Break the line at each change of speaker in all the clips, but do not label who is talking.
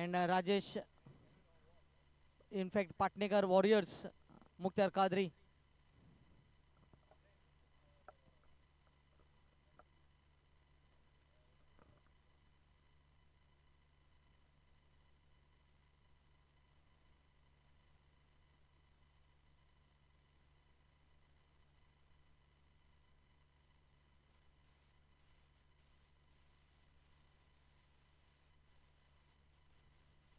and Rajesh, in fact, Patnekar Warriors, Mukhtar Kadri.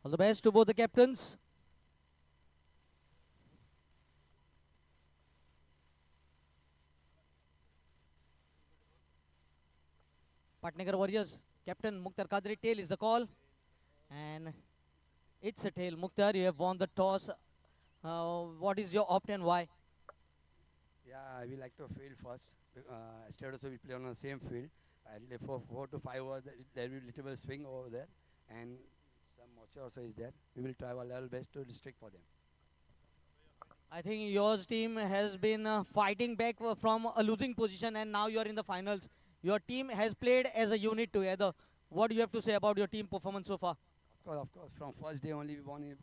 All the best to both the captains. Patnagar Warriors, Captain Mukhtar Kadri, tail is the call. And it's a tail. Mukhtar, you have won the toss. What is your opt and why?
Yeah, we like to field first. Instead also we play on the same field. And for 4 to 5 hours, there will be little bit swing over there, and some moisture also is there. We will try our level best to restrict for them.
I think yours team has been fighting back from a losing position, and now you are in the finals. Your team has played as a unit together. What do you have to say about your team performance so far?
Of course. From first day only we won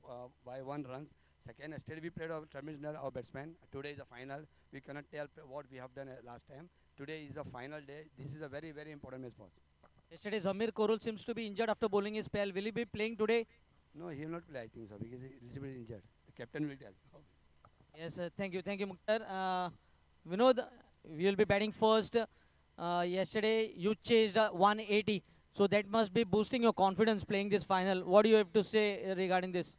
by 1 runs. Second, still we played our traditional our batsman. Today is a final. We cannot tell what we have done last time. Today is a final day. This is a very very important match for us.
Yesterday, Zamir Korul seems to be injured after bowling his spell. Will he be playing today?
No, he will not play. I think so because he is a little bit injured. The captain will tell.
Yes, thank you, Mukhtar. Vinod, we will be batting first. Yesterday, you chased 180, so that must be boosting your confidence playing this final. What do you have to say regarding this?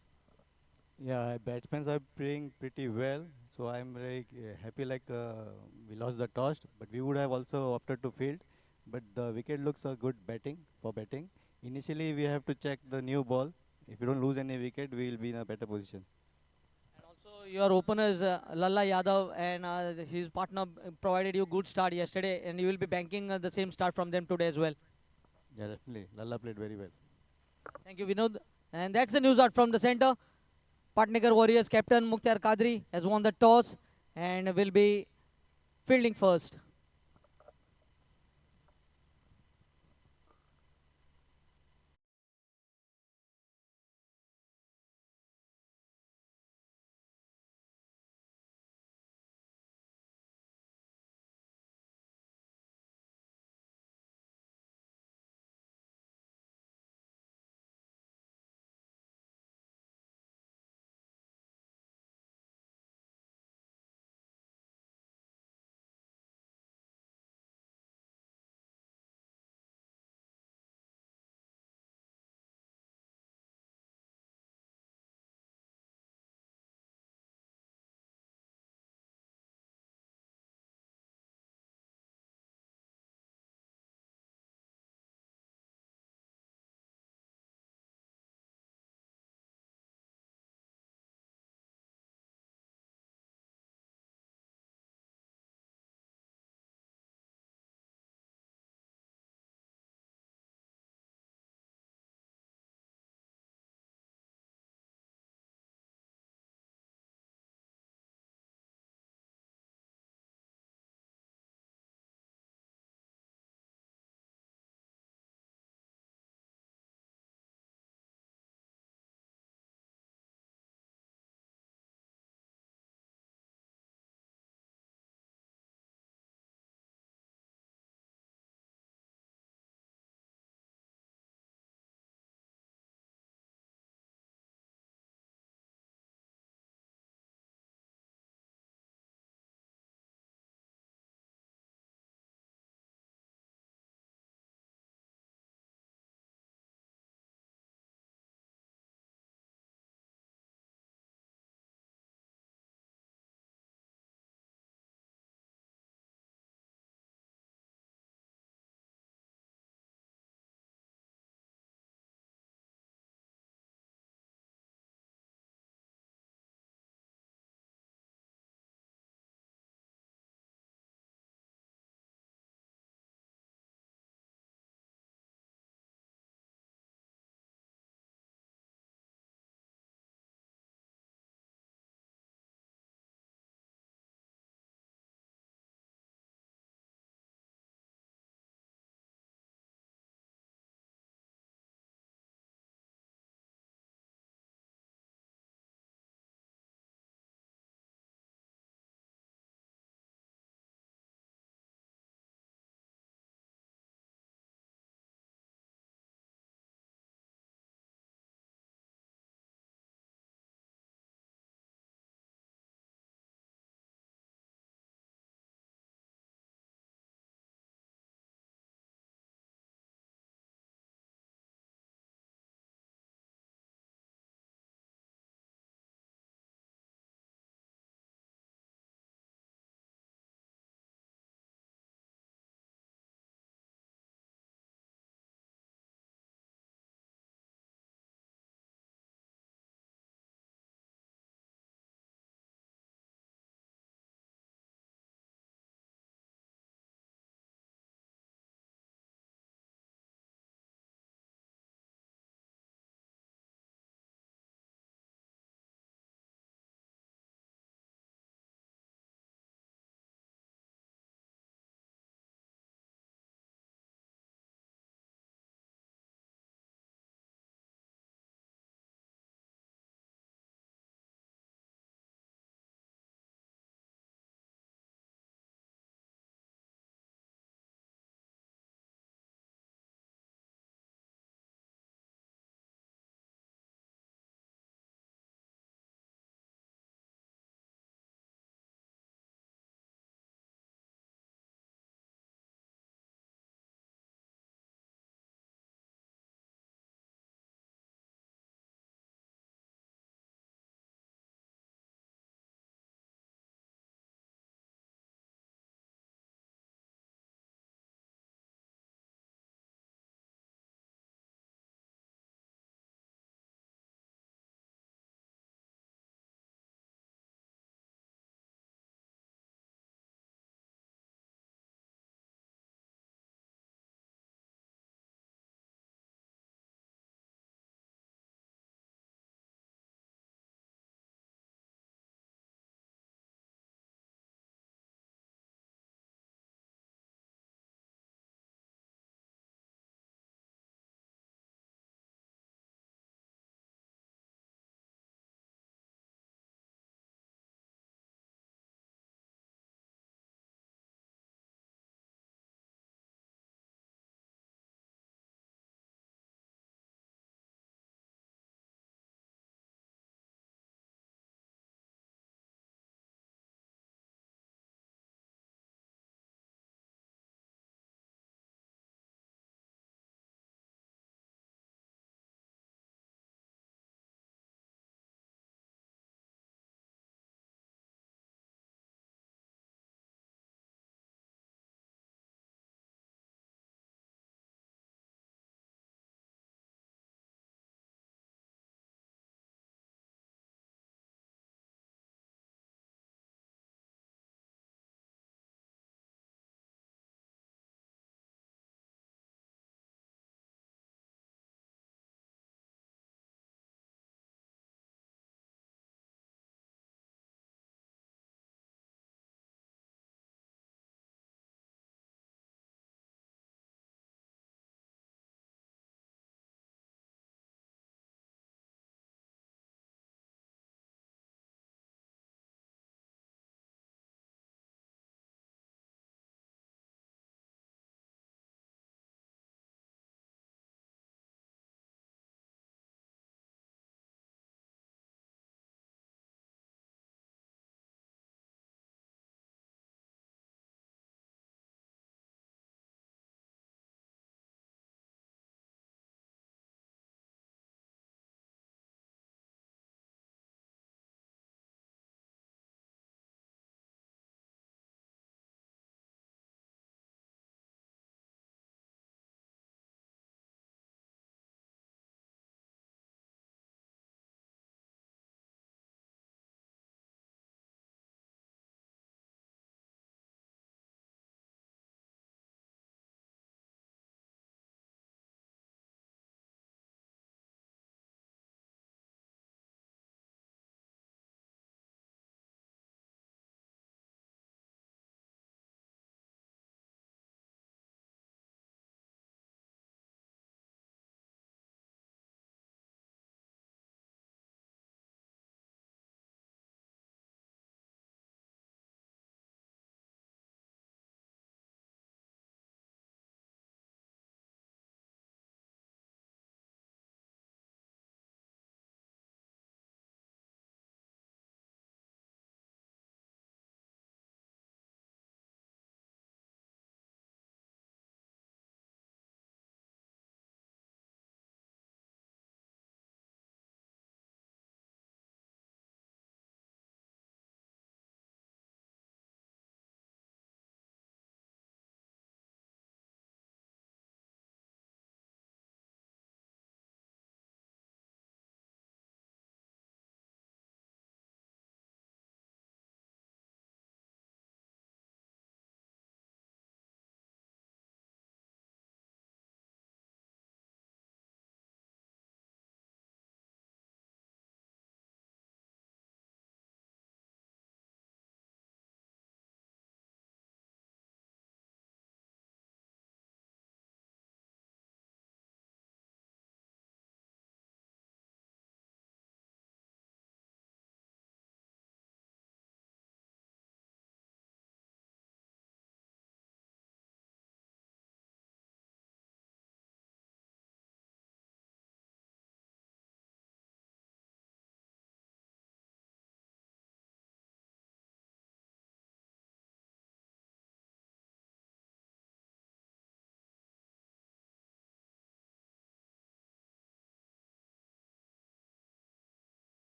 Yeah, batsmen are playing pretty well, so I'm very happy. We lost the toss, but we would have also opted to field. But the wicket looks a good batting for batting. Initially, we have to check the new ball. If we don't lose any wicket, we will be in a better position.
And also, your openers, Lalla Yadav and his partner provided you good start yesterday, and you will be banking the same start from them today as well.
Yeah, definitely. Lalla played very well.
Thank you, Vinod. And that's the news out from the center. Patnagar Warriors captain Mukhtar Kadri has won the toss and will be fielding first.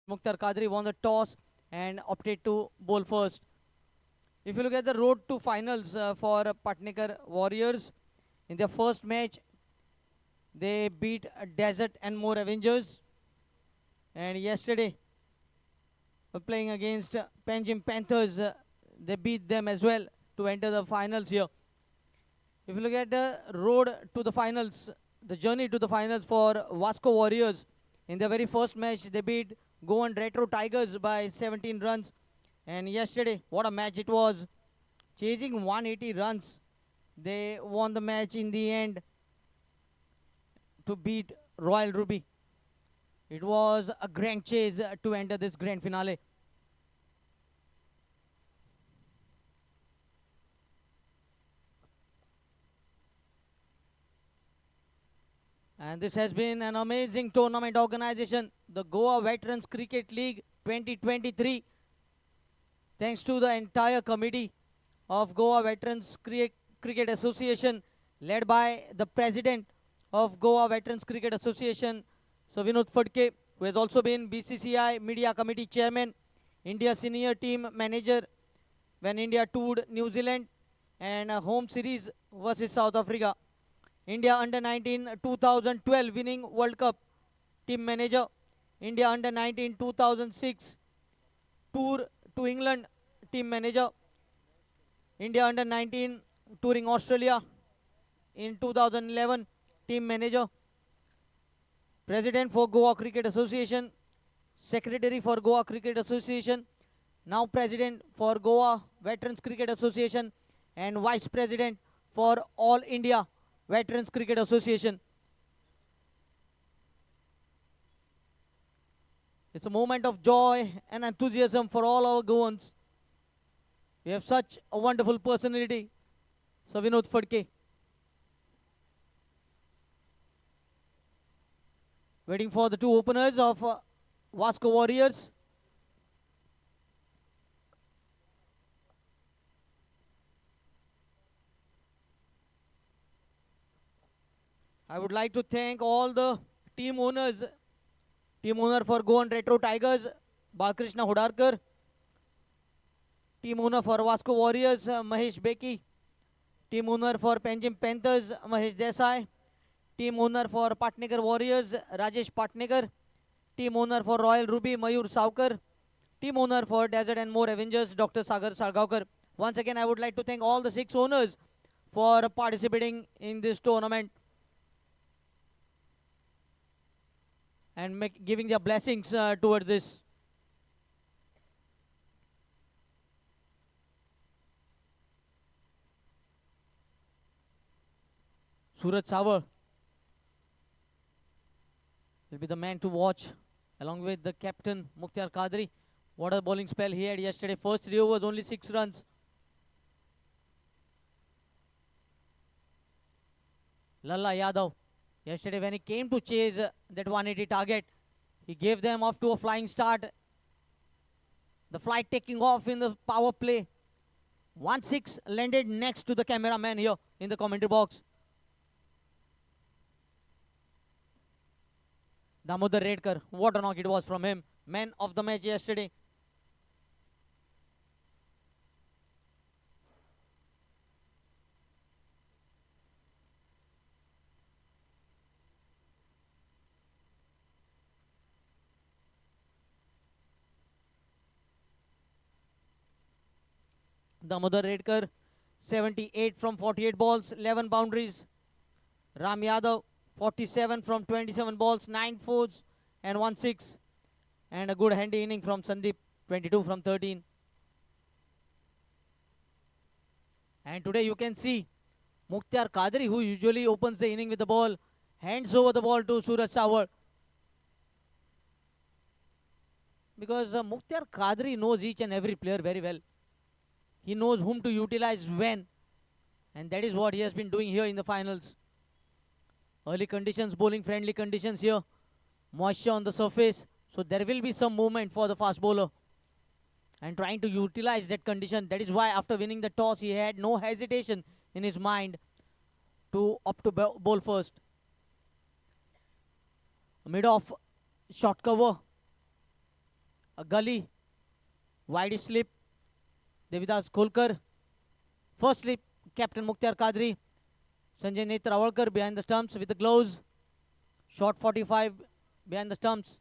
Mukhtar Kadri won the toss and opted to bowl first. If you look at the road to finals for Patnikar Warriors, in their first match, they beat Desert and More Avengers. And yesterday, playing against Panjim Panthers, they beat them as well to enter the finals here. If you look at the road to the finals, the journey to the finals for Vasco Warriors, in their very first match, they beat Goan Retro Tigers by 17 runs. And yesterday, what a match it was. Chasing 180 runs, they won the match in the end to beat Royal Ruby. It was a grand chase to enter this grand finale. And this has been an amazing tournament organization, the Goa Veterans Cricket League 2023. Thanks to the entire committee of Goa Veterans Cricket Association, led by the president of Goa Veterans Cricket Association, Sir Vinod Phadke, who has also been BCCI Media Committee Chairman, India Senior Team Manager when India toured New Zealand, and a home series versus South Africa. India Under-19 2012 winning World Cup team manager. India Under-19 2006 tour to England team manager. India Under-19 touring Australia in 2011 team manager. President for Goa Cricket Association, Secretary for Goa Cricket Association, now President for Goa Veterans Cricket Association, and Vice President for All India Veterans Cricket Association. It's a moment of joy and enthusiasm for all our Goans. We have such a wonderful personality, Sir Vinod Phadke. Waiting for the two openers of Vasco Warriors. I would like to thank all the team owners. Team owner for Goan Retro Tigers, Balkrishna Hudarkar. Team owner for Vasco Warriors, Mahesh Beki. Team owner for Panjim Panthers, Mahesh Desai. Team owner for Patnikar Warriors, Rajesh Patnikar. Team owner for Royal Ruby, Mayur Saukar. Team owner for Desert and More Avengers, Dr. Sagar Sargaokar. Once again, I would like to thank all the 6 owners for participating in this tournament and giving their blessings towards this. Suraj Savar will be the man to watch, along with the captain Mukhtar Kadri. What a bowling spell he had yesterday. First 3 overs, only 6 runs. Lalla Yadav, yesterday when he came to chase that 180 target, he gave them off to a flying start. The flight taking off in the power play. 1-6 landed next to the cameraman here in the commentary box. Damodar Redkar, what a knock it was from him. Man of the match yesterday. Damodar Redkar, 78 from 48 balls, 11 boundaries. Ram Yadav, 47 from 27 balls, 9 fours and 1 6. And a good handy inning from Sandeep, 22 from 13. And today you can see Mukhtar Kadri, who usually opens the inning with the ball, hands over the ball to Suraj Savar. Because Mukhtar Kadri knows each and every player very well. He knows whom to utilize when. And that is what he has been doing here in the finals. Early conditions, bowling friendly conditions here. Moisture on the surface. So there will be some movement for the fast bowler. And trying to utilize that condition. That is why after winning the toss, he had no hesitation in his mind to opt to bowl first. Mid-off short cover. A gully. Wide slip. Devidas Kolkar. First slip. Captain Mukhtar Kadri. Sanjay Netrawalkar behind the stumps with the gloves. Shot 45 behind the stumps.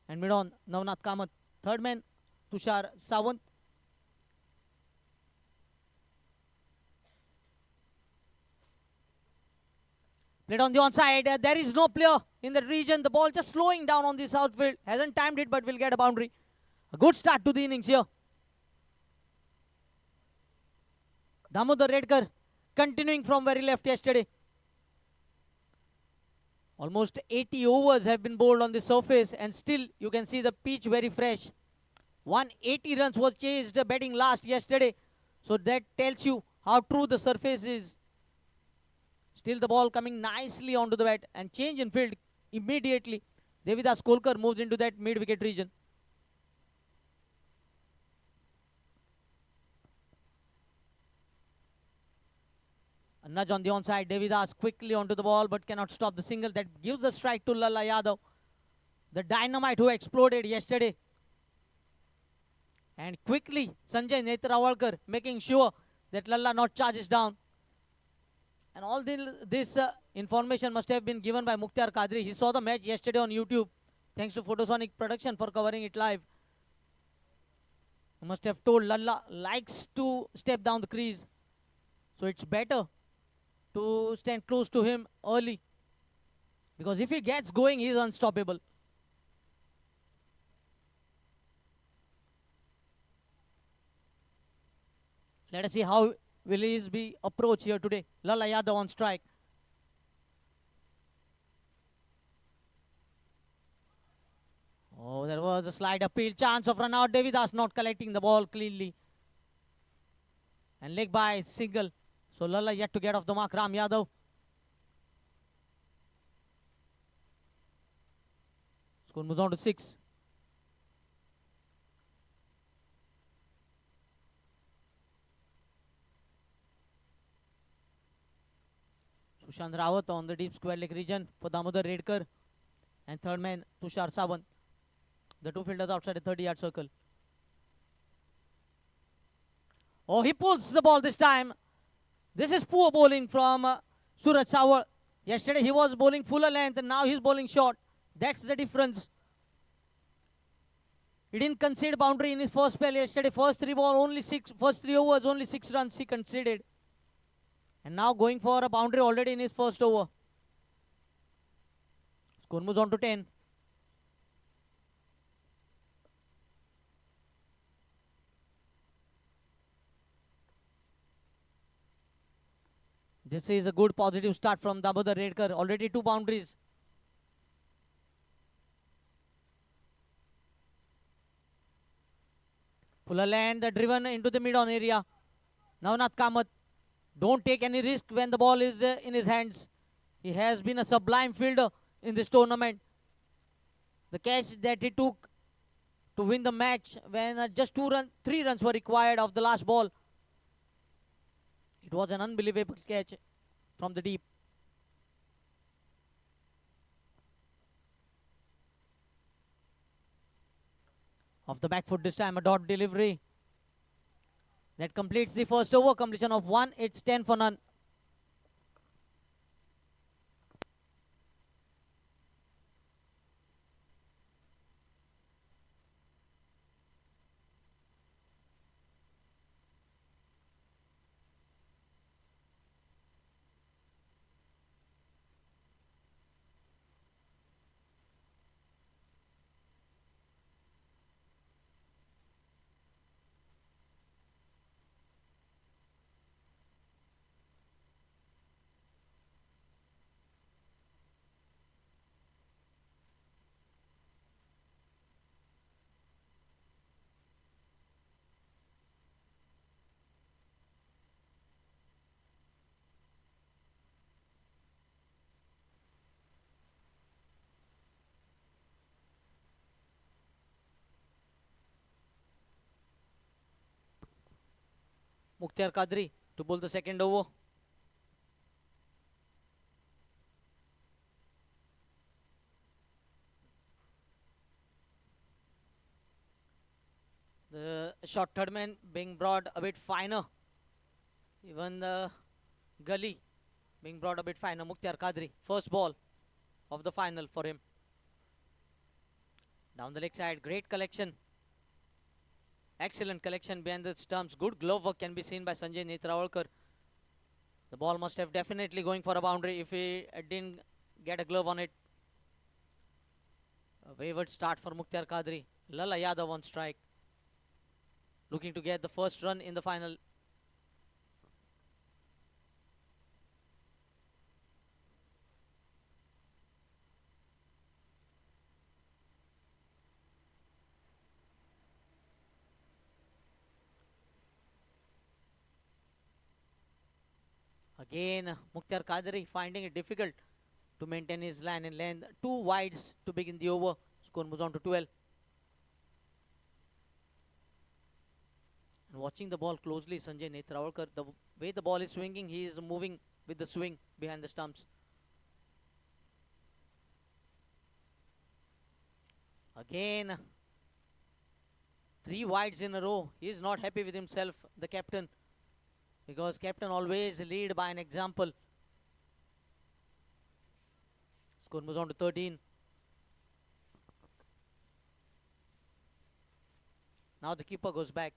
And mid on, Navnath Kamath. Third man, Tushar Sawant. Played on the onside. There is no player in the region. The ball just slowing down on this outfield. Hasn't timed it, but will get a boundary. A good start to the innings here. Damodar Redkar continuing from where he left yesterday. Almost 80 overs have been bowled on the surface, and still you can see the pitch very fresh. 180 runs was chased batting last yesterday. So that tells you how true the surface is. Still the ball coming nicely onto the bat, and change in field immediately. Devidas Kolkar moves into that mid-wicket region. A nudge on the onside. Devidas quickly onto the ball but cannot stop the single. That gives the strike to Lalla Yadav, the dynamite who exploded yesterday. And quickly Sanjay Netrawalkar making sure that Lalla not charges down. And all this information must have been given by Mukhtar Kadri. He saw the match yesterday on YouTube. Thanks to Photosonic Production for covering it live. He must have told Lalla likes to step down the crease. So it's better to stand close to him early. Because if he gets going, he is unstoppable. Let us see how will he be approached here today. Lalla Yadav on strike. Oh, there was a slide appeal. Chance of run out. Devidas not collecting the ball cleanly. And leg by single. So Lalla yet to get off the mark. Ram Yadav. Score moves on to 6. Sushant Rawat on the deep square leg region for Damodar Redkar. And third man, Tushar Sawant. The two fielders outside the 30-yard circle. Oh, he pulls the ball this time. This is poor bowling from Suraj Sawar. Yesterday he was bowling fuller length and now he's bowling short. That's the difference. He didn't concede boundary in his first spell yesterday. First three overs, only 6 runs he conceded. And now going for a boundary already in his first over. Score moves on to 10. This is a good positive start from Damodar Redkar. Already 2 boundaries. Fuller land driven into the mid-on area. Navnath Kamath. Don't take any risk when the ball is in his hands. He has been a sublime fielder in this tournament. The catch that he took to win the match when just 3 runs were required of the last ball. It was an unbelievable catch from the deep. Off the back foot this time, a dot delivery. That completes the first over. Completion of 1. It's 10 for none. Mukhtar Kadri to bowl the second over. short third man being brought a bit finer. Even the gully being brought a bit finer. Mukhtar Kadri, first ball of the final for him. Down the leg side, great collection. Excellent collection behind the stumps. Good glove work can be seen by Sanjay Netrawalkar. The ball must have definitely going for a boundary if he didn't get a glove on it. A wayward start for Mukhtar Kadri. Lalla Yadav on strike. Looking to get the first run in the final. Again, Mukhtar Kadri finding it difficult to maintain his line and length. 2 wides to begin the over. Score moves on to 12. And watching the ball closely, Sanjay Netrawalkar, the way the ball is swinging, he is moving with the swing behind the stumps. Again, 3 wides in a row. He is not happy with himself, the captain, because captain always lead by an example. Score moves on to 13. Now the keeper goes back.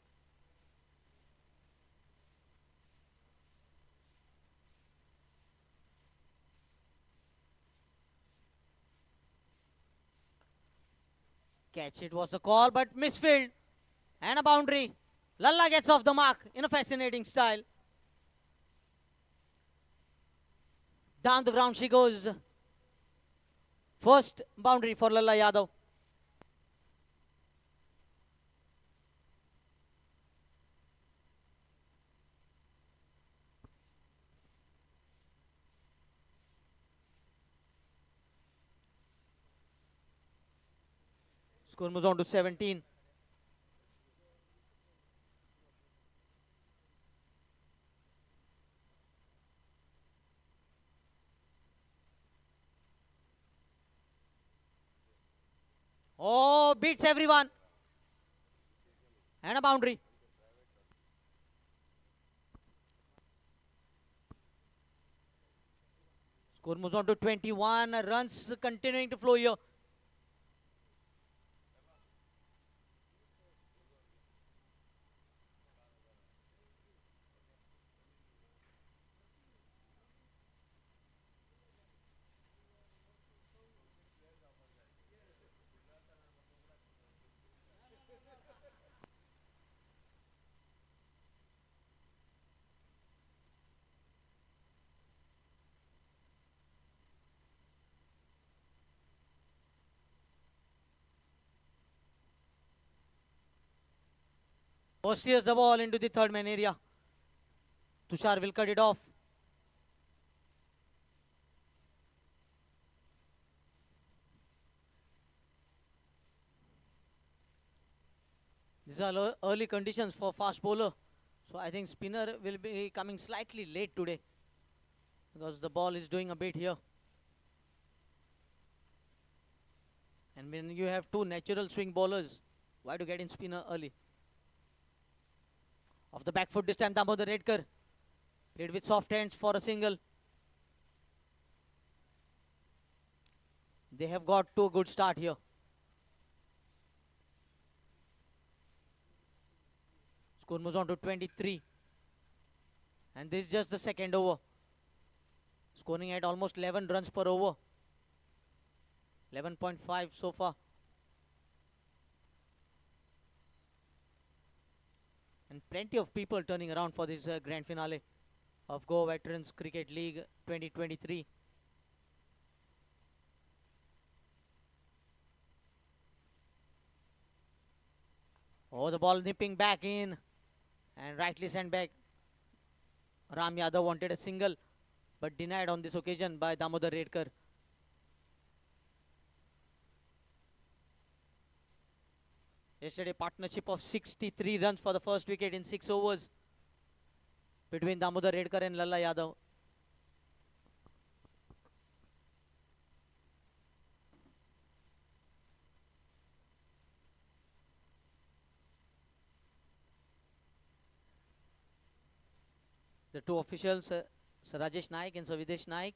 Catch, it was the call, but misfield. And a boundary. Lalla gets off the mark in a fascinating style. Down the ground she goes. First boundary for Lalla Yadav. Score moves on to 17. Oh, beats everyone. And a boundary. Score moves on to 21. Runs continuing to flow here. Steers the ball into the third man area. Tushar will cut it off. These are early conditions for fast bowler. So I think spinner will be coming slightly late today, because the ball is doing a bit here. And when you have 2 natural swing bowlers, why to get in spinner early? Off the back foot this time, Damodar Redkar. Played with soft hands for a single. They have got to a good start here. Score moves on to 23. And this is just the second over. Scoring at almost 11 runs per over. 11.5 so far. And plenty of people turning around for this grand finale of Goa Veterans Cricket League 2023. Oh, the ball nipping back in and rightly sent back. Ram Yadav wanted a single, but denied on this occasion by Damodar Redkar. Yesterday, partnership of 63 runs for the first wicket in 6 overs between Damodar Redkar and Lalla Yadav. The two officials, Sir Rajesh Naik and Sir Videsh Naik.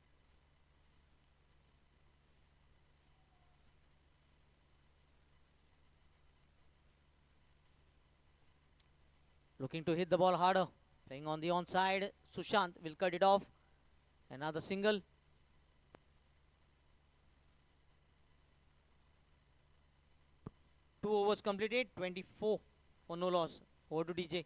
Looking to hit the ball harder. Playing on the onside. Sushant will cut it off. Another single. Two overs completed. 24 for no loss. Over to DJ.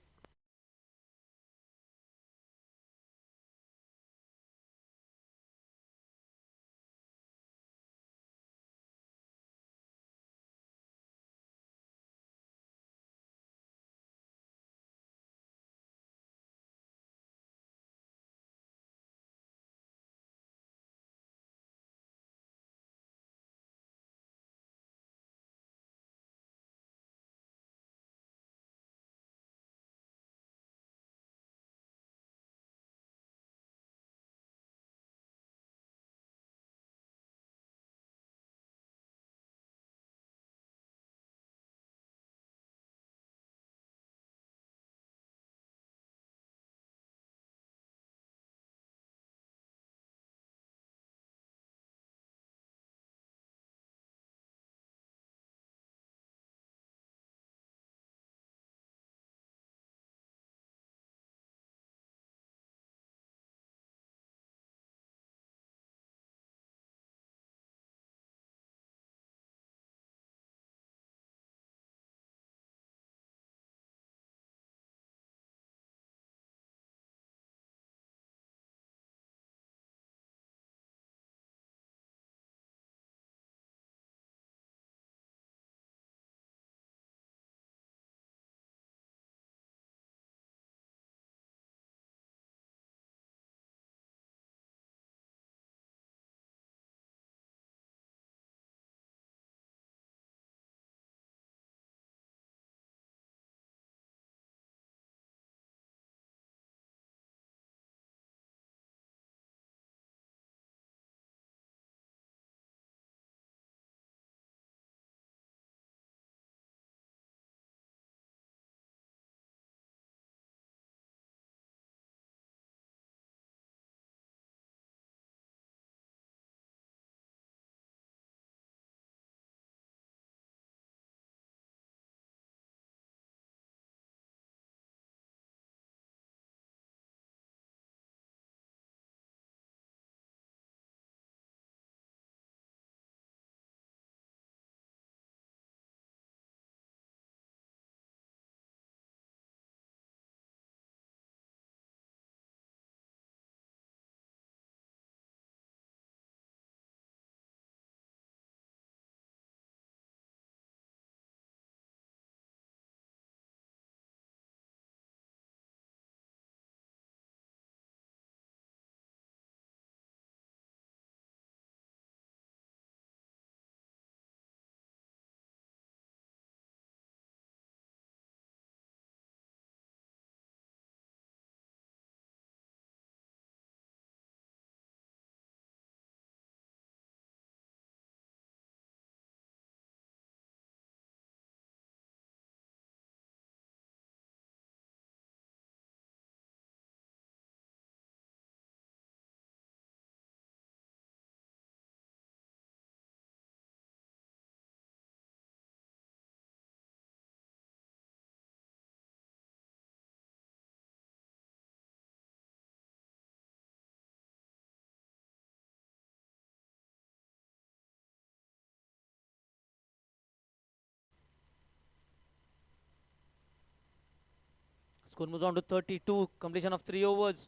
Score moves on to 32. Completion of 3 overs.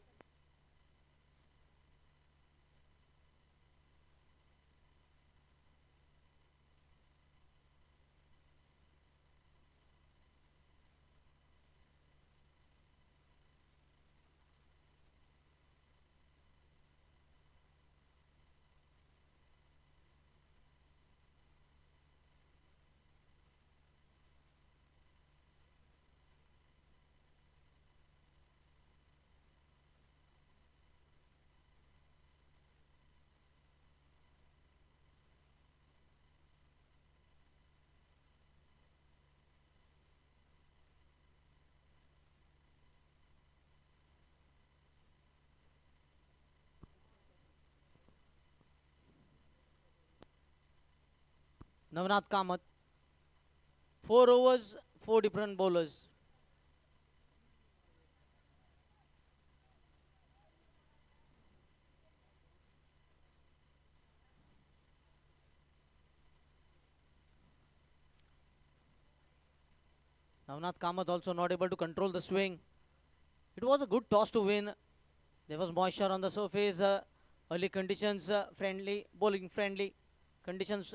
Navnath Kamath. 4 overs, 4 different bowlers. Navnath Kamath also not able to control the swing. It was a good toss to win. There was moisture on the surface. Early conditions friendly, bowling friendly conditions.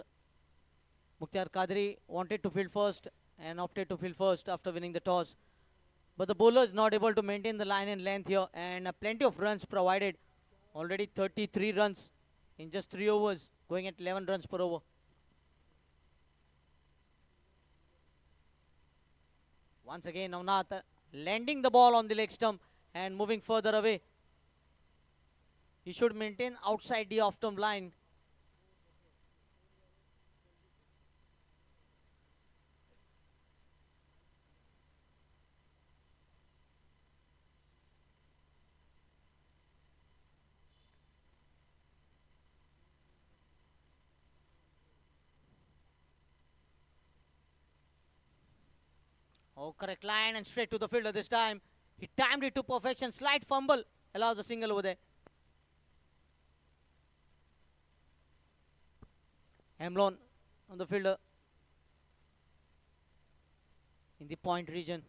Mukhtar Qadri wanted to field first and opted to field first after winning the toss. But the bowlers not able to maintain the line and length here, and plenty of runs provided. Already 33 runs in just 3 overs, going at 11 runs per over. Once again, Navnath landing the ball on the leg stump and moving further away. He should maintain outside the off-stump line. Oh, correct line and straight to the fielder this time. He timed it to perfection. Slight fumble allows a single over there. Hamlon on the fielder in the point region.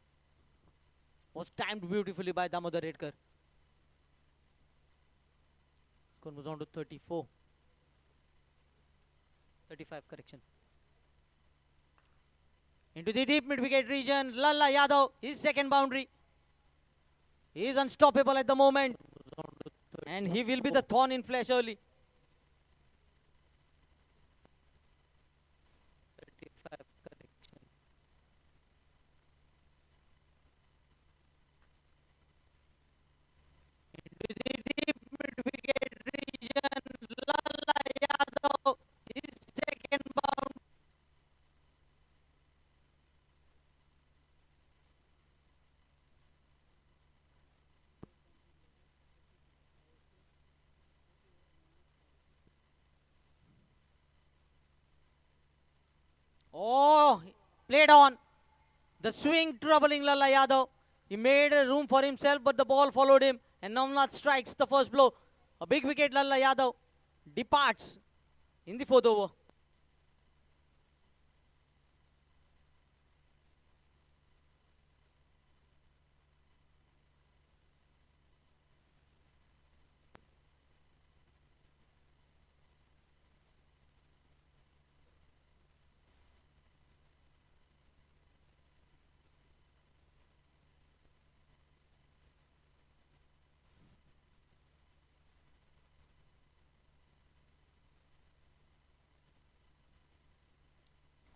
Was timed beautifully by Damodar Redkar. Score moves on to 34. 35 correction. Into the deep mid-wicket region, Lalla Yadav, his second boundary. He is unstoppable at the moment. And he will be the thorn in flesh early. 35 correction. Into the deep mid-wicket region, Lalla Yadav, his second boundary. Oh, played on. The swing troubling Lalla Yadav. He made a room for himself, but the ball followed him. And Navnath strikes the first blow. A big wicket, Lalla Yadav departs in the fourth over.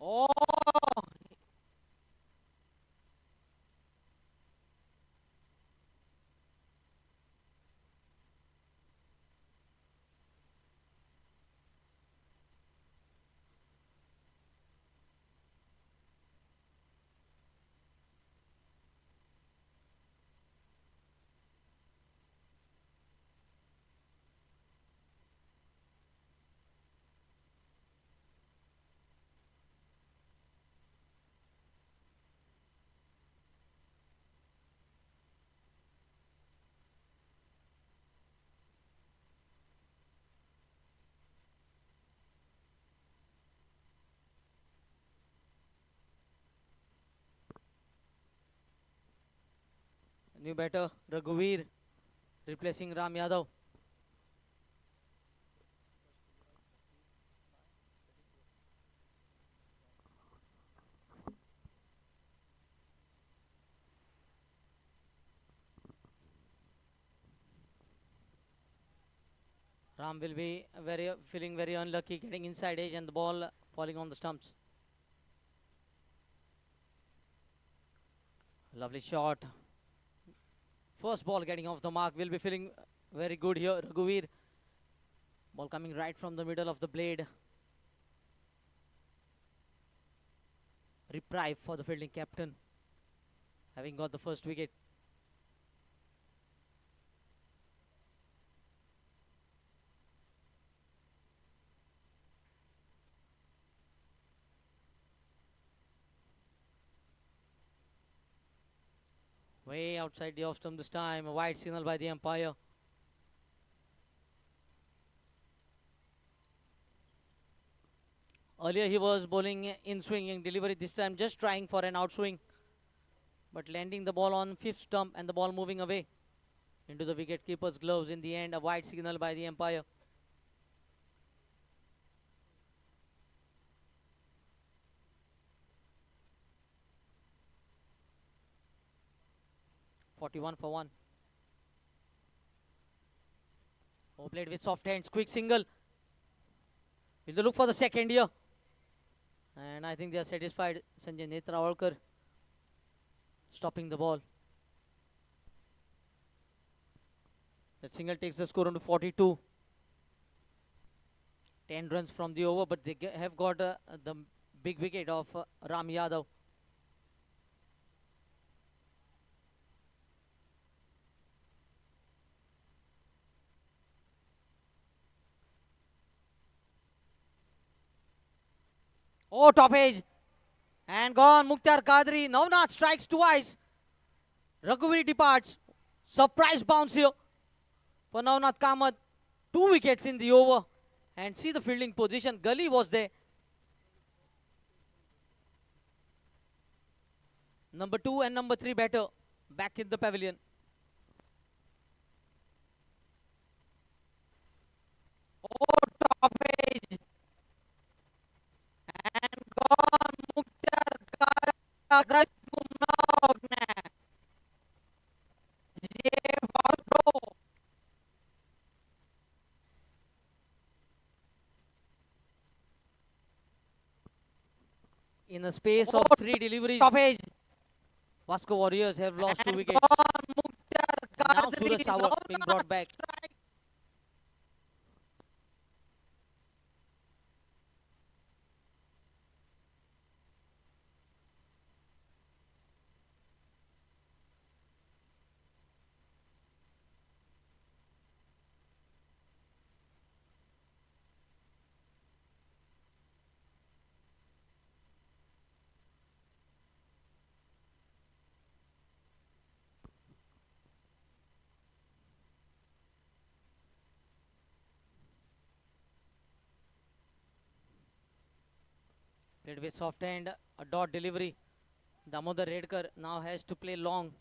Oh, new batter, Raghuveer, replacing Ram Yadav. Ram will be feeling very unlucky, getting inside edge and the ball falling on the stumps. Lovely shot. First ball getting off the mark. Will be feeling very good here. Raghuveer. Ball coming right from the middle of the blade. Reprieve for the fielding captain, having got the first wicket. Way outside the off stump this time. A wide signal by the umpire. Earlier he was bowling in swinging delivery. This time just trying for an outswing. But landing the ball on fifth stump and the ball moving away into the wicket keeper's gloves. In the end, a wide signal by the umpire. "41 for 1. Oh, played with soft hands. Quick single. Will they look for the second here? And I think they are satisfied. Sanjay Netrawalkar stopping the ball. That single takes the score on to 42. 10 runs from the over, but they have got the big wicket of Ram Yadav. Oh, top edge. And gone. Mukhtar Qadri. Navnath strikes twice. Raghuvir departs. Surprise bounce here for Navnath Kamath. 2 wickets in the over. And see the fielding position. Gully was there. Number 2 and number 3 batter back in the pavilion. Oh, top edge. And gone. Mukhtar Qadri. In a space of 3 deliveries, Vasco Warriors have lost 2 wickets. And now Suraj Sawar being brought back. Played with soft hand, a dot delivery. Damodar Redkar now has to play long.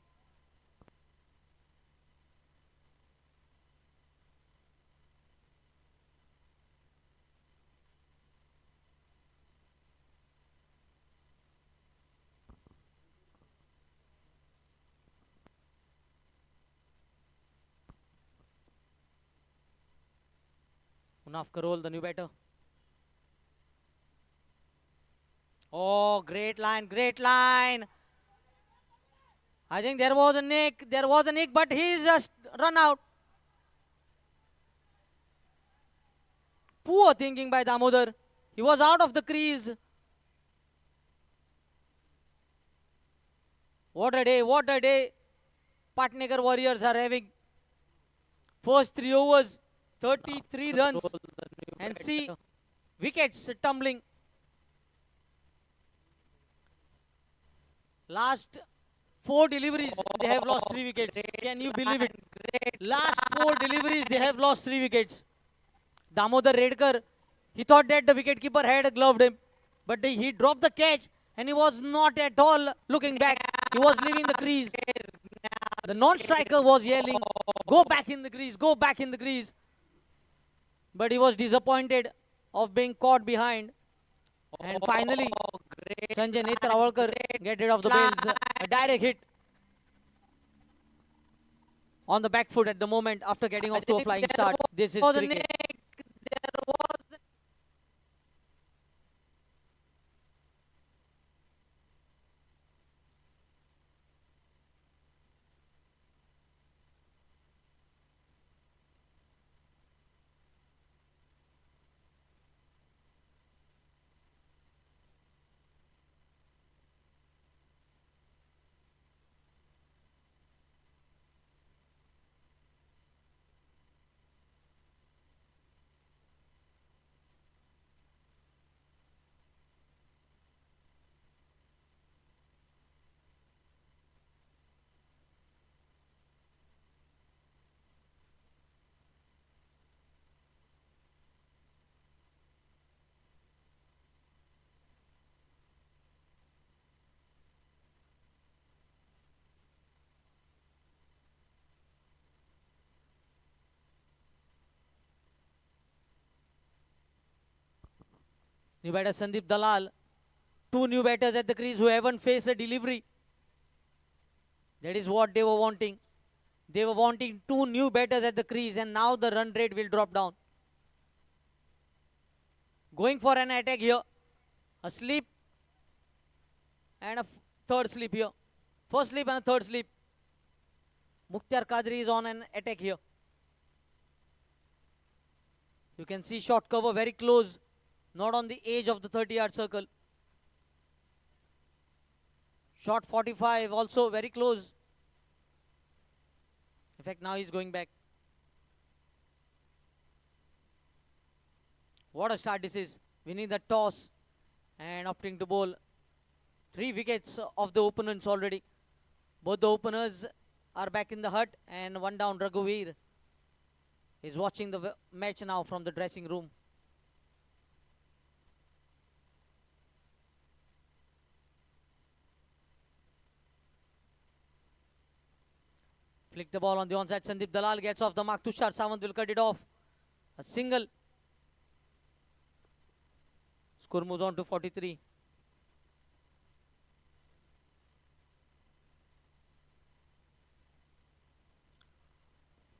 Munaf Karol, the new batter. Oh, great line, great line. I think there was a nick, but he's just run out. Poor thinking by Damodar. He was out of the crease. What a day Patnagar Warriors are having. First 3 overs, 33 runs. And see, wickets tumbling. Last 4 deliveries, they have lost 3 wickets. Can you believe it? Last 4 deliveries, they have lost 3 wickets. Damodar Redkar, he thought that the wicketkeeper had gloved him. But he dropped the catch and he was not at all looking back. He was leaving the crease. The non-striker was yelling, "Go back in the crease, go back in the crease." But he was disappointed of being caught behind. And finally, Sanjay Netrawalkar get rid of the bails. A direct hit on the back foot at the moment after getting off to a flying start. This is cricket. New batter Sandeep Dalal. Two new batters at the crease who haven't faced a delivery. That is what they were wanting. They were wanting two new batters at the crease, and now the run rate will drop down. Going for an attack here. A slip and a third slip here. First slip and a third slip. Mukhtar Qadri is on an attack here. You can see short cover very close, not on the edge of the 30-yard circle. Shot 45 also very close. In fact, now he's going back. What a start this is. Winning the toss and opting to bowl. 3 wickets of the opponents already. Both the openers are back in the hut, and one down. Raghuveer is watching the match now from the dressing room. Flick the ball on the onside. Sandeep Dalal gets off the mark. Tushar Sawant will cut it off. A single. Score moves on to 43.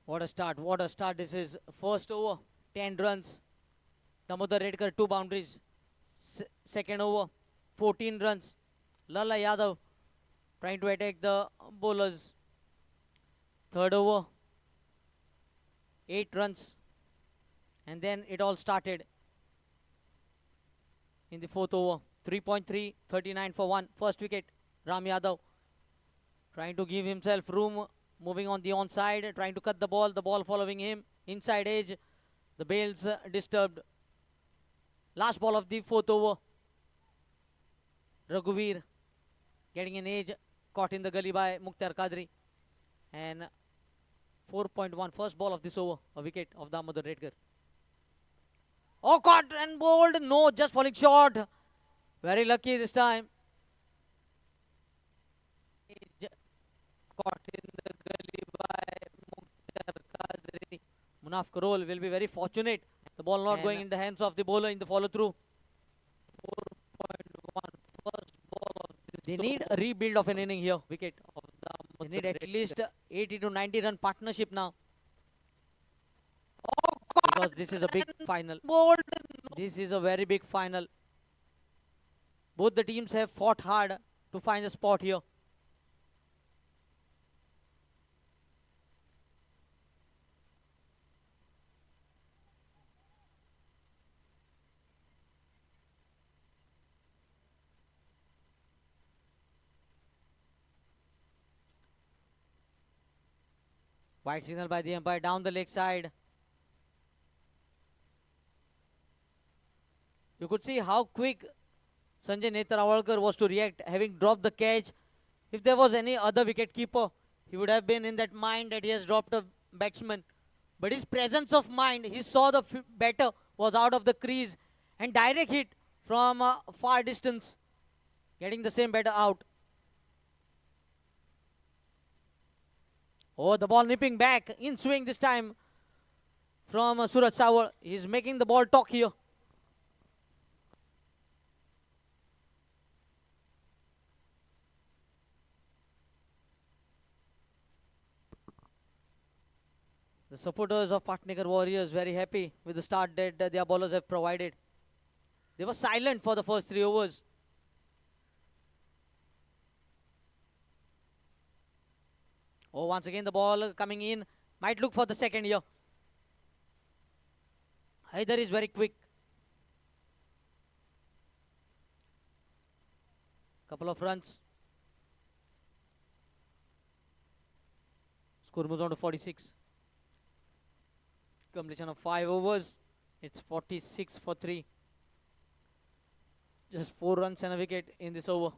What a start. What a start this is. First over, 10 runs. Damodar Redkar, 2 boundaries. Second over, 14 runs. Lalla Yadav trying to attack the bowlers. Third over, 8 runs. And then it all started in the fourth over. 3.3, 39 for 1. First wicket, Ram Yadav trying to give himself room. Moving on the onside, trying to cut the ball following him. Inside edge, the bails disturbed. Last ball of the fourth over. Raghuveer getting an edge, caught in the gully by Mukhtar Qadri. And 4.1, first ball of this over, a wicket of Damodar Redkar. Oh, caught and bowled. No, just falling short. Very lucky this time. Caught in the gully by Mukhtar Qadri. Munaf Karol will be very fortunate. The ball not going in the hands of the bowler in the follow through. 4.1, first ball of this. They need a rebuild of an inning here. Wicket of the. They need at least 80 to 90 run partnership now. Oh, because this is a big final. This is a very big final. Both the teams have fought hard to find a spot here. Wide signal by the umpire down the leg side. You could see how quick Sanjay Netrawalkar was to react, having dropped the catch. If there was any other wicket keeper, he would have been in that mind that he has dropped a batsman. But his presence of mind, he saw the batter was out of the crease, and direct hit from a far distance, getting the same batter out. Oh, the ball nipping back, in swing this time from Suraj Sawar. He's making the ball talk here. The supporters of Patnagar Warriors very happy with the start that their bowlers have provided. They were silent for the first 3 overs. Oh, once again the ball coming in. Might look for the second here. Haider is very quick. Couple of runs. Score moves on to 46. Completion of 5 overs. It's 46 for 3. Just 4 runs and a wicket in this over.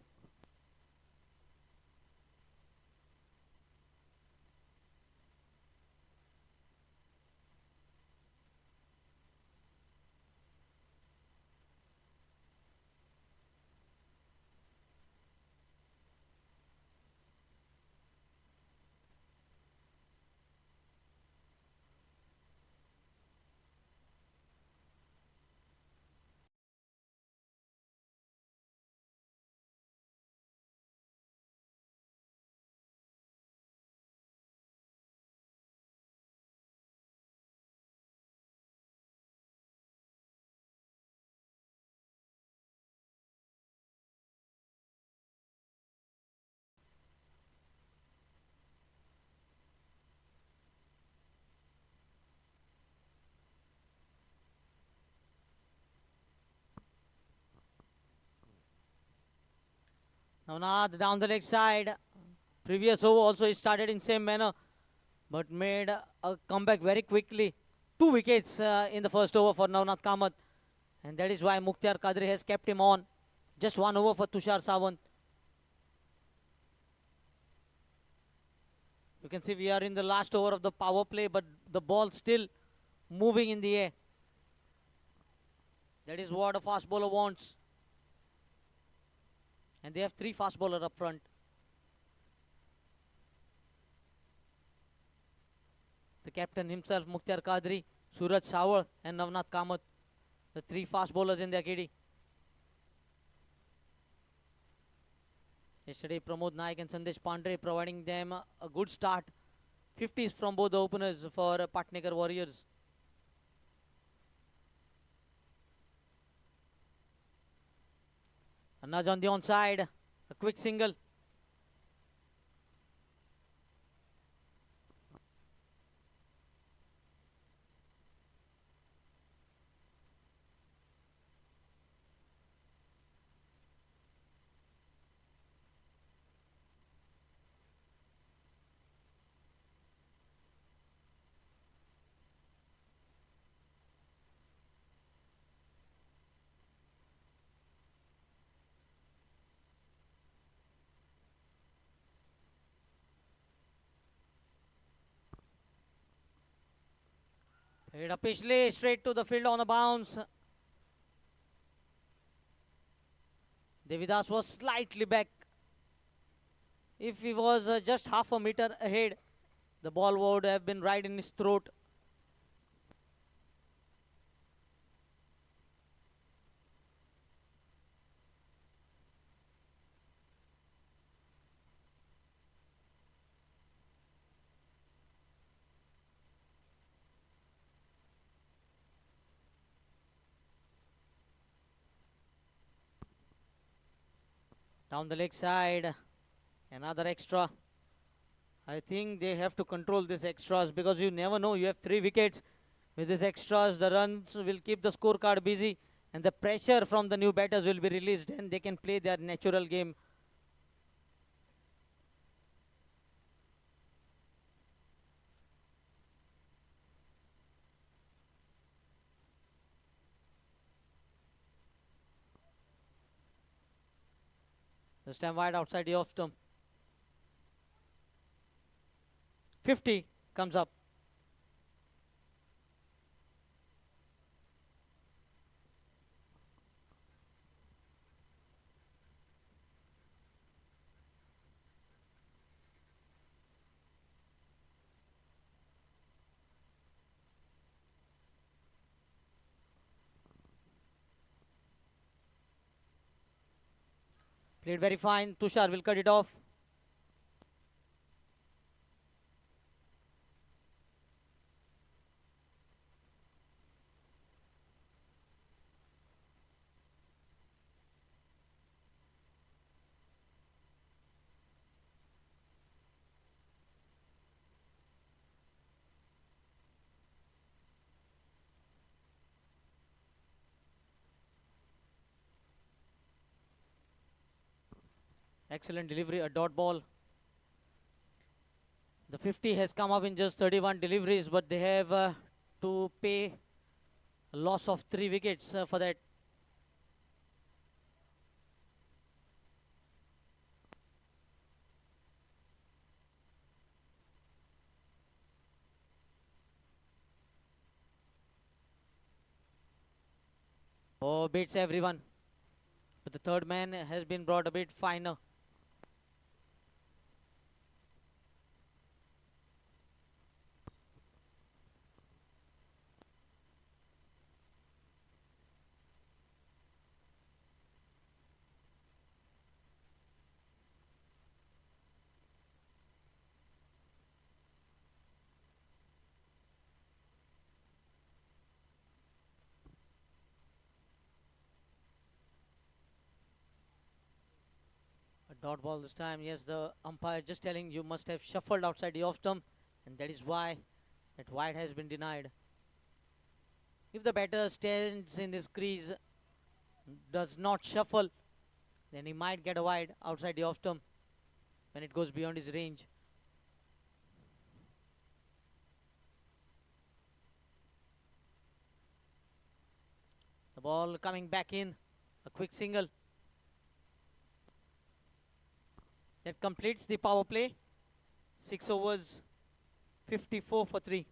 Navnath down the leg side. Previous over also he started in same manner, but made a comeback very quickly. 2 wickets in the first over for Navnath Kamath, and that is why Mukhtar Kadri has kept him on. Just 1 over for Tushar Sawant. You can see we are in the last over of the power play, but the ball still moving in the air. That is what a fast bowler wants. And they have 3 fast bowlers up front. The captain himself, Mukhtar Kadri, Suraj Sawal and Navnath Kamath. The 3 fast bowlers in their kitty. Yesterday, Pramod Naik and Sandesh Pandre providing them a good start. 50s from both the openers for Patnagar Warriors. A nudge on the onside. A quick single. Hit a Pishley straight to the field on a bounce. Devidas was slightly back. If he was just half a meter ahead, the ball would have been right in his throat. Down the leg side, another extra. I think they have to control these extras because you never know. You have 3 wickets. With these extras, the runs will keep the scorecard busy and the pressure from the new batters will be released and they can play their natural game. This time wide outside the off stump. 50 comes up. Played very fine. Tushar will cut it off. Excellent delivery, a dot ball. The 50 has come up in just 31 deliveries, but they have to pay a loss of 3 wickets for that. Oh, beats everyone. But the third man has been brought a bit finer. Dot ball this time. Yes, the umpire just telling you must have shuffled outside the off stump, and that is why that wide has been denied. If the batter stands in this crease, does not shuffle, Then he might get a wide outside the off stump when it goes beyond his range. The ball coming back in. A quick single. That completes the power play. 6 overs, 54 for 3.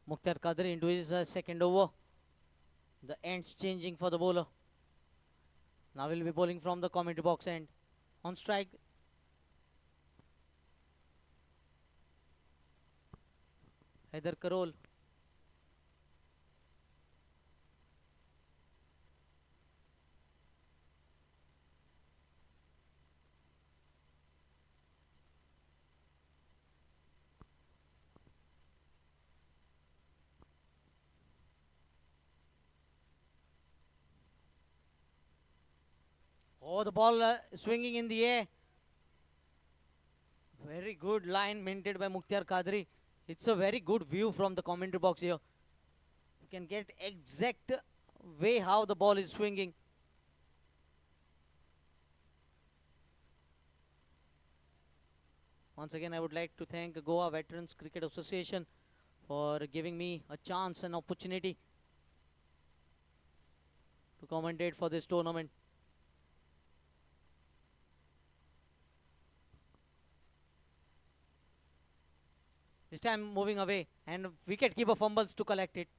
Mukhtar Qadri into his second over. The ends changing for the bowler. Now we'll be bowling from the commentary box end. On strike. Haider Karol. Oh, the ball swinging in the air. Very good line minted by Mukhtar Qadri. It's a very good view from the commentary box here. You can get exact way how the ball is swinging. Once again, I would like to thank Goa Veterans Cricket Association for giving me a chance and opportunity to commentate for this tournament. This time moving away, and wicket-keeper fumbles to collect it.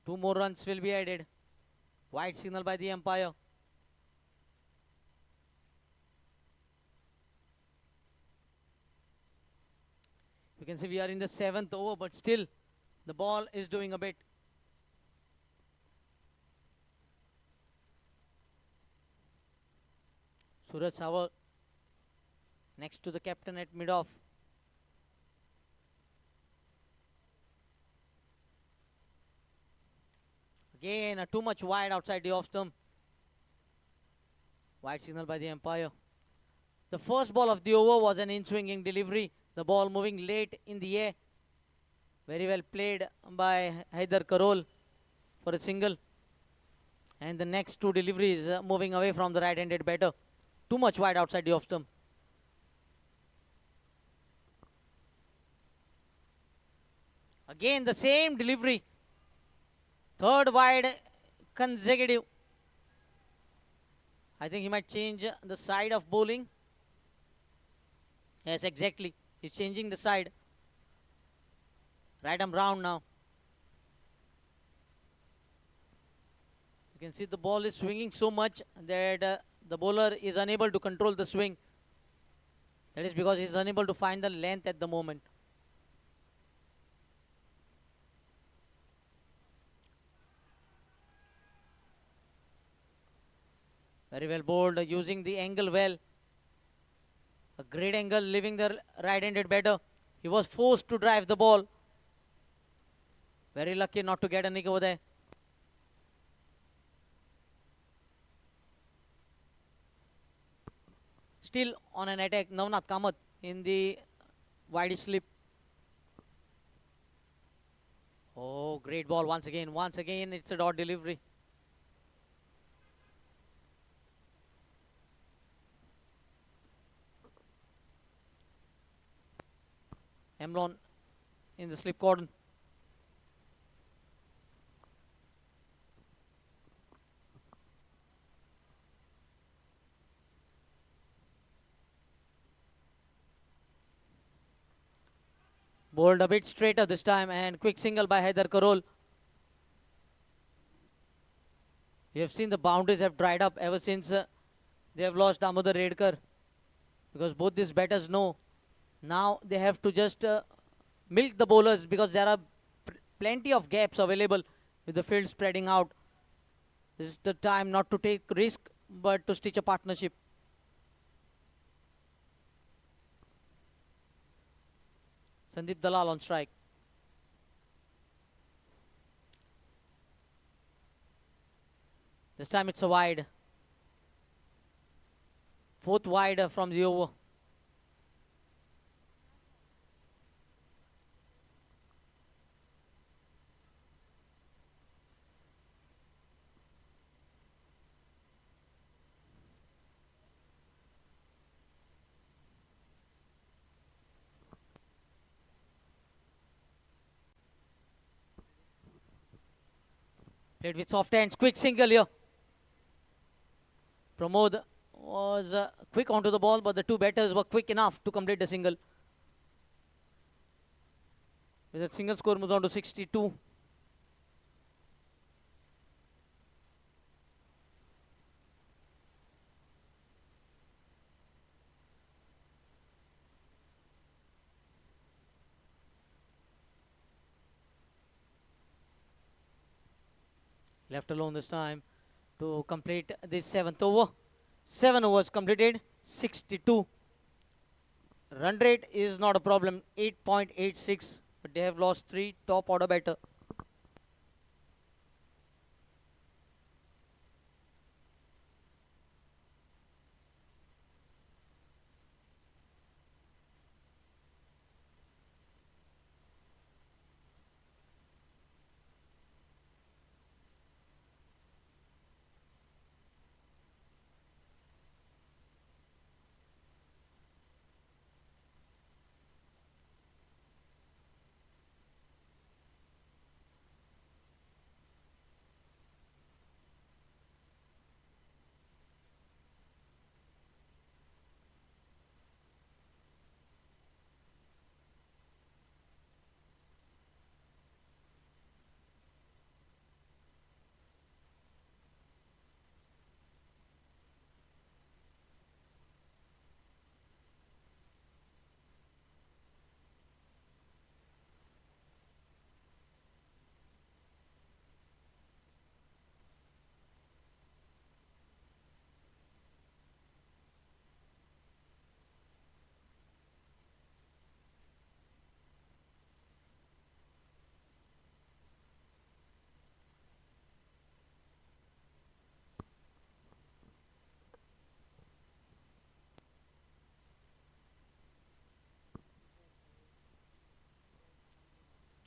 2 more runs will be added. Wide signal by the umpire. You can see we are in the 7th over, but still the ball is doing a bit. Suraj Savar next to the captain at mid-off. Again, too much wide outside the off stump. Wide signal by the umpire. The first ball of the over was an in-swinging delivery. The ball moving late in the air. Very well played by Haider Karol for a single. And the next 2 deliveries moving away from the right-handed batter. Too much wide outside the off stump. Again, the same delivery. 3rd wide consecutive. I think he might change the side of bowling. Yes, exactly. He's changing the side. Right arm round now. You can see the ball is swinging so much that the bowler is unable to control the swing. That is because he's unable to find the length at the moment. Very well bowled, using the angle well. A great angle, leaving the right-handed batter. He was forced to drive the ball. Very lucky not to get a nick over there. Still on an attack, Navnath Kamath in the wide slip. Oh, great ball once again. Once again, it's a dot delivery. Emlon in the slip cordon. Bowled a bit straighter this time, and quick single by Haider Karol. You have seen the boundaries have dried up ever since they have lost Damodar Redkar, because both these batters know now they have to just milk the bowlers, because there are plenty of gaps available with the field spreading out. This is the time not to take risk but to stitch a partnership. Sandeep Dalal on strike. This time it's a wide. Fourth wide from the over. Played with soft hands. Quick single here. Pramod was quick onto the ball, but the two batters were quick enough to complete the single. With that single score moves on to 62. Left alone this time to complete this 7th over. 7 overs completed, 62. Run rate is not a problem, 8.86, but they have lost 3 top order batter.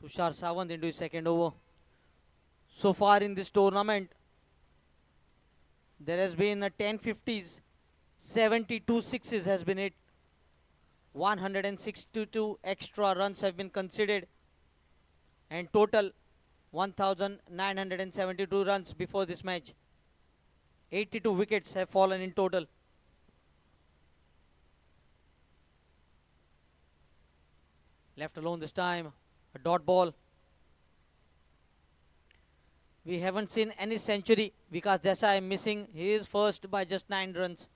Tushar Sawant into his second over. So far in this tournament, there has been a 10 50s, 72 sixes has been hit, 162 extra runs have been considered, and total 1,972 runs before this match. 82 wickets have fallen in total. Left alone this time, a dot ball. We haven't seen any century. Vikas Desai missing his first by just 9 runs.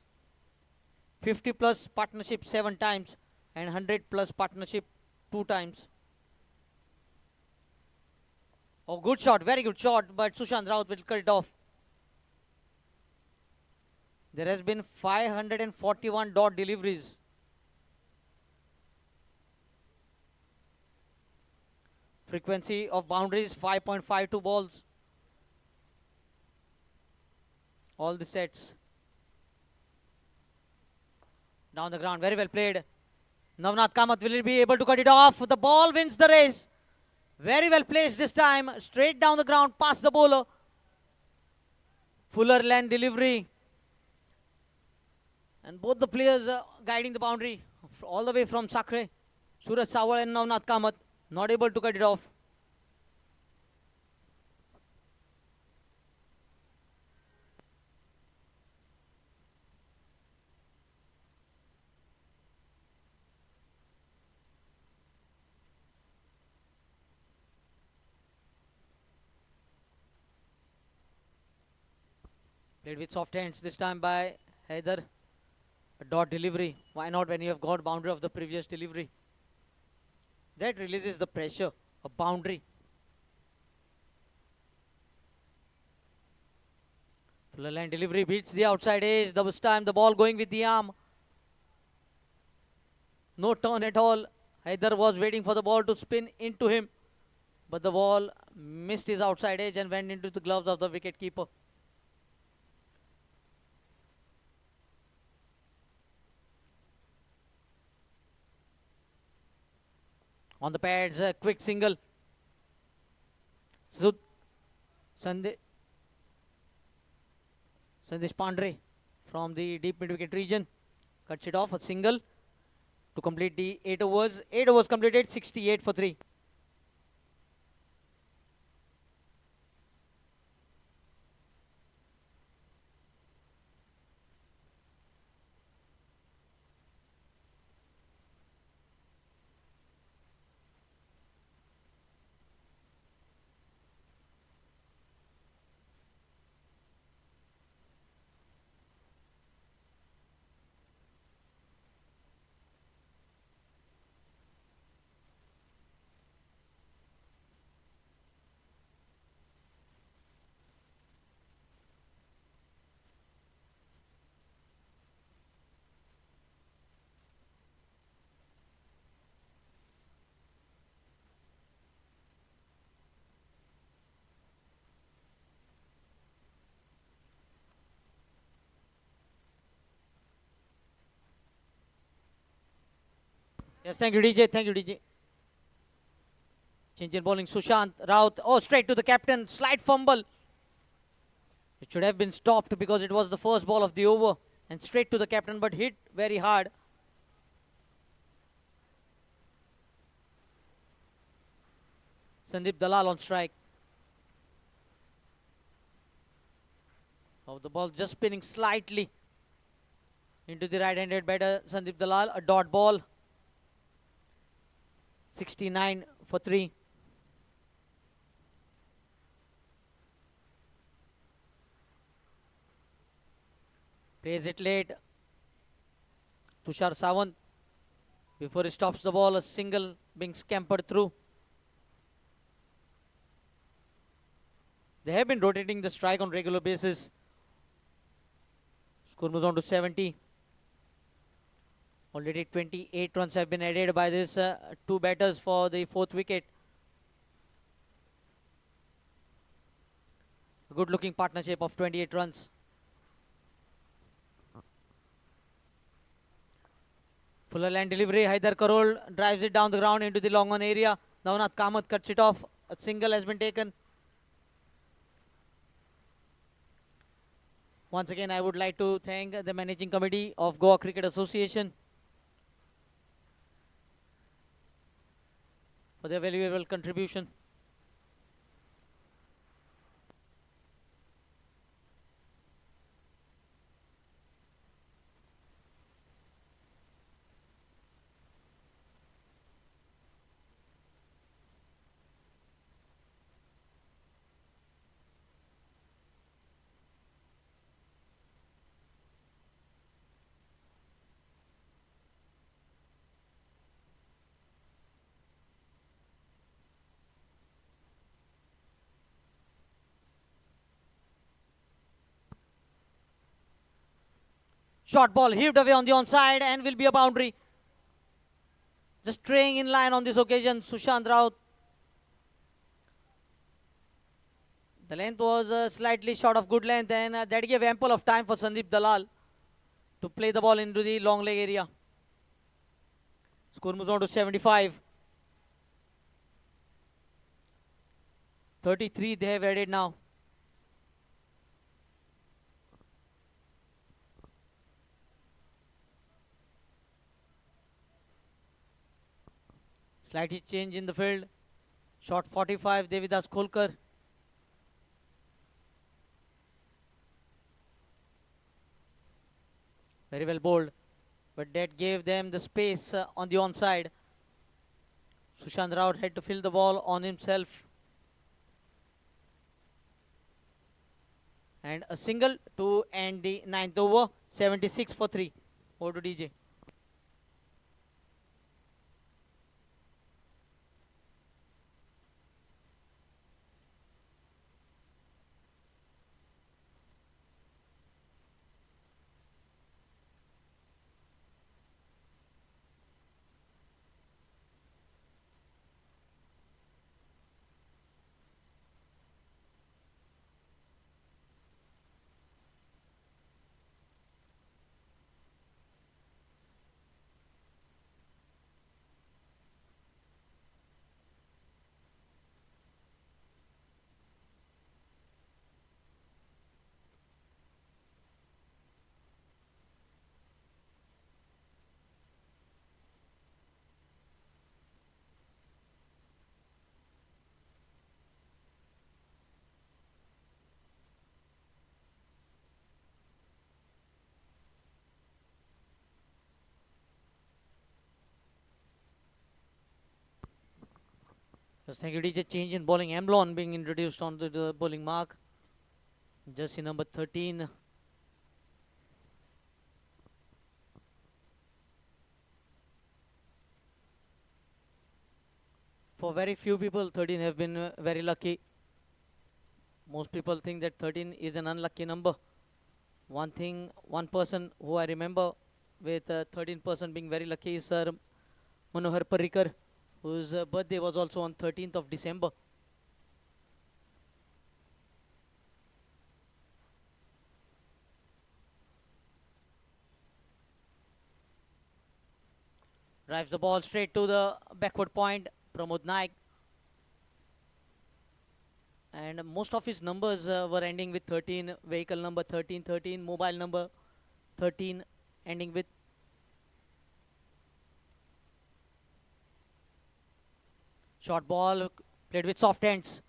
50 plus partnership 7 times and 100 plus partnership 2 times. Oh, good shot, very good shot, but Sushant Raut will cut it off. There has been 541 dot deliveries. Frequency of boundaries 5.52 balls. All the sets. Down the ground, very well played. Navnath Kamath, will he be able to cut it off? The ball wins the race. Very well placed this time. Straight down the ground, past the bowler. Fuller land delivery. And both the players guiding the boundary all the way from Sakre. Suraj Sawal and Navnath Kamath not able to cut it off. Played with soft hands this time by Haider. A dot delivery. Why not when you have got boundary of the previous delivery? That releases the pressure. A boundary. Fuller line delivery beats the outside edge. This time the ball going with the arm. No turn at all. Haider was waiting for the ball to spin into him. But the ball missed his outside edge and went into the gloves of the wicket keeper. On the pads, a quick single. Sandesh Pandre from the deep mid-wicket region cuts it off, a single to complete the 8 overs. 8 overs completed, 68 for 3. Yes, thank you, DJ. Thank you, DJ. Change in bowling, Sushant Raut. Oh, straight to the captain. Slight fumble. It should have been stopped because it was the first ball of the over. And straight to the captain, but hit very hard. Sandeep Dalal on strike. Oh, the ball just spinning slightly into the right-handed batter, Sandeep Dalal. A dot ball. 69 for 3. Plays it late. Tushar Sawant. Before he stops the ball, a single being scampered through. They have been rotating the strike on regular basis. Score moves on to 70. Already 28 runs have been added by these two batters for the 4th wicket. A good looking partnership of 28 runs. Fuller land delivery. Haider Karol drives it down the ground into the long on area. Navnath Kamath cuts it off. A single has been taken. Once again, I would like to thank the managing committee of Goa Cricket Association for their valuable contribution. Short ball heaved away on the onside and will be a boundary. Just straying in line on this occasion, Sushant Raut. The length was slightly short of good length, and that gave ample of time for Sandeep Dalal to play the ball into the long leg area. Score moves on to 75. 33 they have added now. Slight change in the field. Shot 45, Devidas Kolkar. Very well bowled. But that gave them the space on the onside. Sushant Raut had to fill the ball on himself. And a single to end the 9th over. 76 for 3. Over to DJ. Just thank you, DJ. Change in bowling. Emblon being introduced onto the bowling mark. Jersey number 13. For very few people, 13 have been very lucky. Most people think that 13 is an unlucky number. One person who I remember with 13% being very lucky is Sir Manohar Parrikar, whose birthday was also on 13th of December. Drives the ball straight to the backward point, Pramod Naik. And most of his numbers were ending with 13, vehicle number 1313, mobile number 13 ending with. Short ball played with soft hands.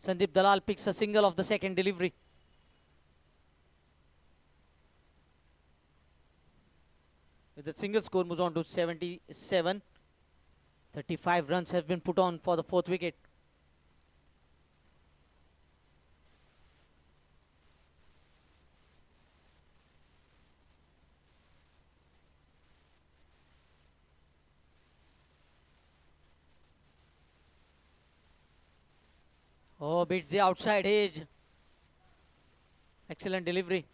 Sandeep Dalal picks a single of the second delivery. With the single, score moves on to 77. 35 runs have been put on for the fourth wicket. Oh, beats the outside edge. Excellent delivery.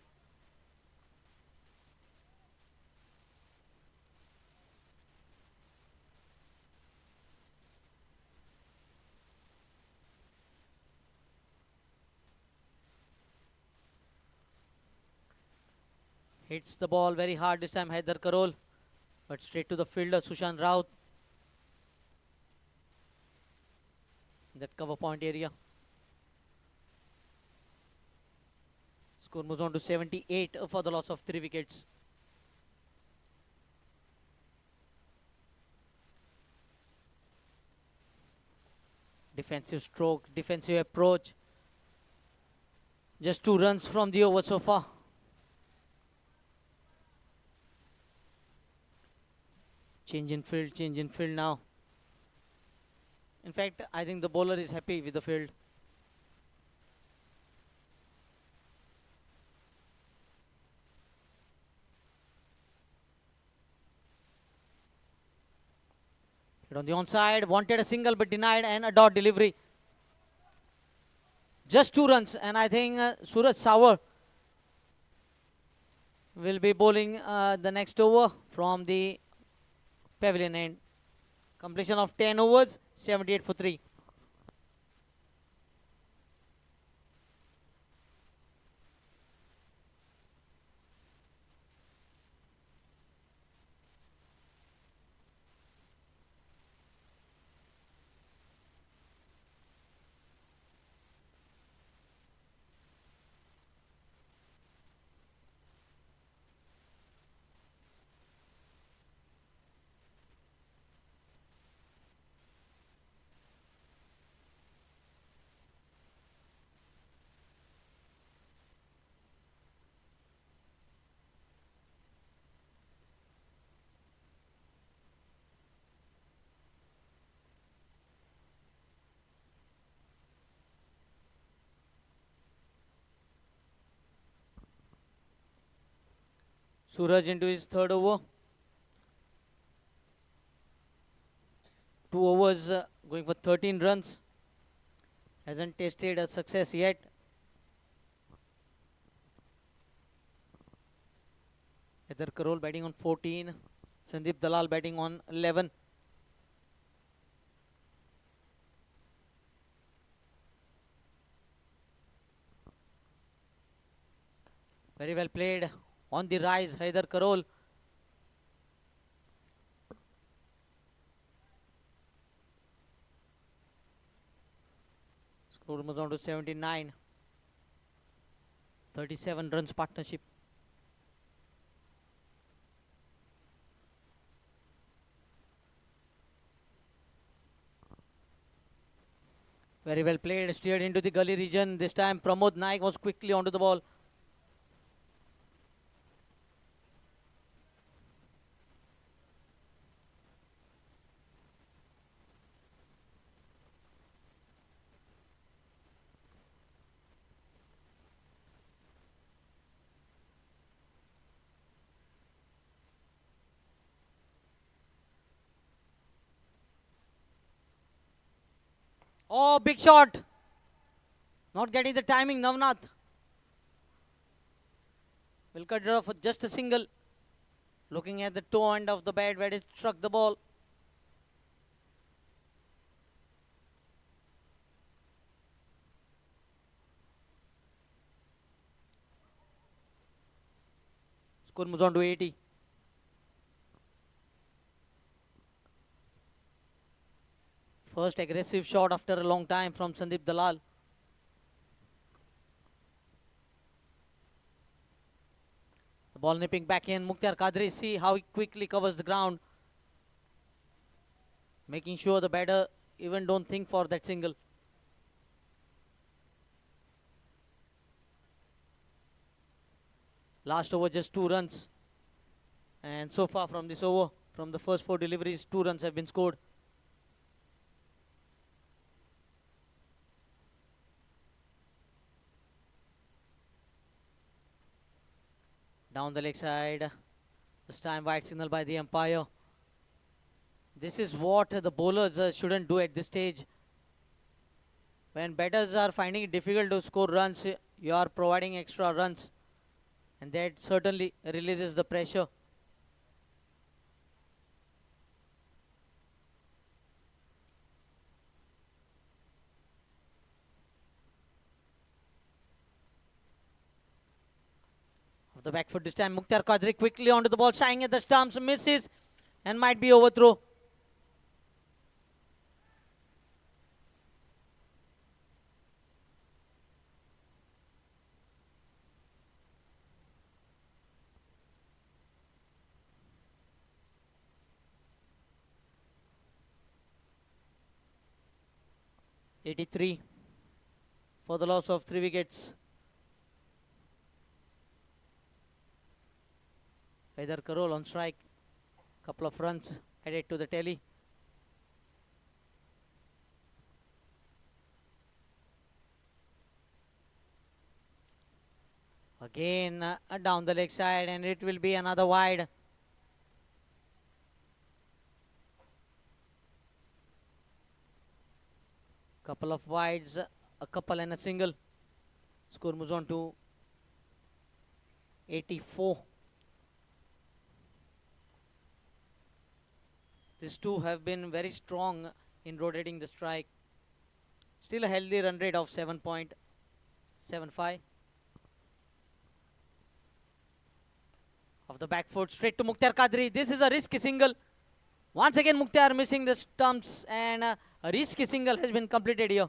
Hits the ball very hard this time, Haider Karol. But straight to the fielder, Sushant Raut. That cover point area. Score moves on to 78 for the loss of 3 wickets. Defensive stroke, defensive approach. Just 2 runs from the over so far. Change in field now. In fact, I think the bowler is happy with the field. Hit on the onside, wanted a single but denied, and a dot delivery. Just 2 runs, and I think Suraj Savar will be bowling the next over from the pavilion end. Completion of 10 overs, 78 for 3. Suraj into his third over. 2 overs, going for 13 runs. Hasn't tasted a success yet. Heather Karol batting on 14. Sandeep Dalal batting on 11. Very well played. On the rise, Heather Karol. Score moves on to 79. 37 runs partnership. Very well played. Steered into the gully region. This time Pramod Naik was quickly onto the ball. Oh, big shot. Not getting the timing, Navnath. Will cut it off for just a single. Looking at the toe end of the bat where it struck the ball. Score moves on to 80. First aggressive shot after a long time from Sandeep Dalal. The ball nipping back in. Mukhtar Kadri, see how he quickly covers the ground. Making sure the batter even don't think for that single. Last over just 2 runs. And so far from this over, from the first 4 deliveries, 2 runs have been scored. Down the leg side. This time wide signal by the umpire. This is what the bowlers shouldn't do at this stage. When batters are finding it difficult to score runs, you are providing extra runs. And that certainly releases the pressure. Of the back foot this time, Mukhtar Kadri quickly onto the ball, shying at the stumps, misses and might be overthrow. (83) for the loss of 3 wickets. Heather Karol on strike. Couple of runs added to the tally. Again down the leg side, and it will be another wide. Couple of wides, a couple and a single. Score moves on to 84. These two have been very strong in rotating the strike. Still a healthy run rate of 7.75. Of the back foot, straight to Mukhtar Kadri. This is a risky single. Once again, Mukhtar missing the stumps, and a risky single has been completed here.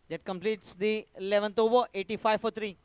That completes the 11th over, 85 for 3.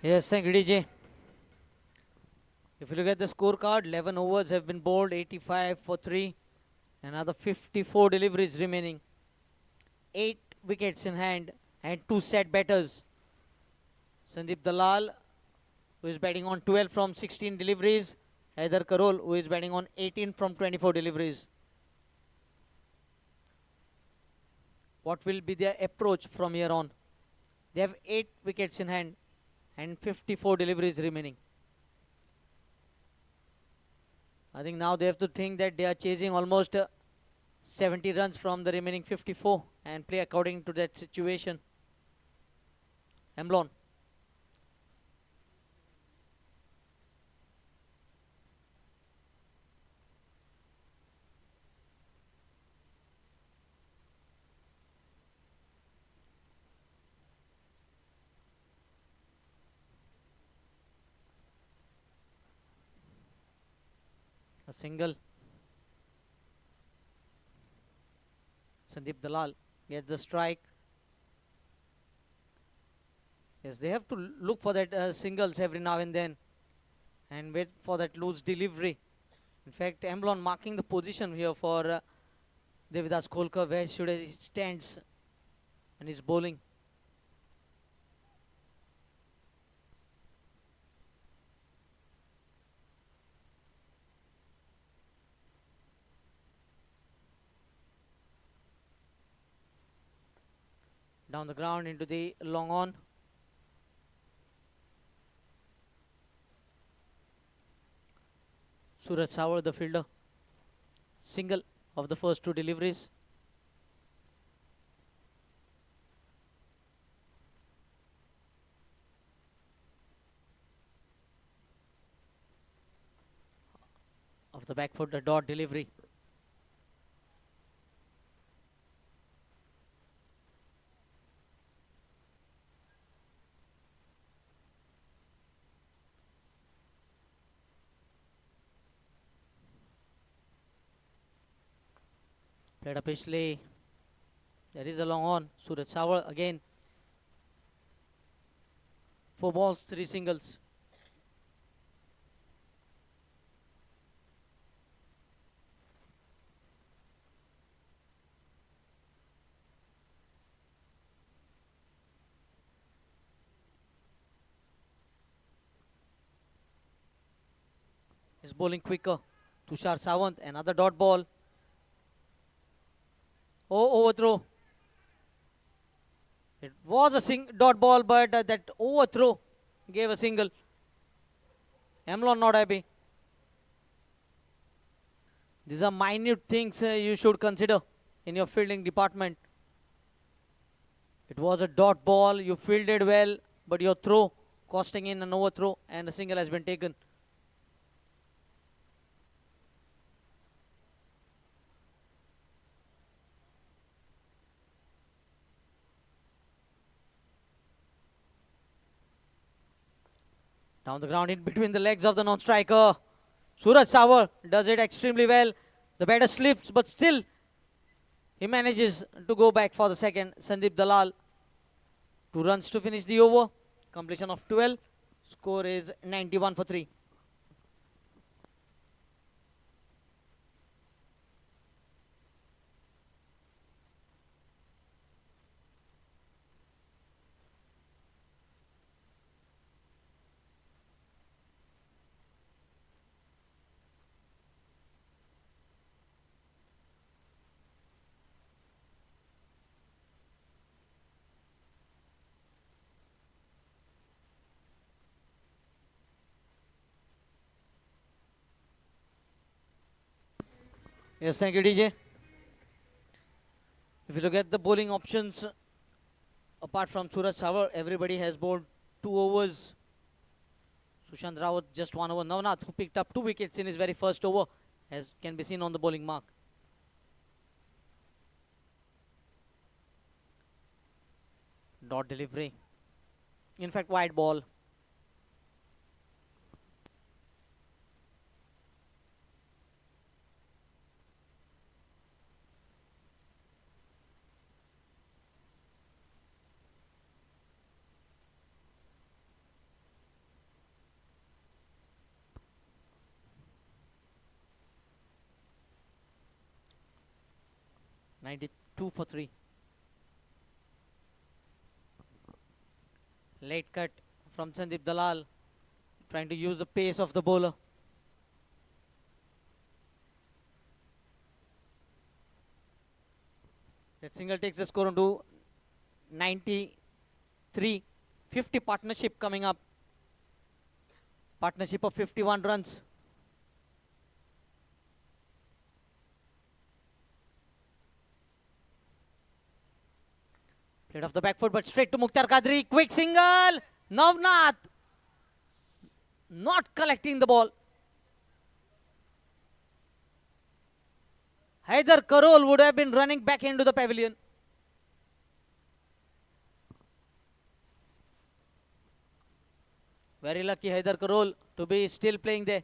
Yes, thank you, DJ. If you look at the scorecard, 11 overs have been bowled, 85 for 3. Another 54 deliveries remaining. 8 wickets in hand and 2 set batters. Sandeep Dalal, who is batting on 12 from 16 deliveries. Haider Karol, who is batting on 18 from 24 deliveries. What will be their approach from here on? They have 8 wickets in hand and 54 deliveries remaining. I think now they have to think that they are chasing almost 70 runs from the remaining 54 and play according to that situation. Emblon. A single. Sandeep Dalal gets the strike. Yes, they have to look for that singles every now and then and wait for that loose delivery. In fact, Emblon marking the position here for Devidas Kolkar, where should he stands and is bowling. Down the ground into the long on. Suraj Sawar, the fielder. Single of the first 2 deliveries. Of the back foot, the dot delivery. Played up Ishley. There is a long on. Suraj Sawar again. 4 balls, 3 singles. Is bowling quicker. Tushar Sawant, another dot ball. Oh, overthrow. It was a dot ball, but that overthrow gave a single. Emlon not happy. These are minute things you should consider in your fielding department. It was a dot ball, you fielded well, but your throw costing in an overthrow and a single has been taken. Down the ground in between the legs of the non-striker. Suraj Sawar does it extremely well. The batter slips, but still he manages to go back for the second. Sandeep Dalal, 2 runs to finish the over. Completion of 12. Score is 91 for 3. Yes, thank you, DJ. If you look at the bowling options, apart from Suraj Sawar, everybody has bowled 2 overs. Sushant Rawat just 1 over. Navnath, who picked up 2 wickets in his very first over, as can be seen on the bowling mark. Dot delivery. In fact, wide ball. 92 for 3. Late cut from Sandeep Dalal, trying to use the pace of the bowler. That single takes the score on to 93. 50 partnership coming up. Partnership of 51 runs. Played off the back foot, but straight to Mukhtar Qadri. Quick single. Navnath not collecting the ball. Haider Karol would have been running back into the pavilion. Very lucky Haider Karol to be still playing there.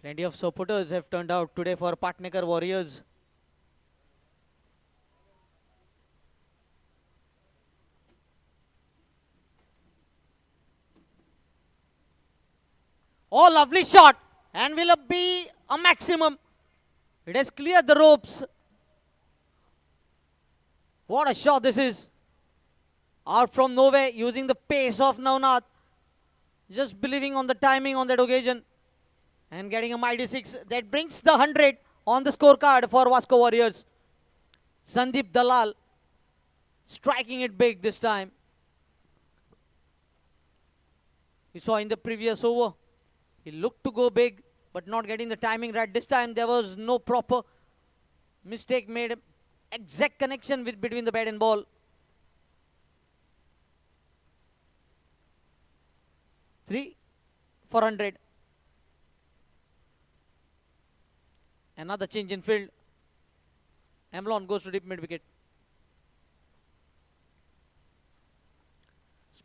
Plenty of supporters have turned out today for Patnekar Warriors. Oh, lovely shot, and will be a maximum. It has cleared the ropes. What a shot this is. Out from nowhere, using the pace of Navnath. Just believing on the timing on that occasion. And getting a mighty 6. That brings the 100 on the scorecard for Vasco Warriors. Sandeep Dalal striking it big this time. We saw in the previous over, he looked to go big, but not getting the timing right. This time there was no proper mistake made. Exact connection between the bat and ball. 3 for 100. Another change in field. Amlon goes to deep mid wicket.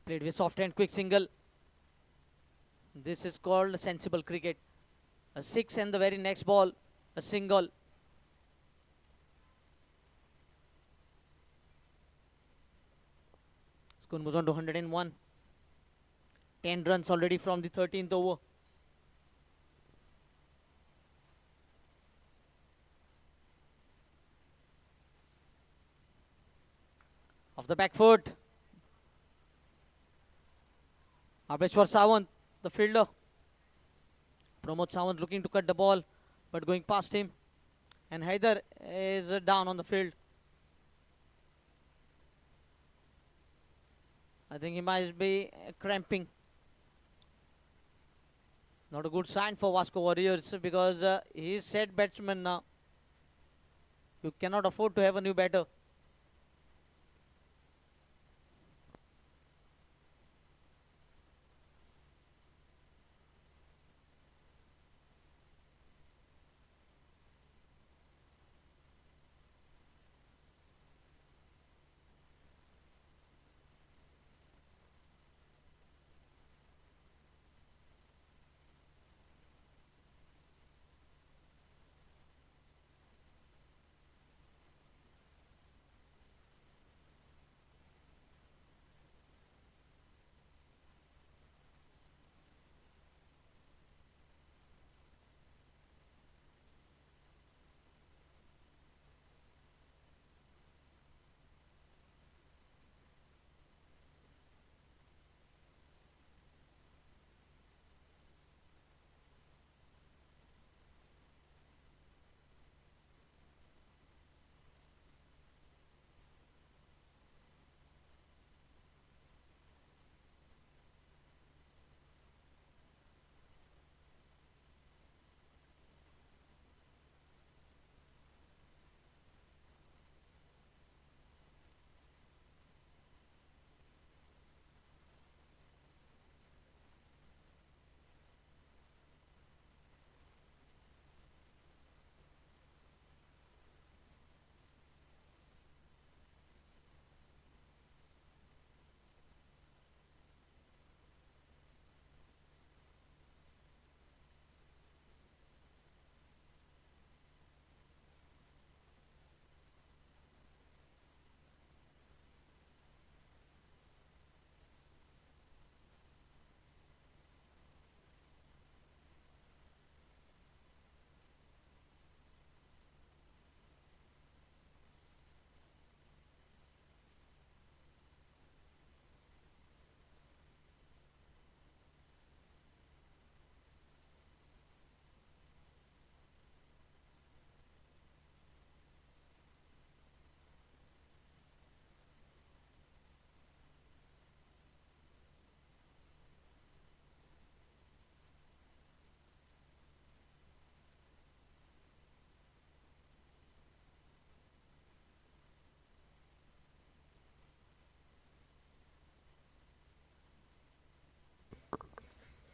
Played with soft hand, quick single. This is called sensible cricket. A 6 and the very next ball, a single. Score moves on to 101. 10 runs already from the 13th over. Off the back foot. Abeshwar Sawant, the fielder. Pramod Sawant looking to cut the ball, but going past him. And Haider is down on the field. I think he might be cramping. Not a good sign for Vasco Warriors because he is set batsman now. You cannot afford to have a new batter.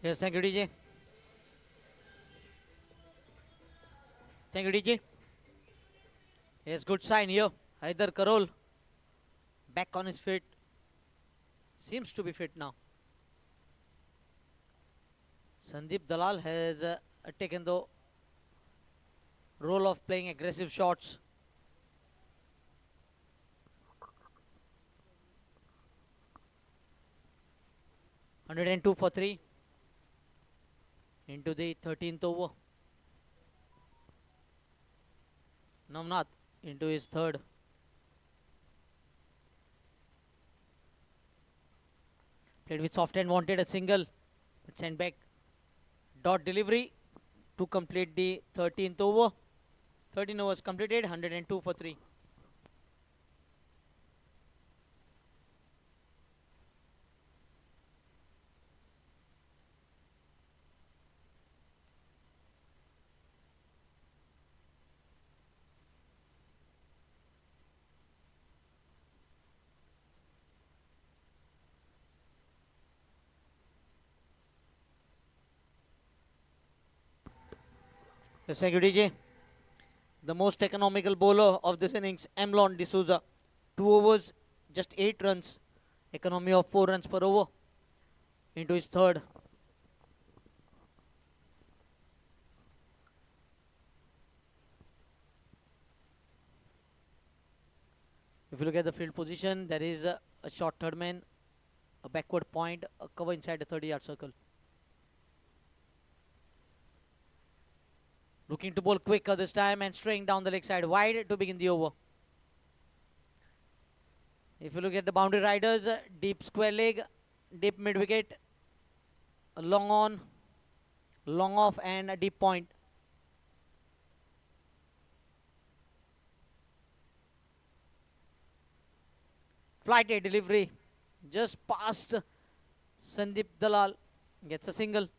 Yes, thank you, DJ. Thank you, DJ. Yes, good sign here. Haider Karol back on his feet. Seems to be fit now. Sandeep Dalal has taken the role of playing aggressive shots. (102 for 3) into the 13th over. Navnath into his third. Played with soft and wanted a single, but sent back. Dot delivery to complete the 13th over. 13 overs completed, 102 for 3. Yes, thank you, DJ. The most economical bowler of this innings, Emlon D'Souza. 2 overs, just 8 runs. Economy of 4 runs per over. Into his third. If you look at the field position, there is a short third man, a backward point, a cover inside the 30-yard circle. Looking to bowl quicker this time and straying down the leg side wide to begin the over. If you look at the boundary riders, deep square leg, deep mid wicket, long on, long off, and a deep point. Flight A delivery just past Sandeep Dalal, gets a single.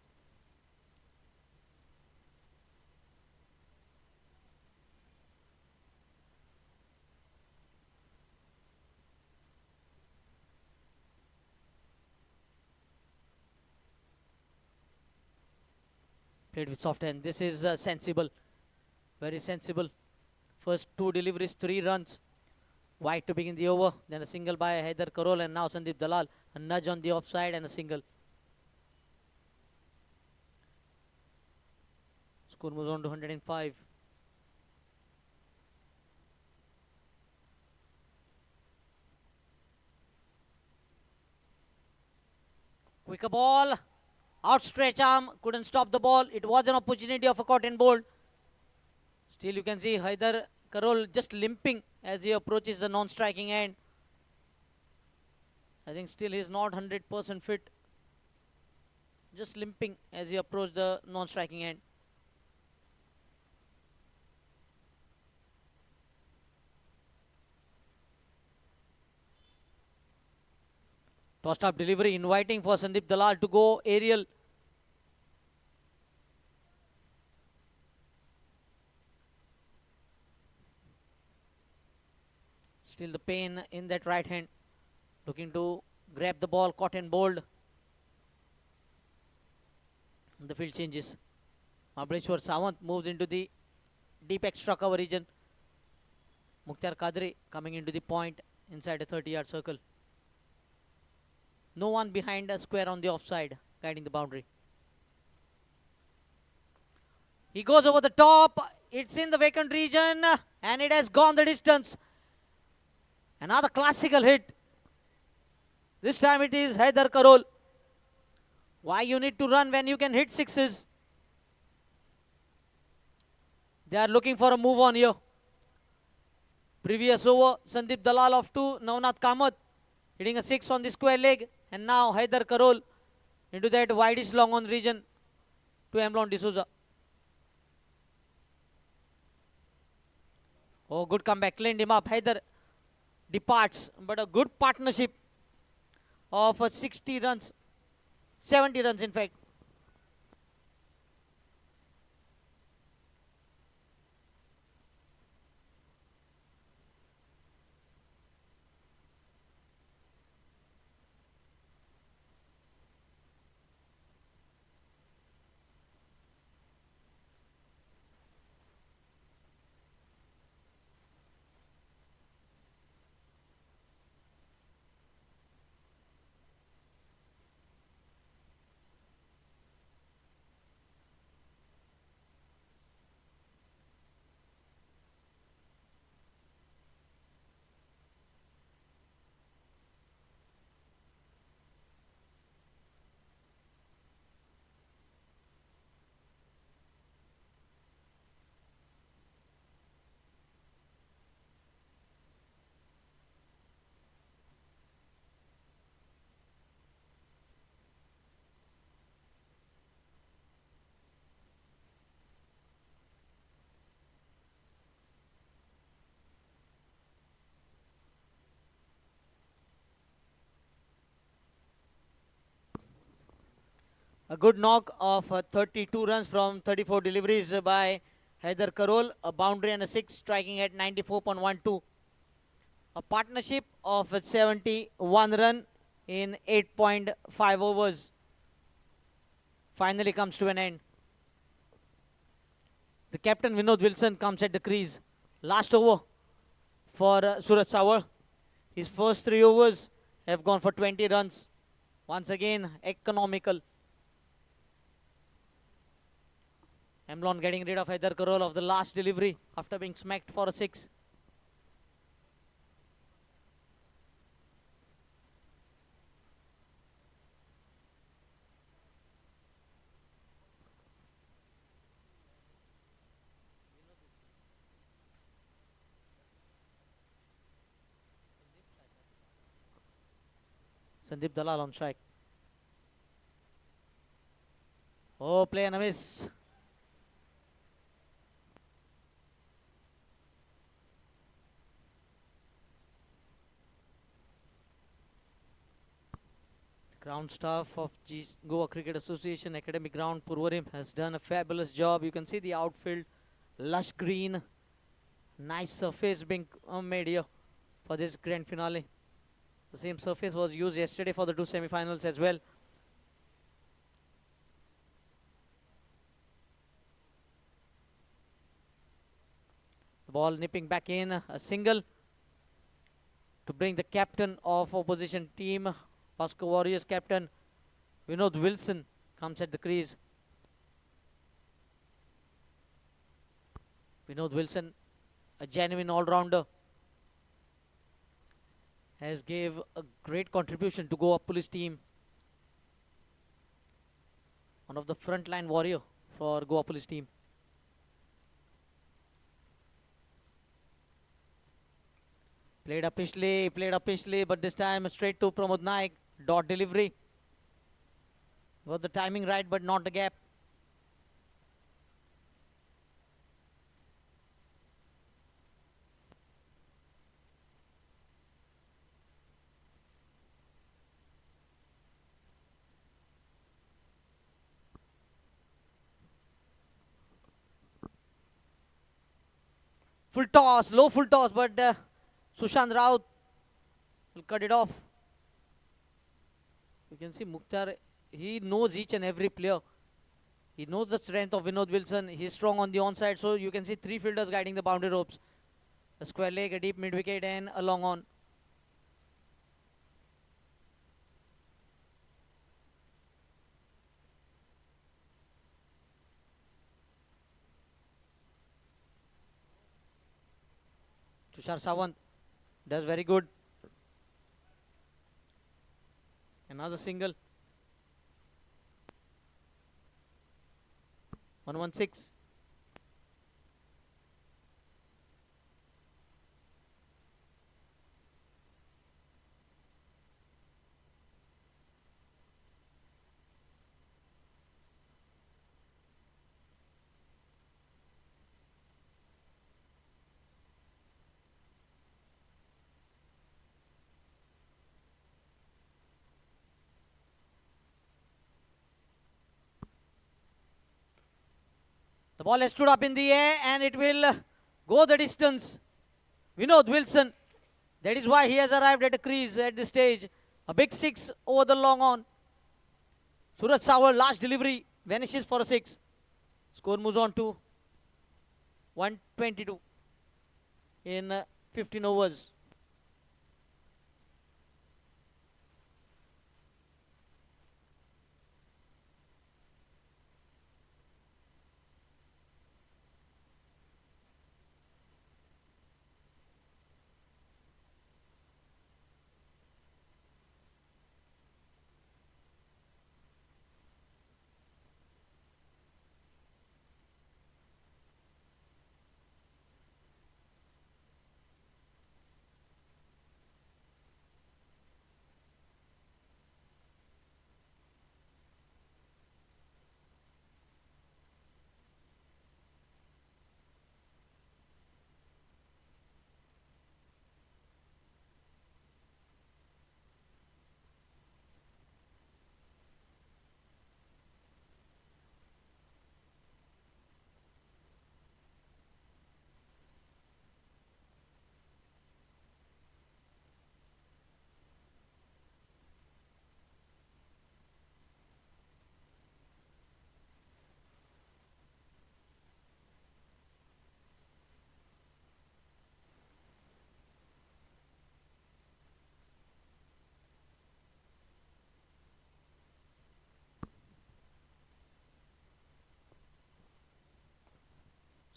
Played with soft hand. This is sensible, very sensible. First 2 deliveries, 3 runs. Wide to begin the over. Then a single by Haider Karol, and now Sandeep Dalal. A nudge on the offside and a single. Score moves on to 105. Quicker ball. Outstretched arm. Couldn't stop the ball. It was an opportunity of a caught and bowled. Still you can see Haider Karol just limping as he approaches the non-striking end. I think still he is not 100% fit. Just limping as he approaches the non-striking end. Tossed up delivery, inviting for Sandeep Dalal to go aerial. Still the pain in that right hand. Looking to grab the ball, caught and bowled. The field changes. Mahabaleshwar Sawant moves into the deep extra cover region. Mukhtar Kadri coming into the point inside a 30-yard circle. No one behind a square on the offside, guiding the boundary. He goes over the top. It's in the vacant region and it has gone the distance. Another classical hit. This time it is Haider Karol. Why you need to run when you can hit sixes? They are looking for a move on here. Previous over, Sandeep Dalal of 2, Navnath Kamath hitting a 6 on the square leg. And now Haider Karol into that widest long on region to Emlon D'Souza. Oh, good comeback, cleaned him up. Haider departs, but a good partnership of 60 runs, 70 runs in fact. A good knock of 32 runs from 34 deliveries by Haider Karol. A boundary and a 6, striking at 94.12. A partnership of 71 run in 8.5 overs finally comes to an end. The captain Vinod Wilson comes at the crease. Last over for Suraj Sawar. His first 3 overs have gone for 20 runs. Once again, economical. Emlon getting rid of Haider Karol of the last delivery after being smacked for a 6. Sandeep Dalal on strike. Oh, play and a miss. Ground staff of Goa Cricket Association Academic Ground, Purvarim, has done a fabulous job. You can see the outfield, lush green, nice surface being made here for this grand finale. The same surface was used yesterday for the 2 semi-finals as well. The ball nipping back in, a single to bring the captain of opposition team, Vasco Warriors captain Vinod Wilson, comes at the crease. Vinod Wilson, a genuine all-rounder, has gave a great contribution to Goa Police team. One of the frontline warrior for Goa Police team. Played up Pishley, but this time straight to Pramod Naik. Dot delivery. Got the timing right, but not the gap. Full toss, low full toss, but Sushant Raut will cut it off. You can see Mukhtar, he knows each and every player. He knows the strength of Vinod Wilson. He's strong on the onside, so you can see 3 fielders guiding the boundary ropes. A square leg, a deep mid-wicket, and a long on. Tushar Sawant does very good. Another single. 116. The ball has stood up in the air and it will go the distance. Vinod Wilson, that is why he has arrived at the crease at this stage. A big 6 over the long on. Suraj Sawar, last delivery, vanishes for a 6. Score moves on to 122 in 15 overs.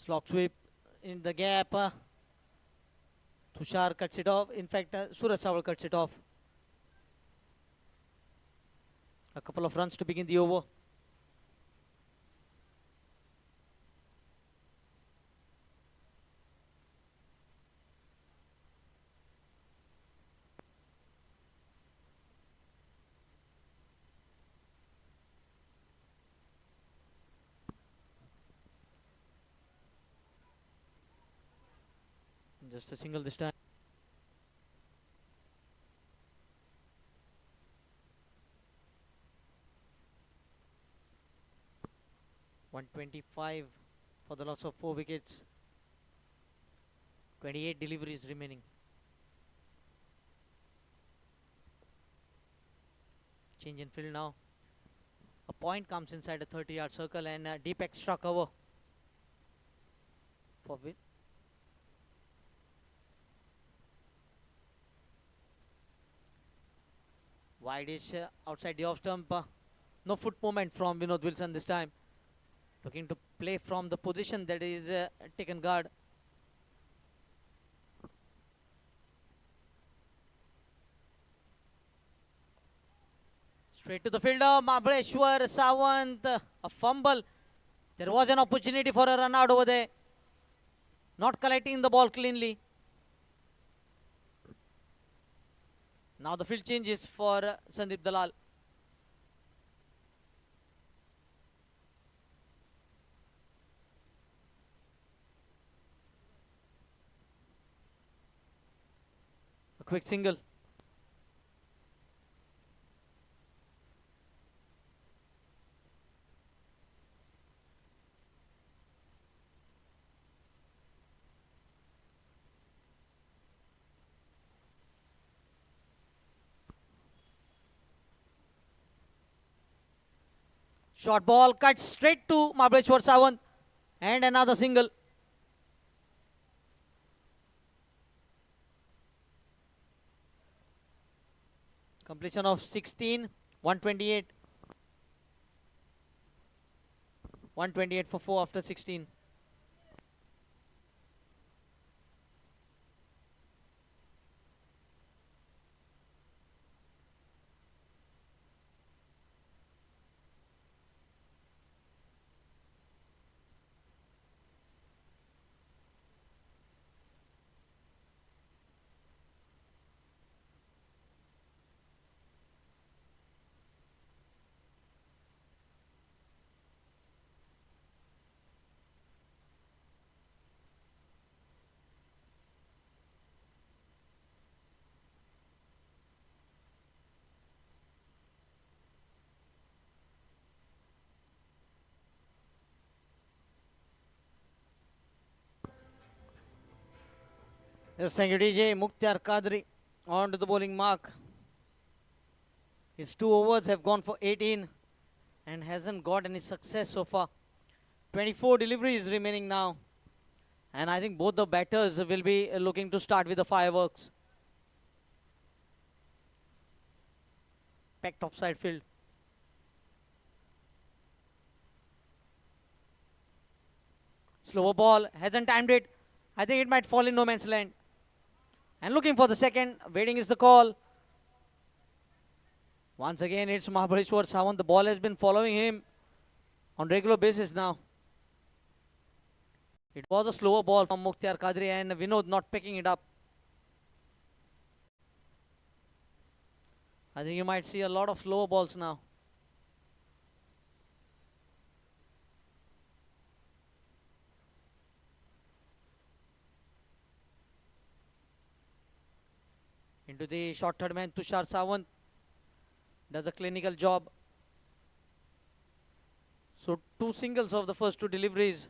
Slog sweep in the gap. Tushar cuts it off. In fact, Suraj Sawal cuts it off. A couple of runs to begin the over. Just a single this time. .125 for the loss of 4 wickets. 28 deliveries remaining. Change in field now. A point comes inside a 30-yard circle and a deep extra cover for win. Wide-ish outside the off stump. No foot movement from Vinod Wilson this time. Looking to play from the position that is taken guard. Straight to the fielder, Mahabaleshwar Sawant. A fumble. There was an opportunity for a run out over there. Not collecting the ball cleanly. Now the field changes for Sandeep Dalal. A quick single. Short ball cut straight to Mahabaleshwar Sawant and another single. Completion of 16, 128. 128 for 4 after 16. Yes, thank you, DJ. Mukhtar Kadri on to the bowling mark. His 2 overs have gone for 18 and hasn't got any success so far. 24 deliveries remaining now. And I think both the batters will be looking to start with the fireworks. Packed offside field. Slower ball, hasn't timed it. I think it might fall in no man's land. And looking for the second, waiting is the call. Once again, it's Mahabaleshwar Sawant. The ball has been following him on regular basis now. It was a slower ball from Mukhtar Kadri and Vinod not picking it up. I think you might see a lot of slower balls now. Into the short third man, Tushar Sawant does a clinical job. So 2 singles of the first 2 deliveries.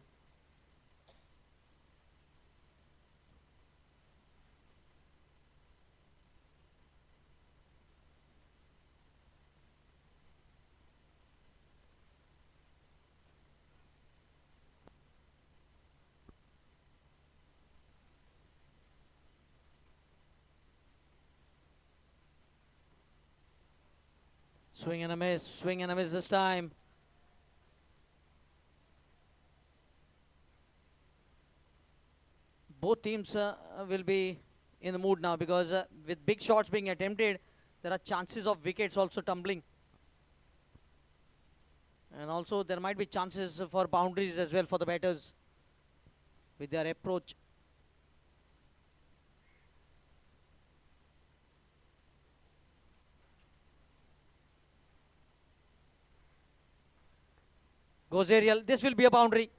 Swing and a miss this time. Both teams will be in the mood now because with big shots being attempted, there are chances of wickets also tumbling. And also there might be chances for boundaries as well for the batters with their approach. Goes aerial. This will be a boundary.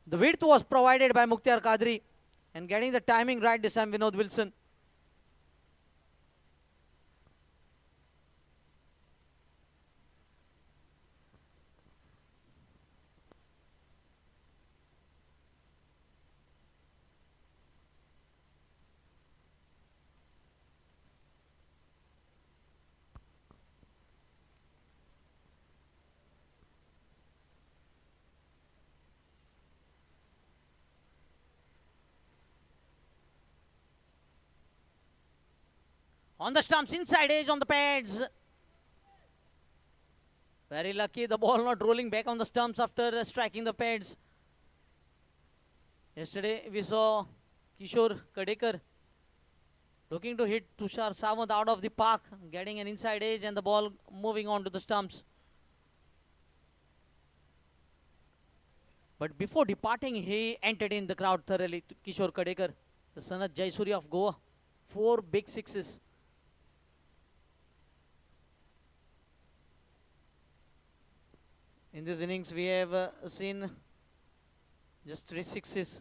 The width was provided by Mukhtar Qadri, and getting the timing right this time, Vinod Wilson. On the stumps, inside edge on the pads. Very lucky, the ball not rolling back on the stumps after striking the pads. Yesterday we saw Kishore Kadekar looking to hit Tushar Sawant out of the park, getting an inside edge and the ball moving on to the stumps. But before departing, he entertained the crowd thoroughly. Kishore Kadekar, the son of Jaisuri of Goa. 4 big sixes. In this innings, we have seen just 3 sixes.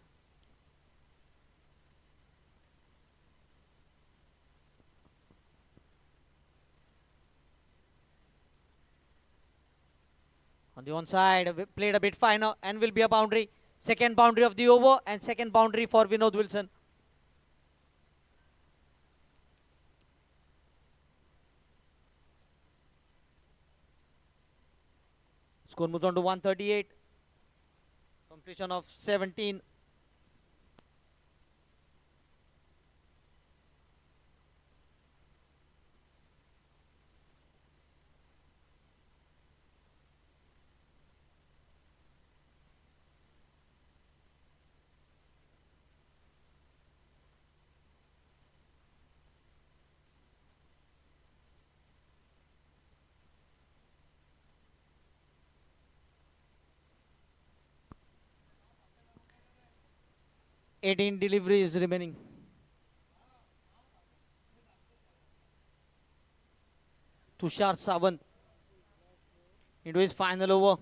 On the onside, played a bit finer and will be a boundary. Second boundary of the over and second boundary for Vinod Wilson. Score moves on to 138. Completion of 17. Eighteen deliveries remaining. Tushar Sawant into his final over.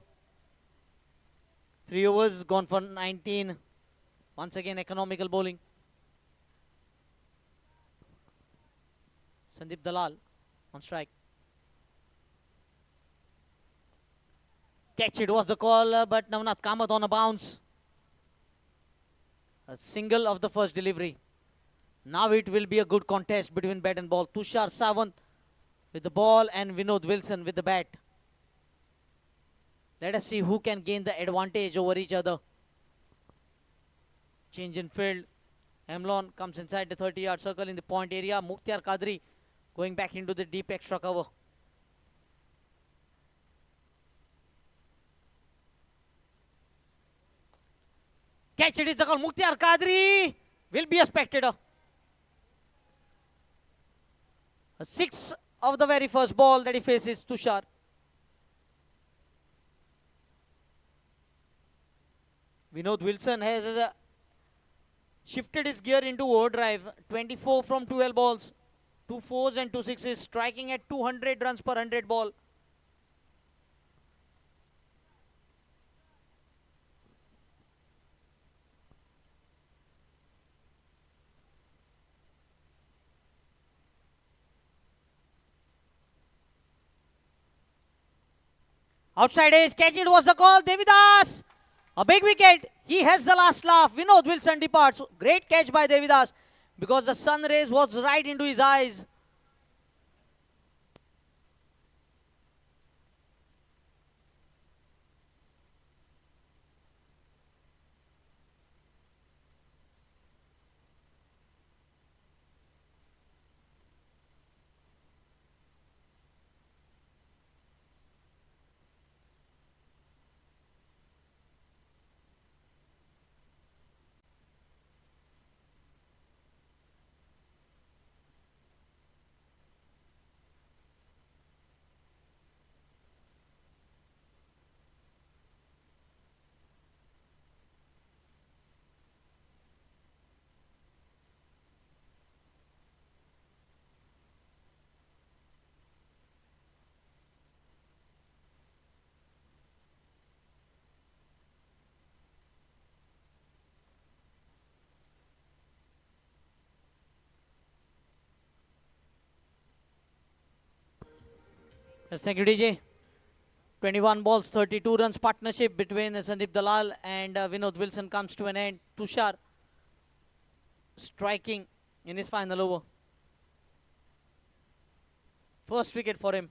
3 overs gone for 19. Once again, economical bowling. Sandeep Dalal on strike. Catch it was the call, but Navnath Kamath on a bounce. A single of the first delivery. Now it will be a good contest between bat and ball. Tushar Sawant with the ball and Vinod Wilson with the bat. Let us see who can gain the advantage over each other. Change in field. Emlon comes inside the 30-yard circle in the point area. Mukhtar Qadri going back into the deep extra cover. Catch it is the call. Mukhtar Qadri will be a spectator. A 6 of the very first ball that he faces Tushar. Vinod Wilson has shifted his gear into overdrive. 24 from 12 balls. 2 fours and 2 sixes. Striking at 200 runs per 100 ball. Outside edge, catch it was the call. Devidas, a big wicket. He has the last laugh. Vinod Wilson departs. Great catch by Devidas because the sun rays was right into his eyes. Yes, thank you, DJ. 21 balls, 32 runs partnership between Sandeep Dalal and Vinod Wilson comes to an end. Tushar striking in his final over. First wicket for him.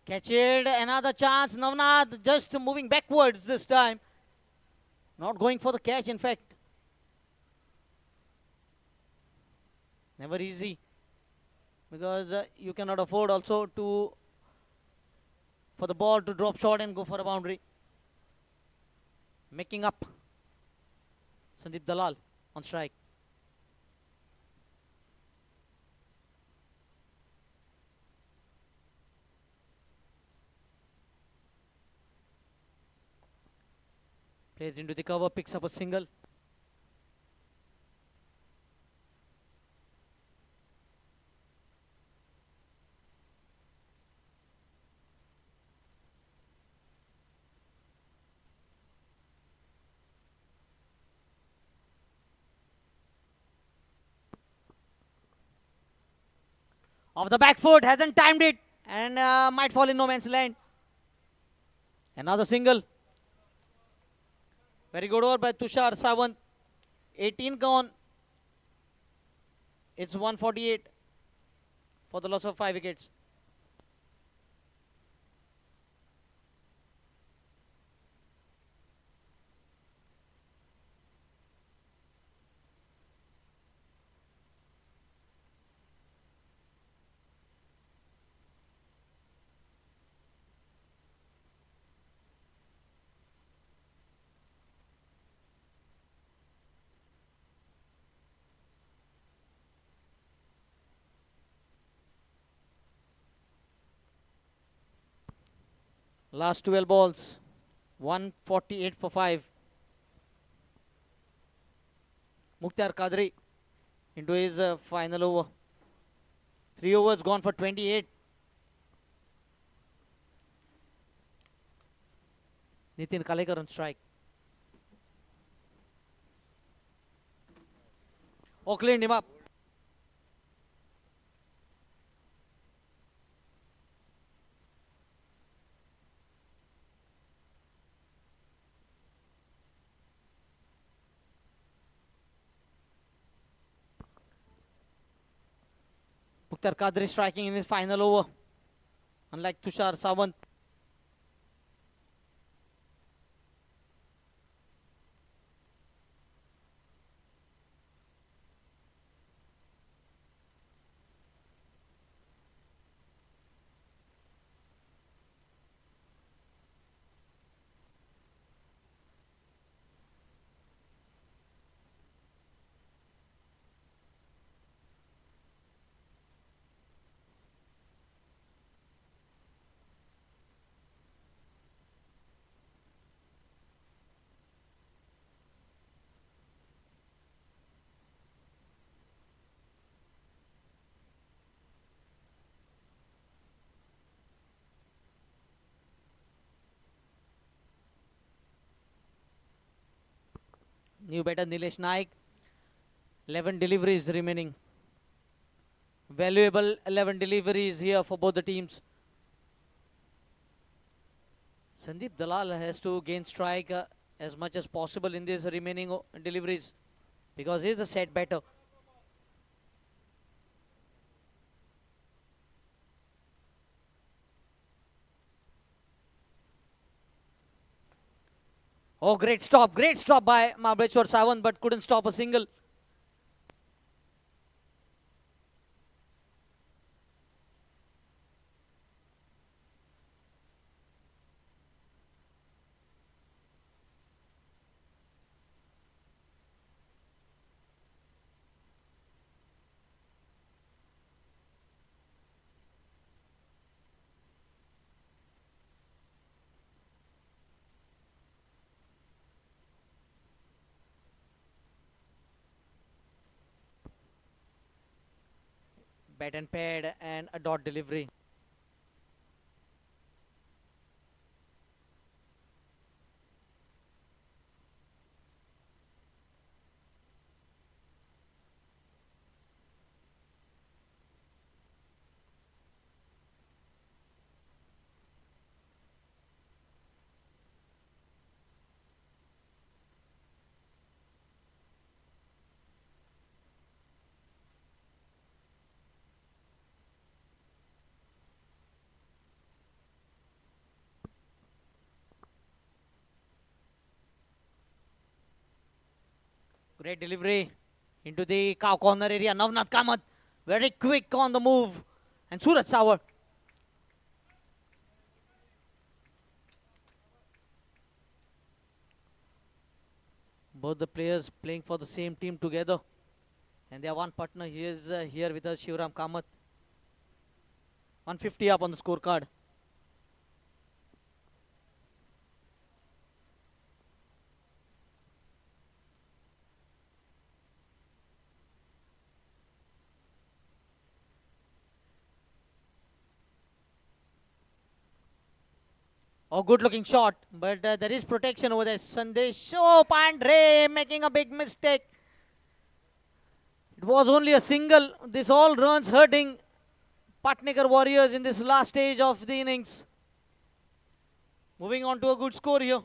Catch it, another chance. Navnath just moving backwards this time. Not going for the catch, in fact. Never easy. Because you cannot afford also to for the ball to drop short and go for a boundary. Making up. Sandeep Dalal on strike. Plays into the cover, picks up a single. Off the back foot, hasn't timed it and might fall in no man's land. Another single. Very good over by Tushar Sawant. 18 gone. It's 148 for the loss of 5 wickets. Last 12 balls. 148 for 5. Mukhtar Kadri into his final over. 3 overs gone for 28. Nitin Kalekar on strike. Cleaned him up. Mukhtar Kadri striking in his final over. Unlike Tushar Sawant. New batter Nilesh Naik. 11 deliveries remaining. Valuable 11 deliveries here for both the teams. Sandeep Dalal has to gain strike as much as possible in these remaining deliveries because he is a set batter. Oh, great stop by Mahabaleshwar Sawant, but couldn't stop a single. bat and pad and a dot delivery. Great delivery into the cow corner area. Navnath Kamath very quick on the move. And Suraj Sawar. Both the players playing for the same team together. And they are one partner. He is here with us, Shivram Kamath. 150 up on the scorecard. Oh, good looking shot, but there is protection over there. Sandesh, oh, Pandre making a big mistake. It was only a single. This all runs hurting Patnikar Warriors in this last stage of the innings. Moving on to a good score here.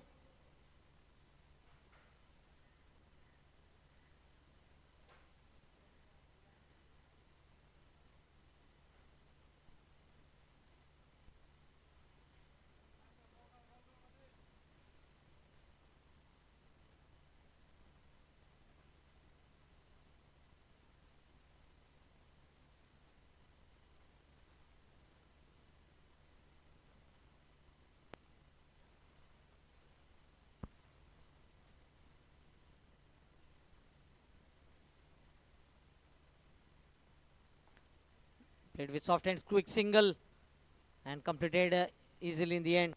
Played with soft hands, quick single, and completed easily in the end.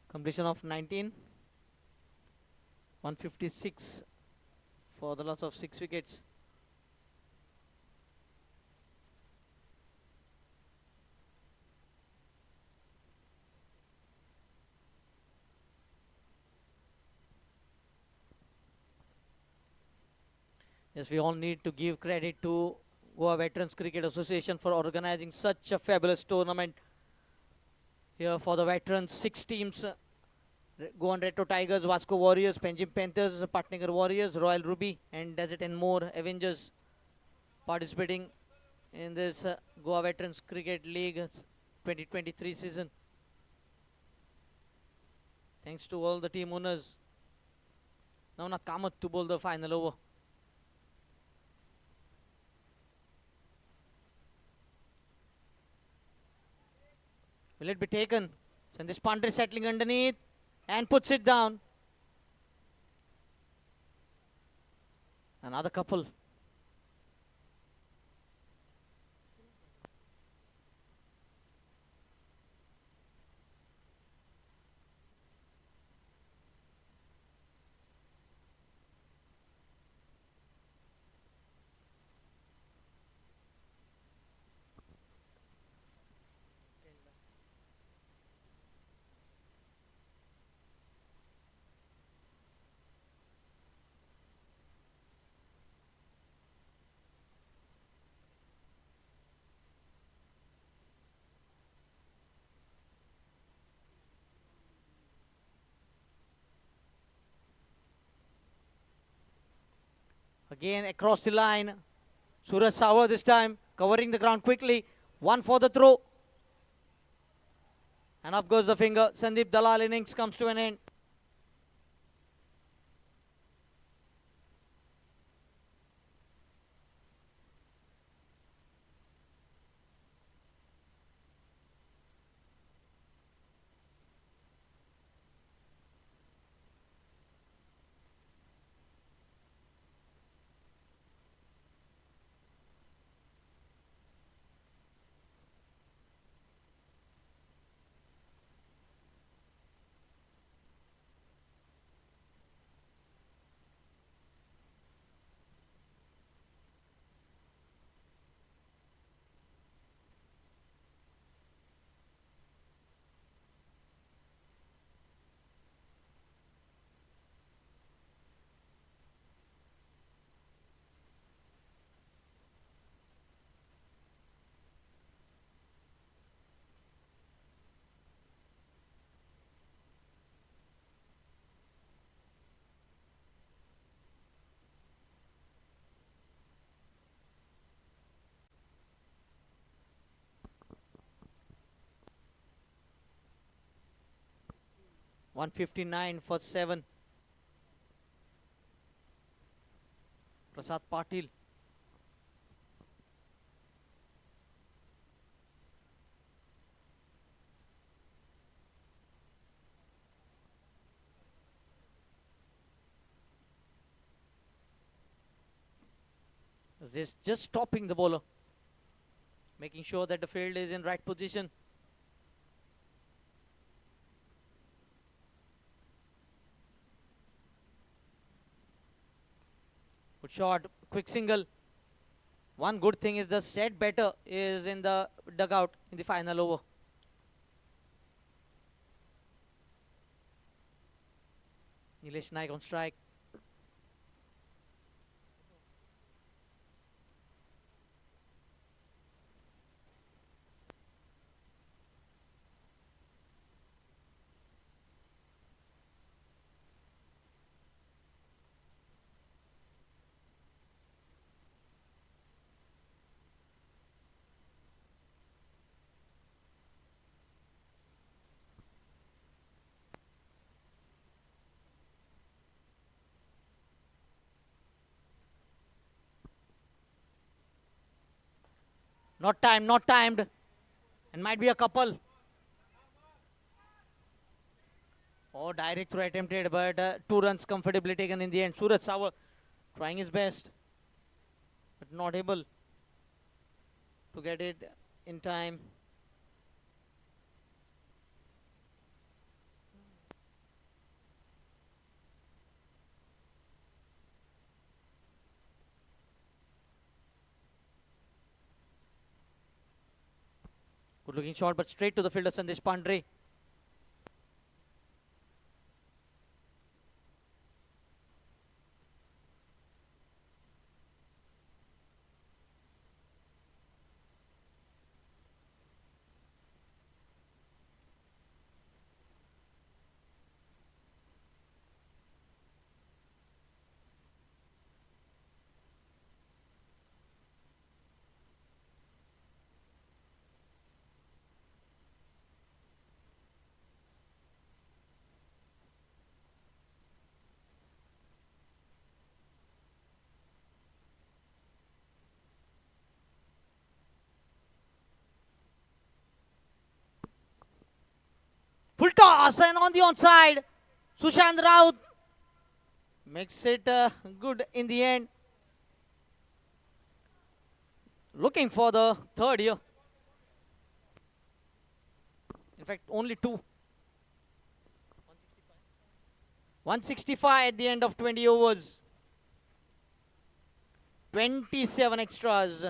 Completion of 19. 156 for the loss of 6 wickets. Yes, we all need to give credit to Goa Veterans Cricket Association for organizing such a fabulous tournament. Here for the veterans, 6 teams. Goan Retro Tigers, Vasco Warriors, Penjim Panthers, Patnikar Warriors, Royal Ruby, and Desert and more Avengers participating in this Goa Veterans Cricket League 2023 season. Thanks to all the team owners. Navnath Kamath to bowl the final over. Will it be taken? Sandesh Pandre settling underneath and puts it down. Another couple. Again across the line. Suraj Sawar this time covering the ground quickly. One for the throw. And up goes the finger. Sandeep Dalal innings comes to an end. 159 for 7. Prasad Patil. This just stopping the bowler, making sure that the field is in right position. Good shot, quick single. One good thing is the set batter is in the dugout in the final over. Nilesh Naik on strike. Not timed, not timed. And might be a couple. Oh, direct throw attempted, but 2 runs comfortably taken in the end. Suraj Sawar trying his best, but not able to get it in time. Good looking shot, but straight to the fielder Sandesh Pandre. Full toss and on the onside. Sushant Raut makes it good in the end. Looking for the third here. In fact, only 2. 165 at the end of 20 overs. 27 extras.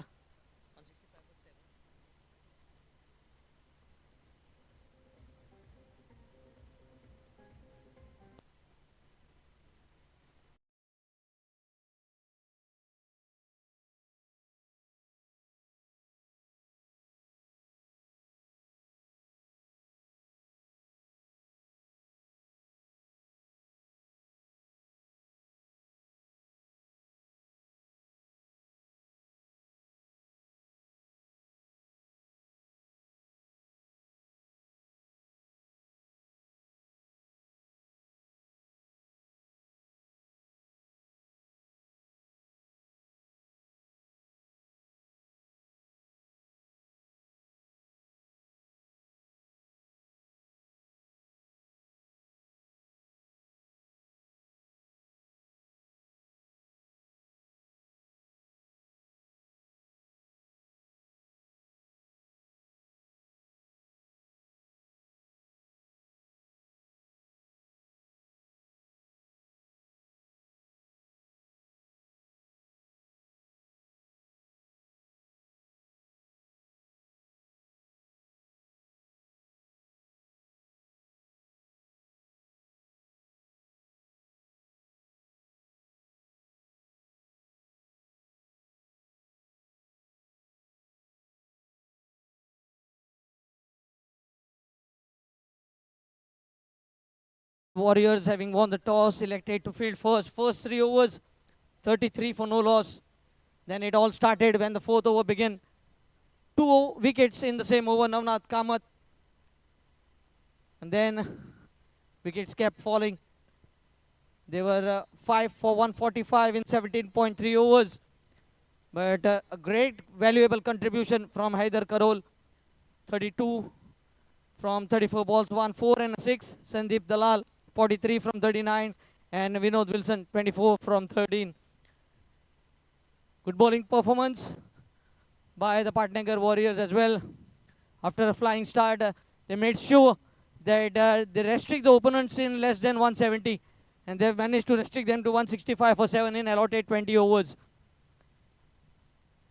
Warriors having won the toss, selected to field first. First 3 overs, 33 for no loss. Then it all started when the 4th over began. 2 wickets in the same over, Navnath Kamath. And then Wickets kept falling. They were 5 for 145 in 17.3 overs. But a great valuable contribution from Haider Karol, 32 from 34 balls, 1 4 and a 6. Sandeep Dalal, 43 from 39. And Vinod Wilson, 24 from 13. Good bowling performance by the Patnagar Warriors as well. After a flying start, they made sure that they restrict the opponents in less than 170. And they've managed to restrict them to 165 for 7 in allotted 20 overs.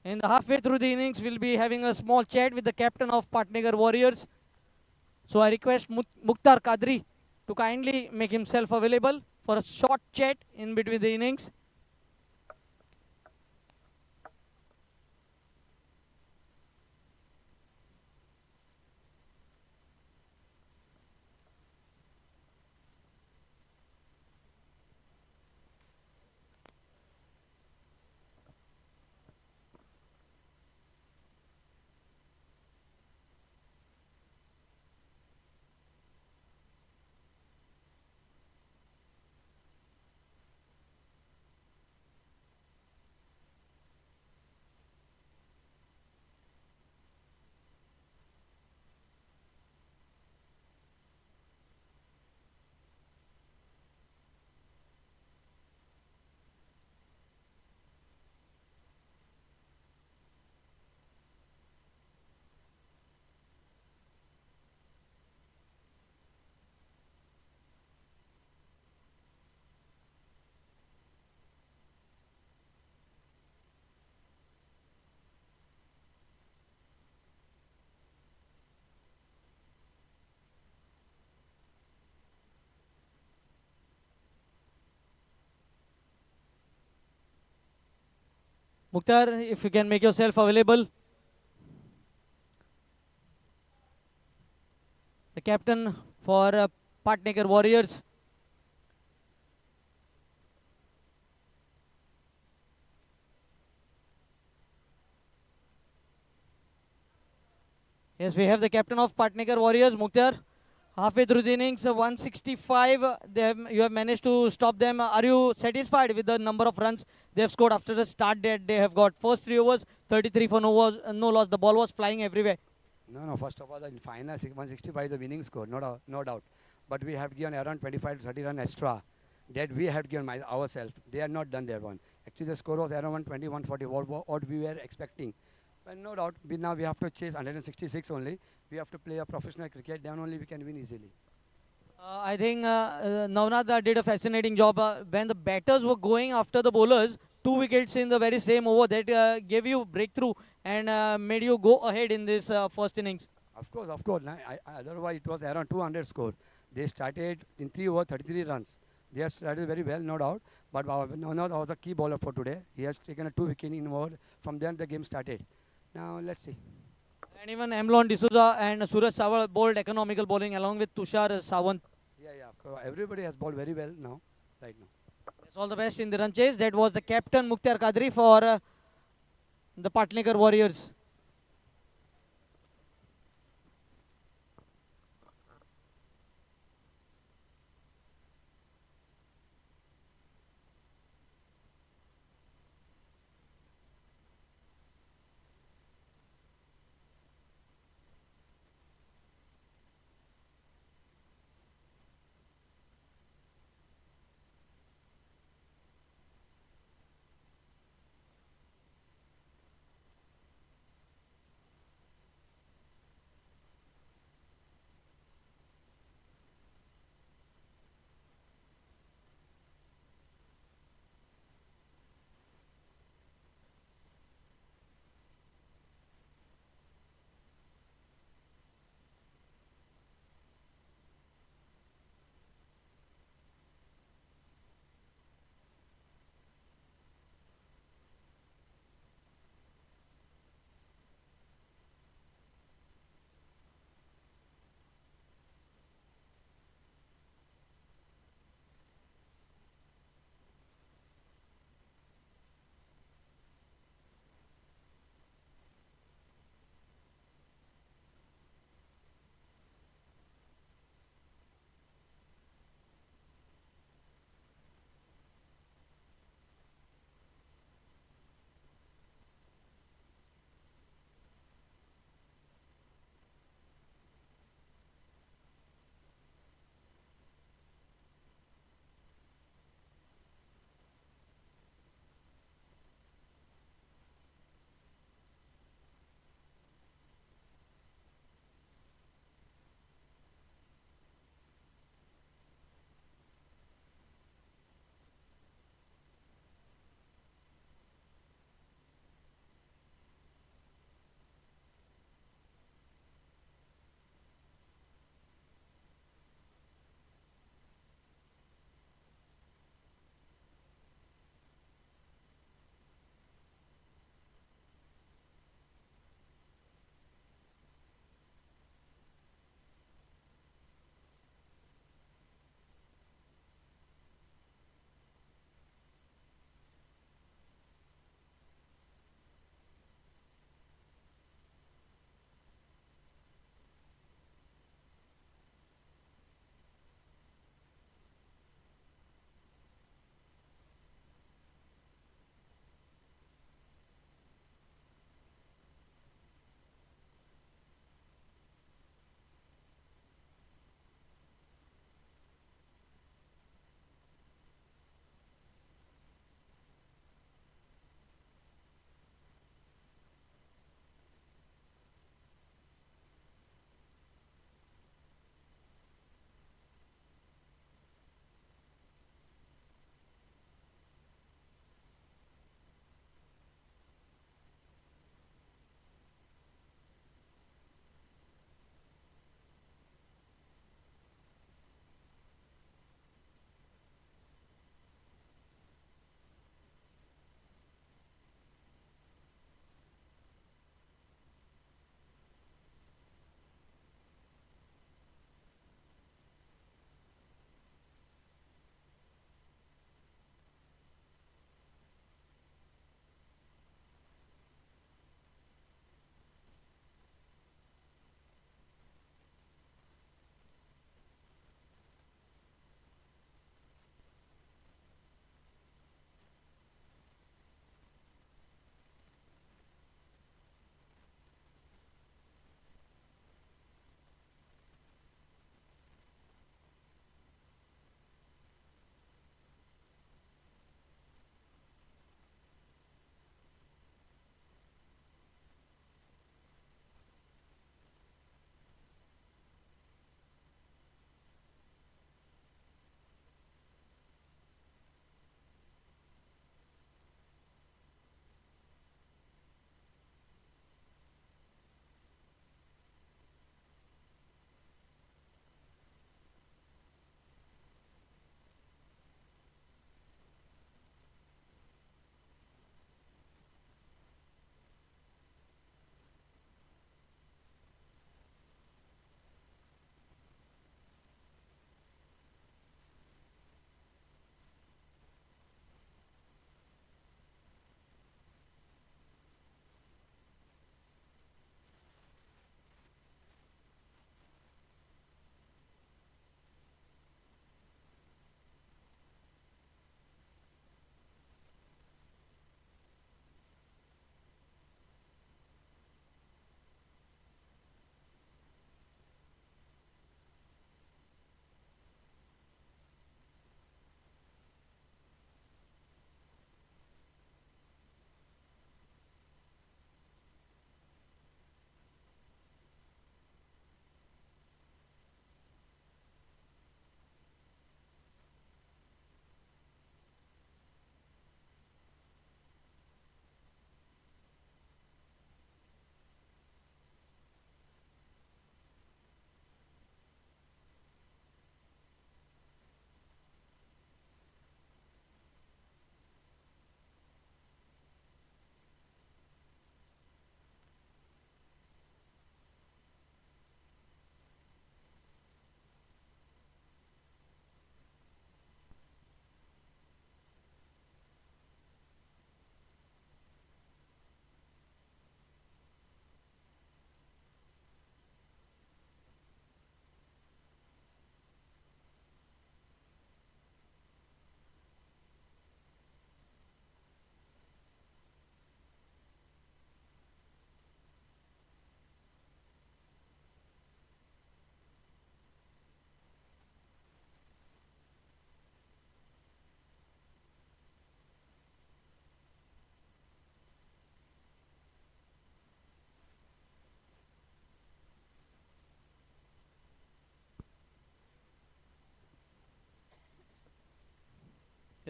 In the halfway through the innings, we'll be having a small chat with the captain of Patnagar Warriors. So I request Mukhtar Kadri to kindly make himself available for a short chat in between the innings. Mukhtar, if you can make yourself available. The captain for Patnagar Warriors. Yes, we have the captain of Patnagar Warriors, Mukhtar. Halfway through the innings, 165. You have managed to stop them. Are you satisfied with the number of runs they have scored after the start that they have got? First 3 overs, 33 for no loss. The ball was flying everywhere.
No. First of all, in final, 165 is the winning score, no doubt. But we have given around 25 to 30 run extra. That we have given ourselves. They have not done that one. Actually, the score was around 120, 140, what we were expecting. But no doubt, now we have to chase 166 only. We have to play a professional cricket. Then only we can win easily.
I think Navnath did a fascinating job. When the batters were going after the bowlers, 2 wickets in the very same over, that gave you breakthrough and made you go ahead in this first innings.
Of course. Otherwise, it was around 200 score. They started in 3 over 33 runs. They have started very well, no doubt. But Navnath was a key bowler for today. He has taken a 2 wicket in over. From then the game started. Now let's see.
And even Emlon D'Souza and Suraj Sawal bowled economical bowling along with Tushar Sawant.
Yeah. Everybody has bowled very well now, right now.
Yes, all the best in the run chase. That was the captain Mukhtar Kadri for the Patnagar Warriors.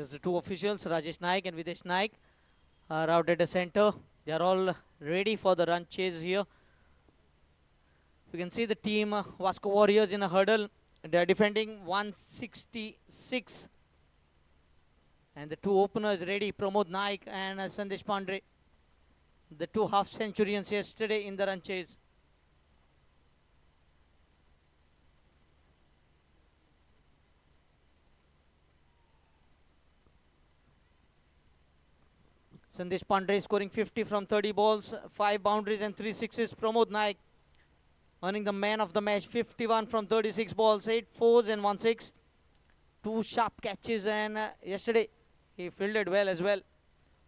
Here's the two officials, Rajesh Naik and Videsh Naik, are out at the center. They are all ready for the run chase here. You can see the team Vasco Warriors in a hurdle. They are defending 166. And the two openers ready, Pramod Naik and Sandesh Pandre. The two half centurions yesterday in the run chase. Sandesh Pandre scoring 50 from 30 balls, 5 boundaries and 3 sixes. Pramod Naik earning the man of the match, 51 from 36 balls, 8 fours and 1 6. 2 sharp catches, and yesterday he fielded well as well,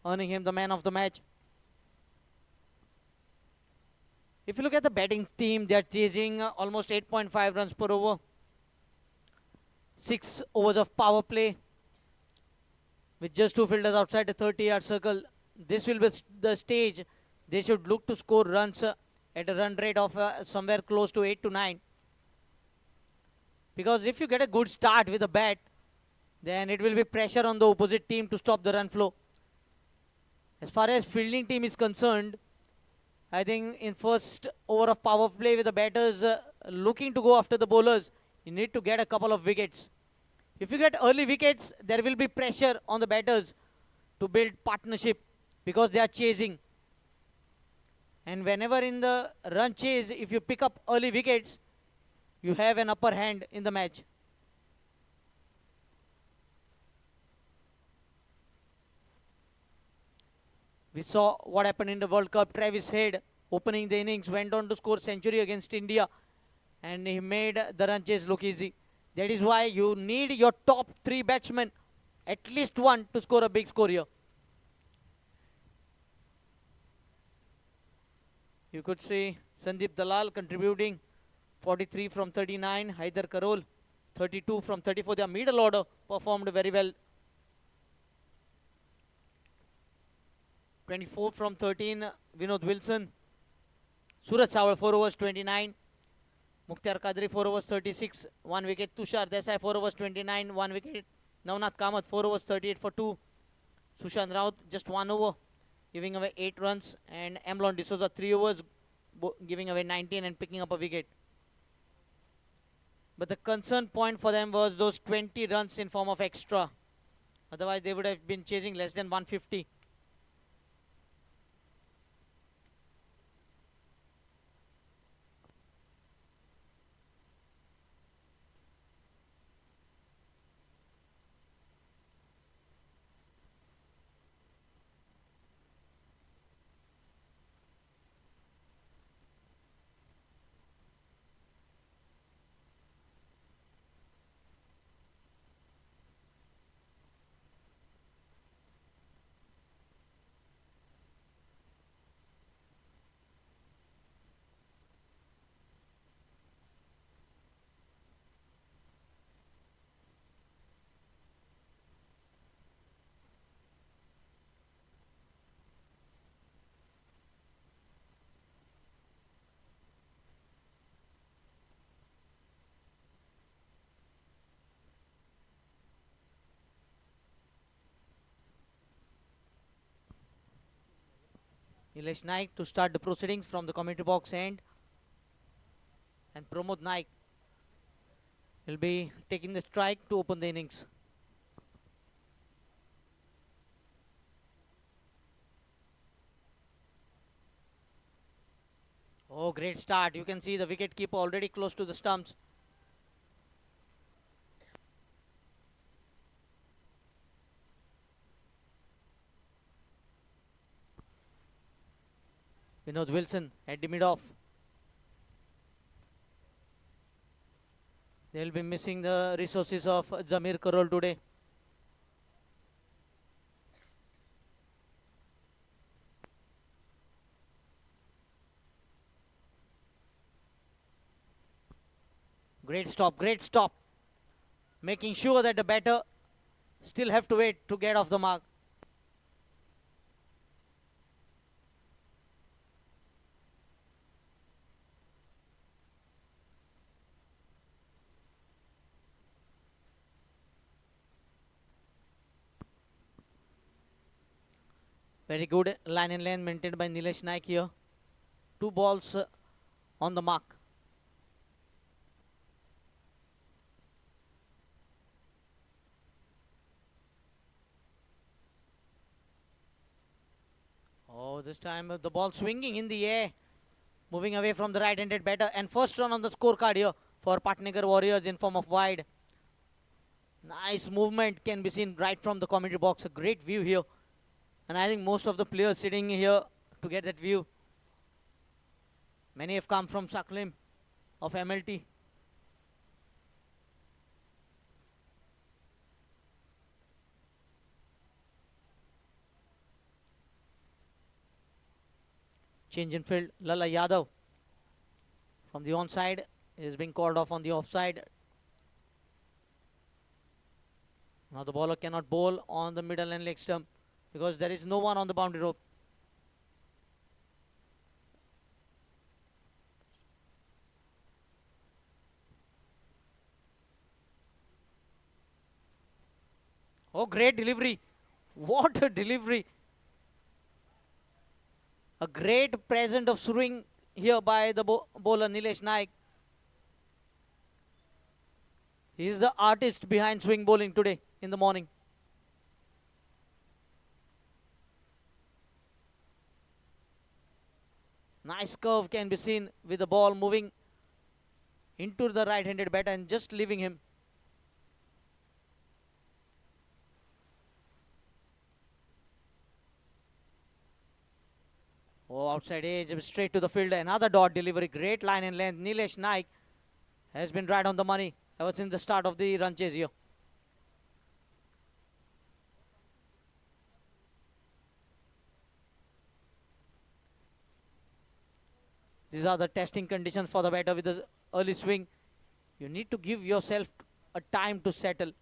earning him the man of the match. If you look at the batting team, they are chasing almost 8.5 runs per over. 6 overs of power play with just 2 fielders outside the 30-yard circle. This will be the stage they should look to score runs at a run rate of somewhere close to 8 to 9. Because if you get a good start with a bat, then it will be pressure on the opposite team to stop the run flow. As far as fielding team is concerned, I think in first over of power play with the batters looking to go after the bowlers, you need to get a couple of wickets. If you get early wickets, there will be pressure on the batters to build partnership because they are chasing. And whenever in the run chase, if you pick up early wickets, you have an upper hand in the match. We saw what happened in the World Cup. Travis Head, opening the innings, went on to score century against India, and he made the run chase look easy. That is why you need your top 3 batsmen, at least one, to score a big score here. You could see Sandeep Dalal contributing 43 from 39. Haider Karol 32 from 34. Their middle order performed very well. 24 from 13. Vinod Wilson. Suraj Sawal 4 overs 29. Mukhtar Kadri 4 overs 36. 1 wicket. Tushar Desai 4 overs 29. 1 wicket. Navnath Kamath 4 overs 38 for 2. Sushant Raut just 1 over, giving away 8 runs, and Emlon D'Souza 3 overs, giving away 19 and picking up a wicket. But the concern point for them was those 20 runs in form of extra. Otherwise, they would have been chasing less than 150. Nilesh Naik to start the proceedings from the commentary box end. And Pramod Naik will be taking the strike to open the innings. Oh, great start. You can see the wicket keeper already close to the stumps. Vinod Wilson at the mid-off. They will be missing the resources of Zamir Karol today. Great stop, great stop. Making sure that the batter still have to wait to get off the mark. Very good line and length maintained by Nilesh Naik here. 2 balls on the mark. Oh, this time the ball swinging in the air. Moving away from the right-handed batter. And first run on the scorecard here for Patnagar Warriors in form of wide. Nice movement can be seen right from the commentary box. A great view here. And I think most of the players sitting here to get that view. Many have come from Saklim of MLT. Change in field. Lala Yadav from the onside is being called off on the offside. Now the bowler cannot bowl on the middle and leg stump because there is no one on the boundary rope. Oh, great delivery. What a delivery. A great present of swing here by the bowler Nilesh Naik. He is the artist behind swing bowling today in the morning. Nice curve can be seen with the ball moving into the right-handed batter and just leaving him. Oh, outside edge, straight to the fielder. Another dot delivery. Great line and length. Nilesh Naik has been right on the money ever since the start of the run chase here. These are the testing conditions for the batter with the early swing. You need to give yourself a time to settle.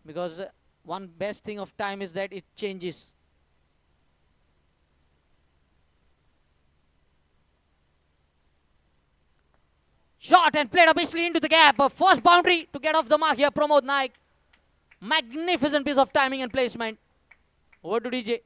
Because one best thing of time is that it changes. Shot and played obviously into the gap. A first boundary to get off the mark here, Pramod Naik. Magnificent piece of timing and placement. Over to DJ.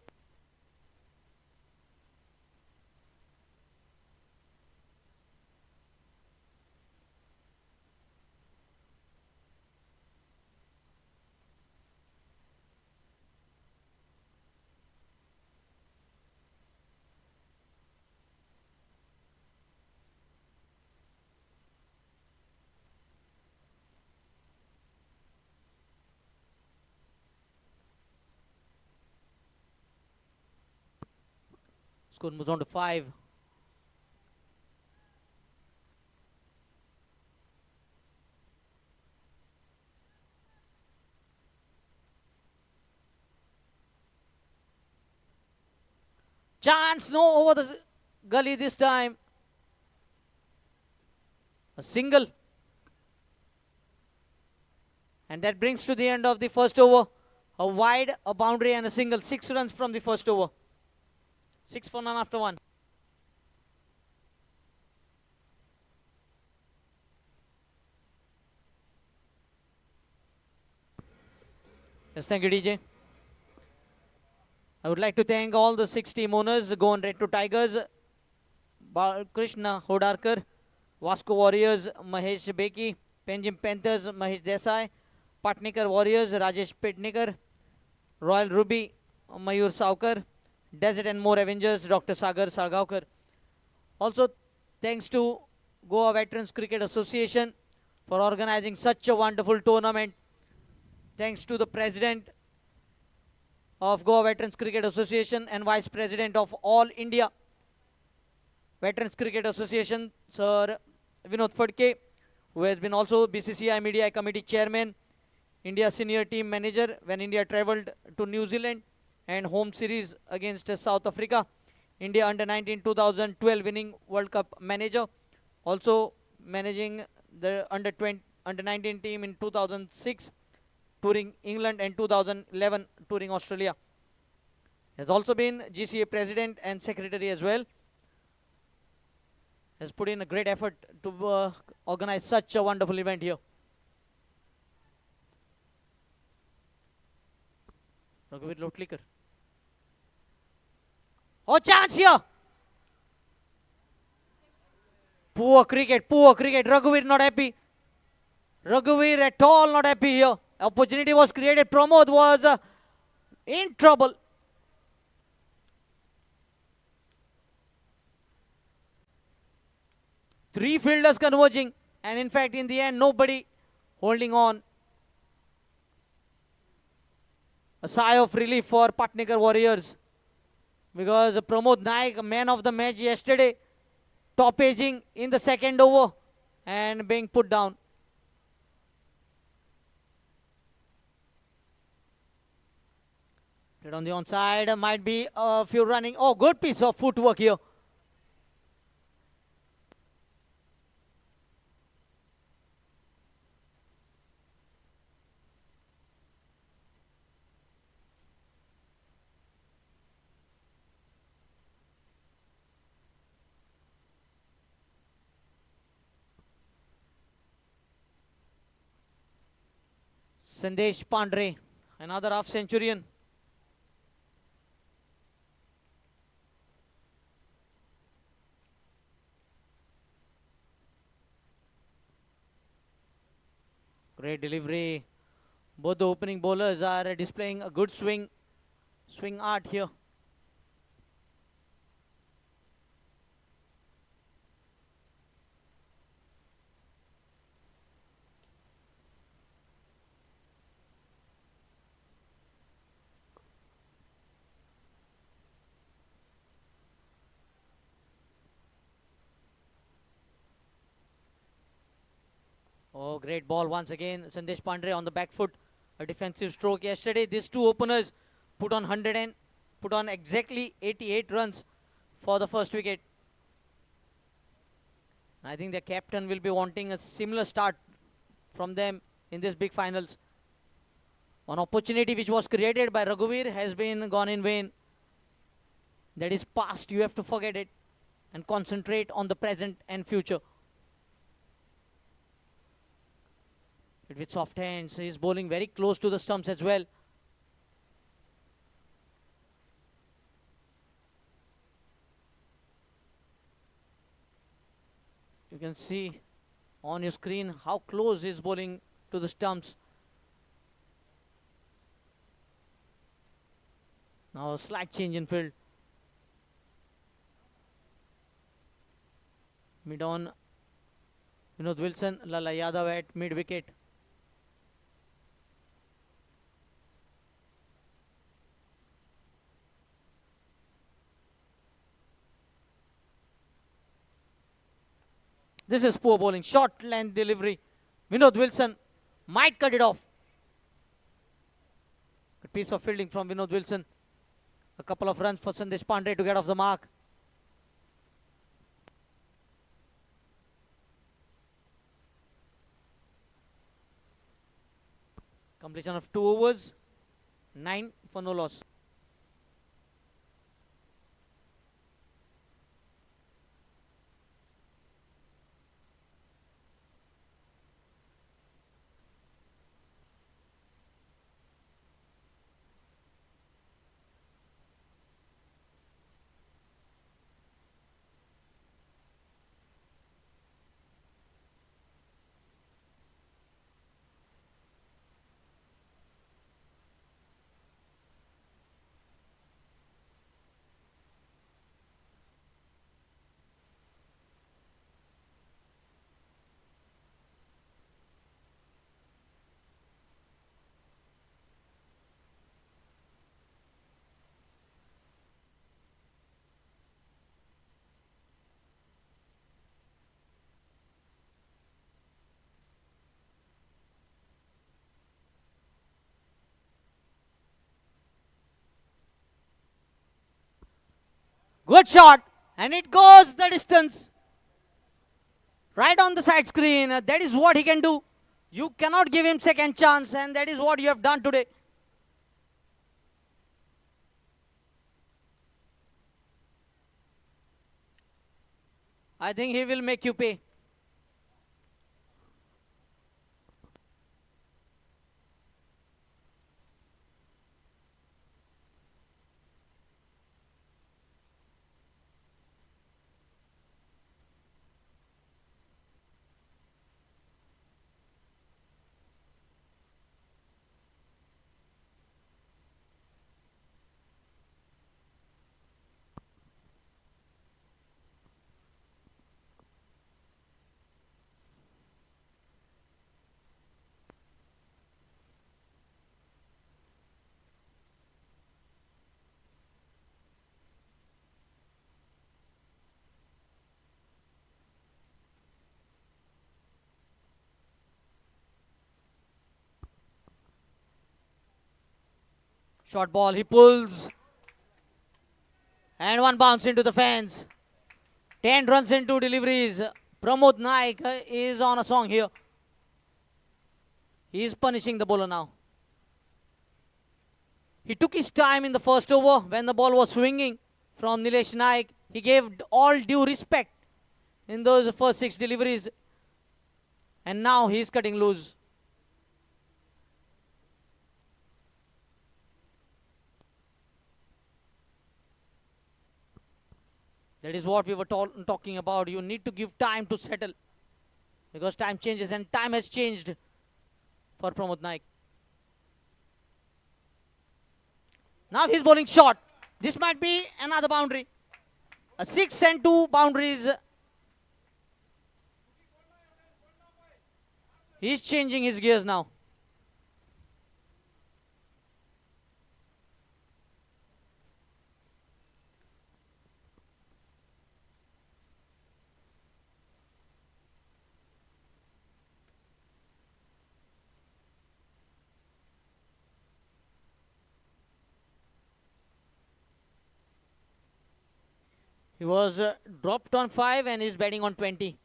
Score moves on to 5. Chance, no over the gully this time. A single. And that brings to the end of the first over. A wide, a boundary and a single. 6 runs from the first over. 6 for none after 1. Yes, thank you, DJ. I would like to thank all the 6 team owners. Go on Red to Tigers, Krishna Hodarkar, Vasco Warriors, Mahesh Beki, Penjim Panthers, Mahesh Desai, Patnikar Warriors, Rajesh Petnikar, Royal Ruby, Mayur Saukar, Desert and More Avengers, Dr. Sagar Sargaokar. Also, thanks to Goa Veterans Cricket Association for organizing such a wonderful tournament. Thanks to the President of Goa Veterans Cricket Association and Vice President of All India Veterans Cricket Association, Sir Vinod Phadke, who has been also BCCI Media Committee Chairman, India Senior Team Manager when India travelled to New Zealand and home series against South Africa. India Under-19 2012 winning World Cup manager. Also managing the Under-19 team in 2006, touring England, and 2011 touring Australia. Has also been GCA President and Secretary as well. Has put in a great effort to organize such a wonderful event here. Raghuveer Lotlekar. Oh, chance here. Poor cricket, poor cricket. Raghuveer not happy. Raghuveer at all not happy here. Opportunity was created. Pramod was in trouble. Three fielders converging, and in fact, in the end, nobody holding on. A sigh of relief for Patnikar Warriors, because Pramod Naik, man of the match yesterday, top aging in the second over and being put down. Hit on the onside, might be a few running. Oh, good piece of footwork here. Sandesh Pandre, another half centurion. Great delivery. Both the opening bowlers are displaying a good swing art here. Oh, great ball once again. Sandesh Pandre on the back foot. A defensive stroke yesterday. These two openers put on 100 and put on exactly 88 runs for the first wicket. I think the captain will be wanting a similar start from them in this big finals. One opportunity which was created by Raghuveer has been gone in vain. That is past. You have to forget it and concentrate on the present and future. With soft hands, he is bowling very close to the stumps as well. You can see on your screen how close he is bowling to the stumps. Now a slight change in field. Mid on, Vinod Wilson, Lala Yadav at mid wicket. This is poor bowling, short length delivery. Vinod Wilson might cut it off. Good piece of fielding from Vinod Wilson. A couple of runs for Sandesh Pandre to get off the mark. Completion of 2 overs, 9 for no loss. Good shot, and it goes the distance. Right on the side screen. That is what he can do. You cannot give him second chance, and that is what you have done today. I think he will make you pay. Short ball, he pulls. And one bounce into the fence. 10 runs into deliveries. Pramod Naik is on a song here. He is punishing the bowler now. He took his time in the first over when the ball was swinging from Nilesh Naik. He gave all due respect in those first 6 deliveries. And now he is cutting loose. That is what we were talking about. You need to give time to settle. Because time changes, and time has changed for Pramod Naik. Now he's bowling short. This might be another boundary. A 6 and 2 boundaries. He's changing his gears now. He was dropped on 5 and is batting on 20.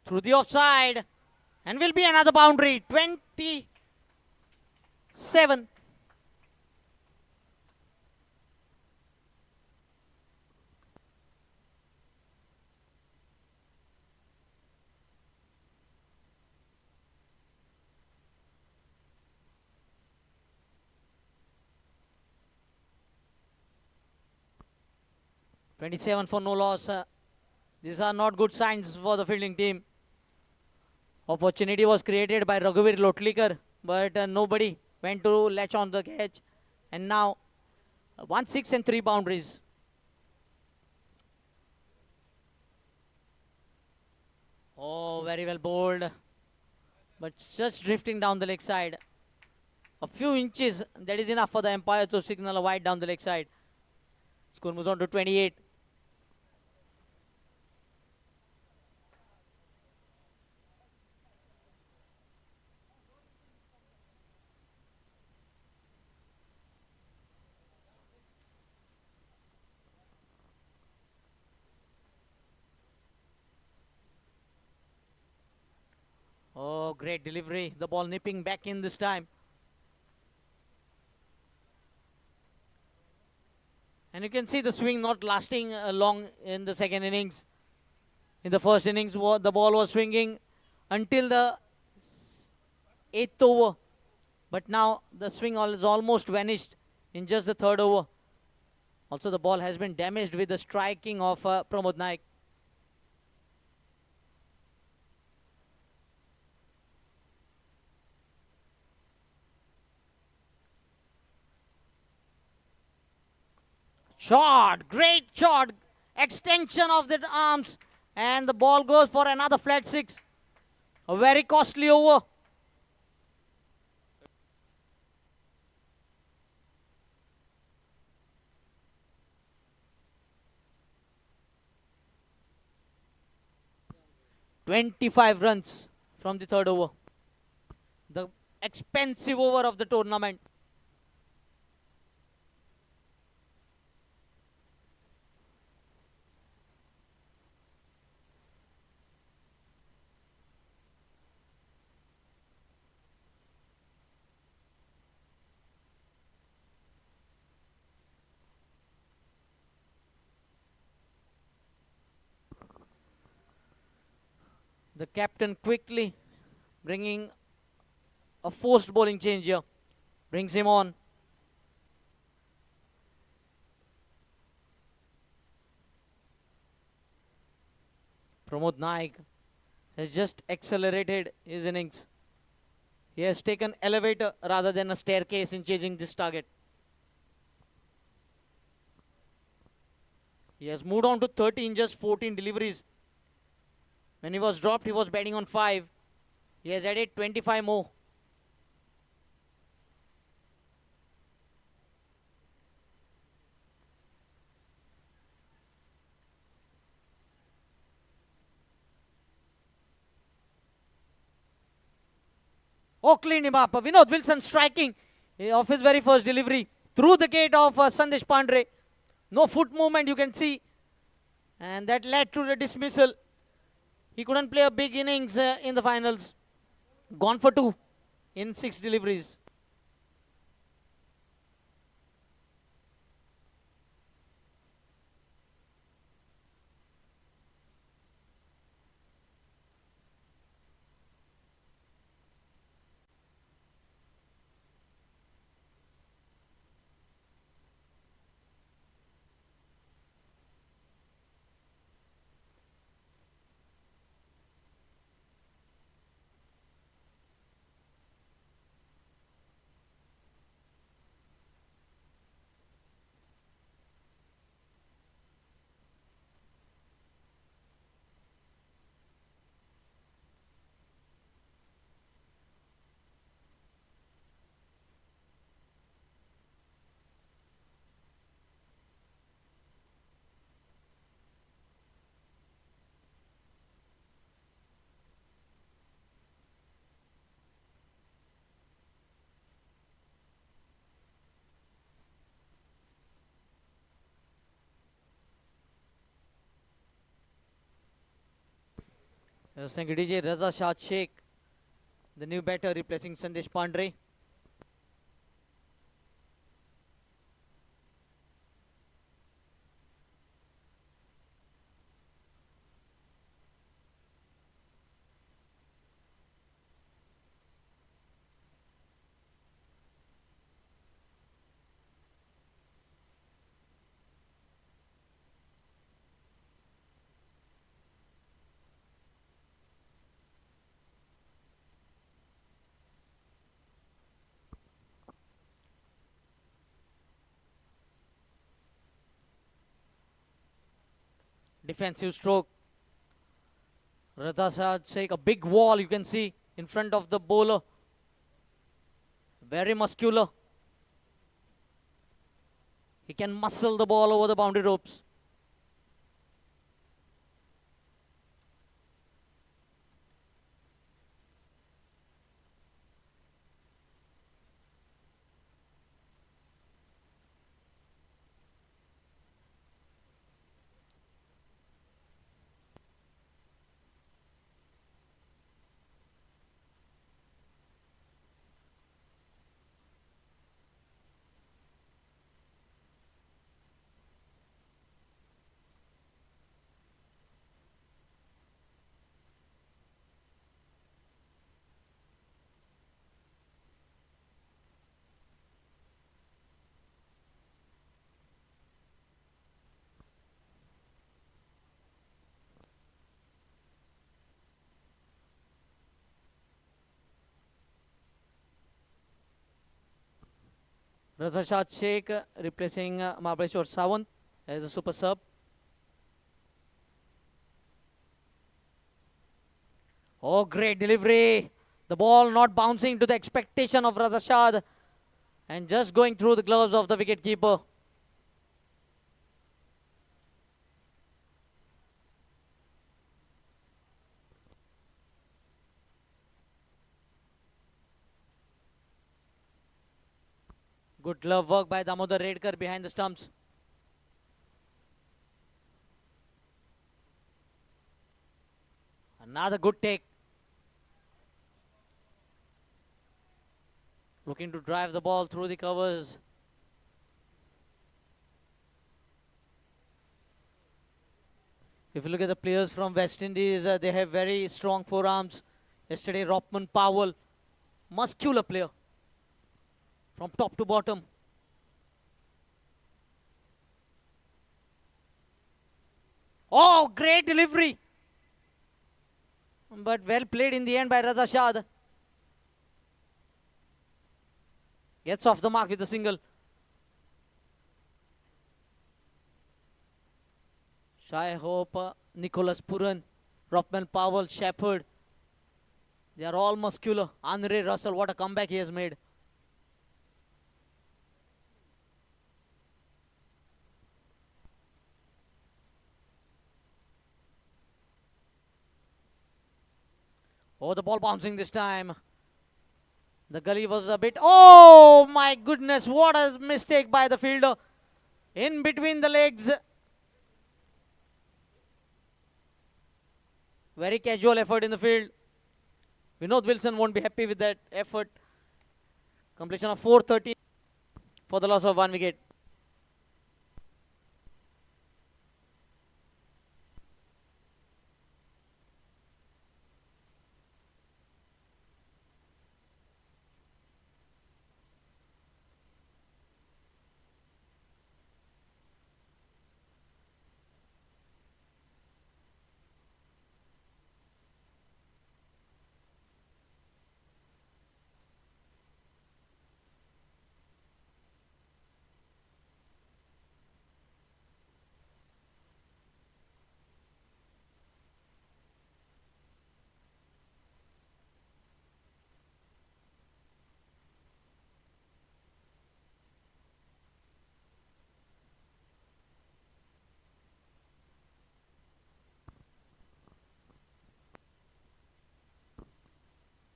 Through the offside, and will be another boundary. 27. "27 for no loss. These are not good signs for the fielding team. Opportunity was created by Raghuveer Lotlikar, but nobody went to latch on the catch. And now 1 6 and 3 boundaries. Oh, very well bowled, but just drifting down the leg side. A few inches, that is enough for the umpire to signal a wide down the leg side. Score moves on to 28. Oh, great delivery. The ball nipping back in this time. And you can see the swing not lasting long in the second innings. In the first innings, the ball was swinging until the 8th over. But now the swing is almost vanished in just the 3rd over. Also, the ball has been damaged with the striking of Pramod Naik. Shot, great shot, extension of the arms, and the ball goes for another flat 6. A very costly over. "25 runs from the 3rd over. The expensive over of the tournament. The captain quickly bringing a forced bowling change here. Brings him on. Pramod Naik has just accelerated his innings. He has taken elevator rather than a staircase in chasing this target. He has moved on to 30 in just 14 deliveries. When he was dropped, he was batting on 5. He has added 25 more. Oh, cleaned him up. Vinod Wilson striking of his very first delivery through the gate of Sandesh Pandre. No foot movement you can see. And that led to the dismissal. He couldn't play a big innings in the finals. Gone for 2 in 6 deliveries. Thank you, DJ. Raza Shah Sheikh, the new batter replacing Sandesh Pandre. Defensive stroke. Raza Shah Sheikh, a big wall you can see in front of the bowler. Very muscular. He can muscle the ball over the boundary ropes. Raza Shah Sheikh replacing Mahabaleshwar Sawant as a super sub. Oh, great delivery. The ball not bouncing to the expectation of Raza Shah and just going through the gloves of the wicket keeper. Good glove work by Damodar Redkar behind the stumps. Another good take. Looking to drive the ball through the covers. If you look at the players from West Indies, they have very strong forearms. Yesterday, Ropman Powell, muscular player from top to bottom. Oh, great delivery. But well played in the end by Raza Shah. Gets off the mark with a single. Shai Hope, Nicholas Puran, Ropman Powell, Shepherd. They are all muscular. Andre Russell, what a comeback he has made. Oh, the ball bouncing this time. The gully was a bit. Oh my goodness! What a mistake by the fielder. In between the legs. Very casual effort in the field. Vinod Wilson won't be happy with that effort. Completion of 430 for the loss of 1 wicket.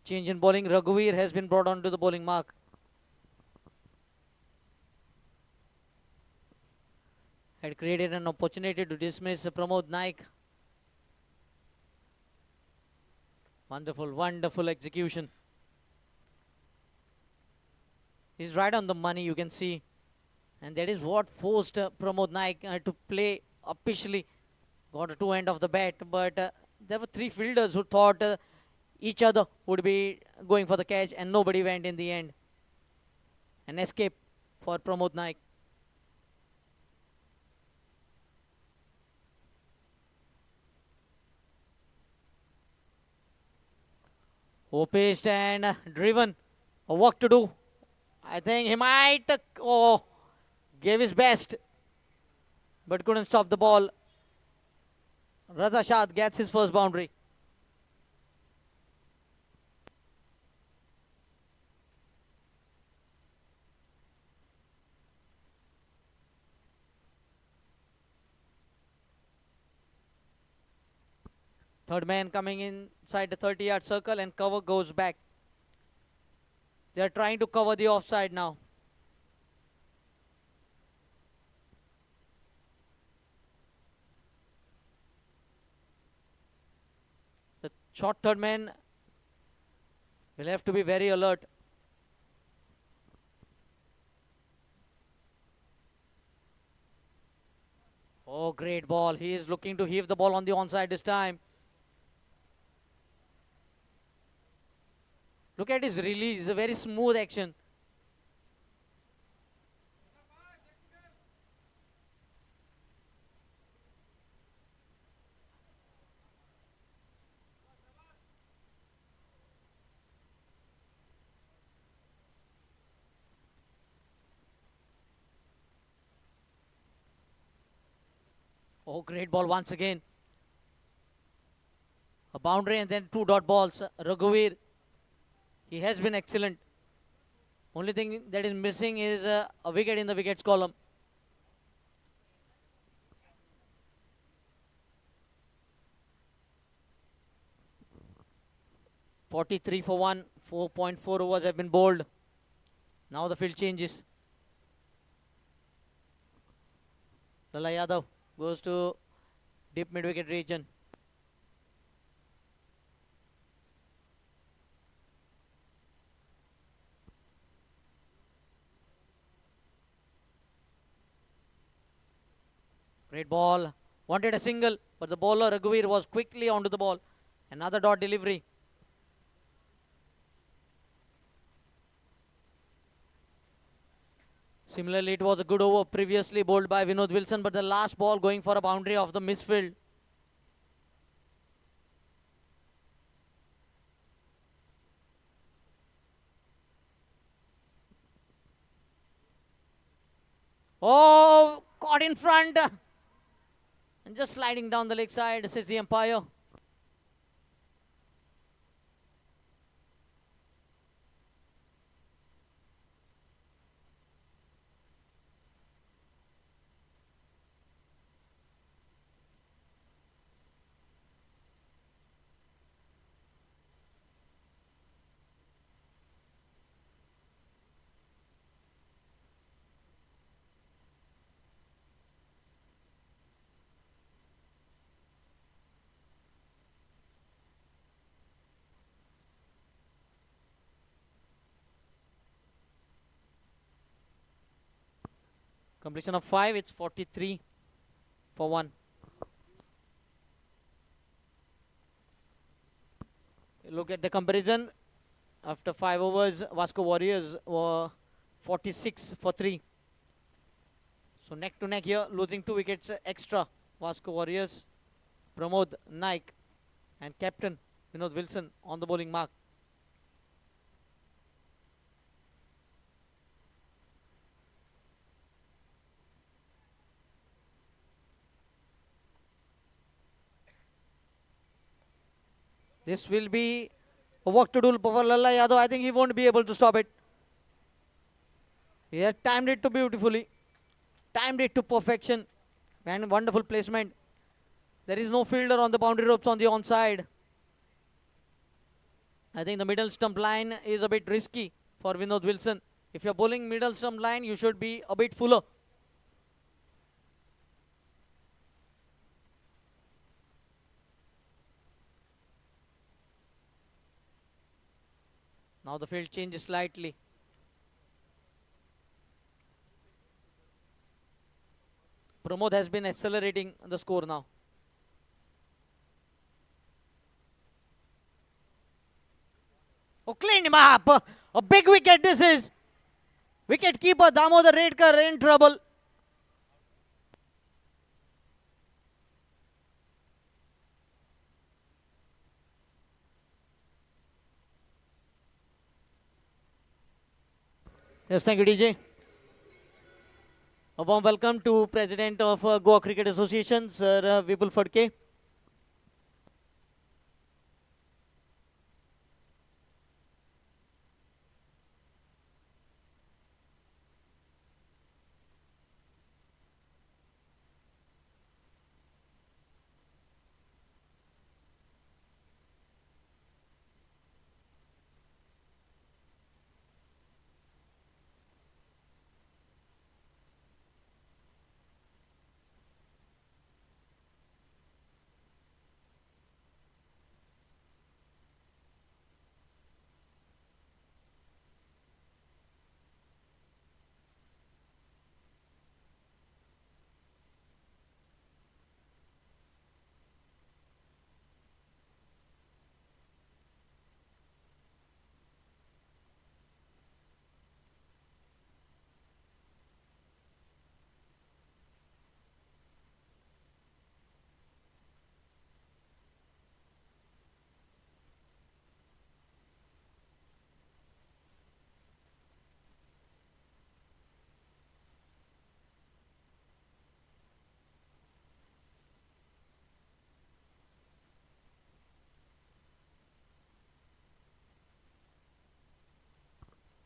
Change in bowling. Raghuveer has been brought on to the bowling mark. Had created an opportunity to dismiss Pramod Naik. Wonderful, wonderful execution. He's right on the money, you can see. And that is what forced Pramod Naik to play officially. Got a two end of the bat, but there were three fielders who thought each other would be going for the catch, and nobody went in the end. An escape for Pramod Naik. Pitched and driven. A work to do. I think he might gave his best, but couldn't stop the ball. Raza Shad gets his first boundary. Third man coming inside the 30-yard circle, and cover goes back. They are trying to cover the offside now. The short third man will have to be very alert. Oh, great ball. He is looking to heave the ball on the onside this time. Look at his release, a very smooth action. Oh, great ball once again. A boundary and then two dot balls. Raghuveer, he has been excellent. Only thing that is missing is a wicket in the wickets column. (43 for 1). 4.4 overs have been bowled. Now the field changes. Lala Yadav goes to deep mid-wicket region. Great ball. Wanted a single, but the bowler Raghuveer was quickly onto the ball. Another dot delivery. Similarly, it was a good over previously bowled by Vinod Wilson, but the last ball going for a boundary of the misfield. Oh, caught in front. And just sliding down the leg side, says the umpire. Completion of 5, it's 43 for 1. Look at the comparison. After 5 overs, Vasco Warriors were 46 for 3. So neck to neck here, losing 2 wickets extra. Vasco Warriors, Pramod Naik and captain Vinod Wilson on the bowling mark. This will be a work to do for Lalla Yadav. I think he won't be able to stop it. He has timed it to beautifully. Timed it to perfection. And wonderful placement. There is no fielder on the boundary ropes on the onside. I think the middle stump line is a bit risky for Vinod Wilson. If you're bowling middle stump line, you should be a bit fuller. Now the field changes slightly. Pramod has been accelerating the score now. Oh, cleaned him up. A big wicket this is. Wicket keeper Damodar Redkar in trouble. Yes, thank you, DJ. A warm welcome to President of Goa Cricket Association, Sir Vipul Phadke.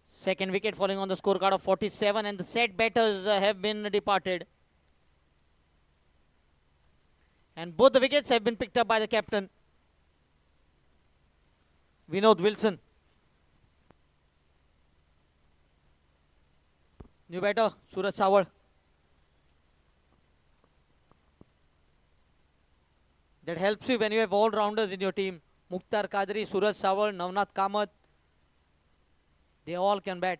Second wicket falling on the scorecard of 47, and the set batters have been departed. And both the wickets have been picked up by the captain, Vinod Wilson. New batter, Suraj Sawal. That helps you when you have all-rounders in your team. Mukhtar Kadri, Suraj Sawal, Navnath Kamath. They all can bat.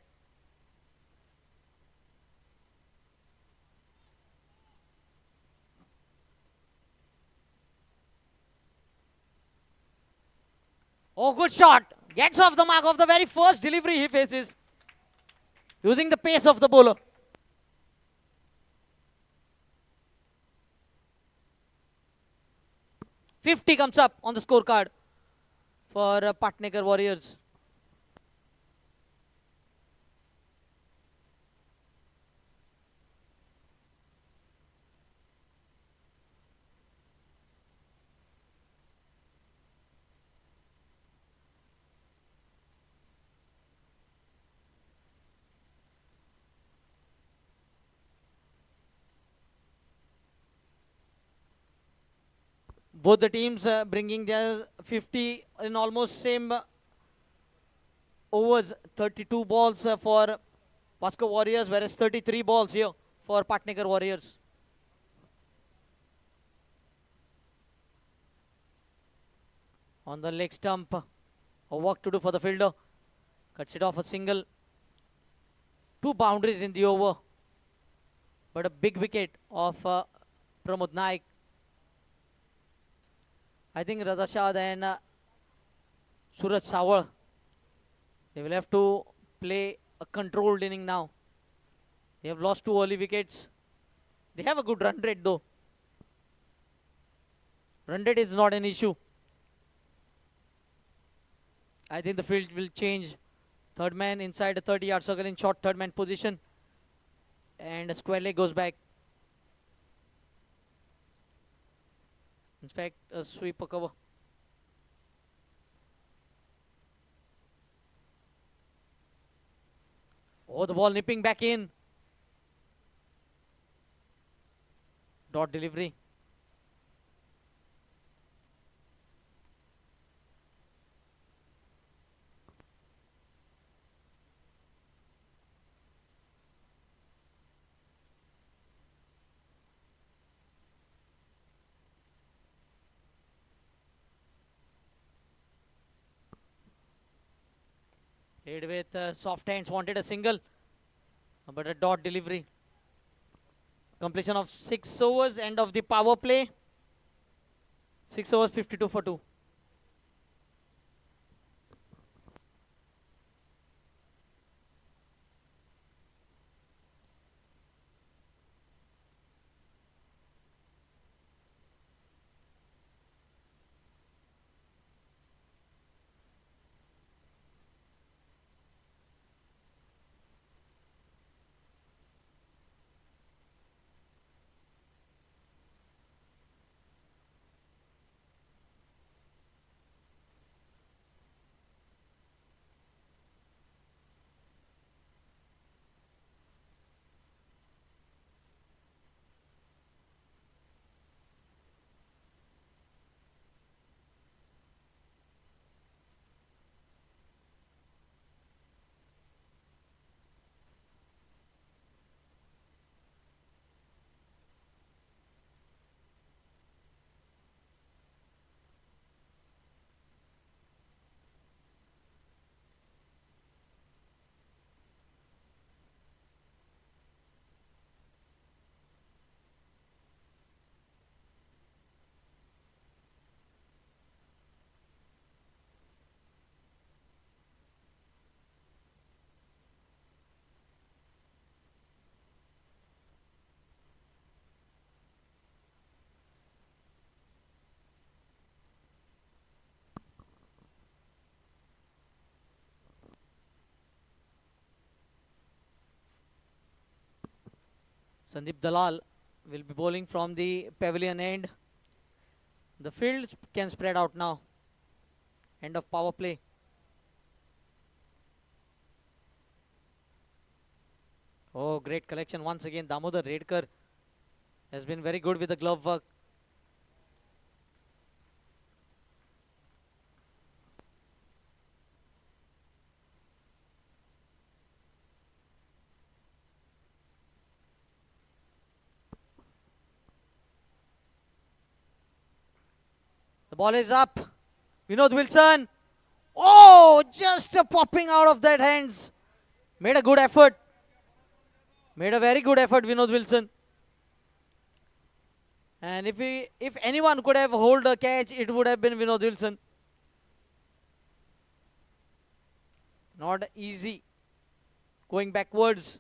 Oh, good shot. Gets off the mark of the very first delivery he faces. Using the pace of the bowler. "50" comes up on the scorecard for Patnagar Warriors. Both the teams bringing their 50 in almost same overs. 32 balls for Vasco Warriors, whereas 33 balls here for Patnagar Warriors. On the leg stump, a work to do for the fielder. Cuts it off a single. 2 boundaries in the over. but a big wicket of Pramod Naik. I think Raza Shah and Suraj Sawal, they will have to play a controlled inning now. They have lost 2 early wickets. They have a good run rate though. Run rate is not an issue. I think the field will change. Third man inside the 30-yard circle in short third man position. And a square leg goes back. In fact, a sweeper cover. Oh, the ball nipping back in. Dot delivery. Played with soft hands, wanted a single, but a dot delivery. Completion of 6 overs, end of the power play. 6 overs, 52 for 2. Sandeep Dalal will be bowling from the pavilion end. The field can spread out now. End of power play. Oh, great collection once again. Damodar Redkar has been very good with the glove work. The ball is up. Vinod Wilson. Oh, just popping out of that hands. Made a good effort. Made a very good effort, Vinod Wilson. And if anyone could have hold a catch, it would have been Vinod Wilson. Not easy. Going backwards.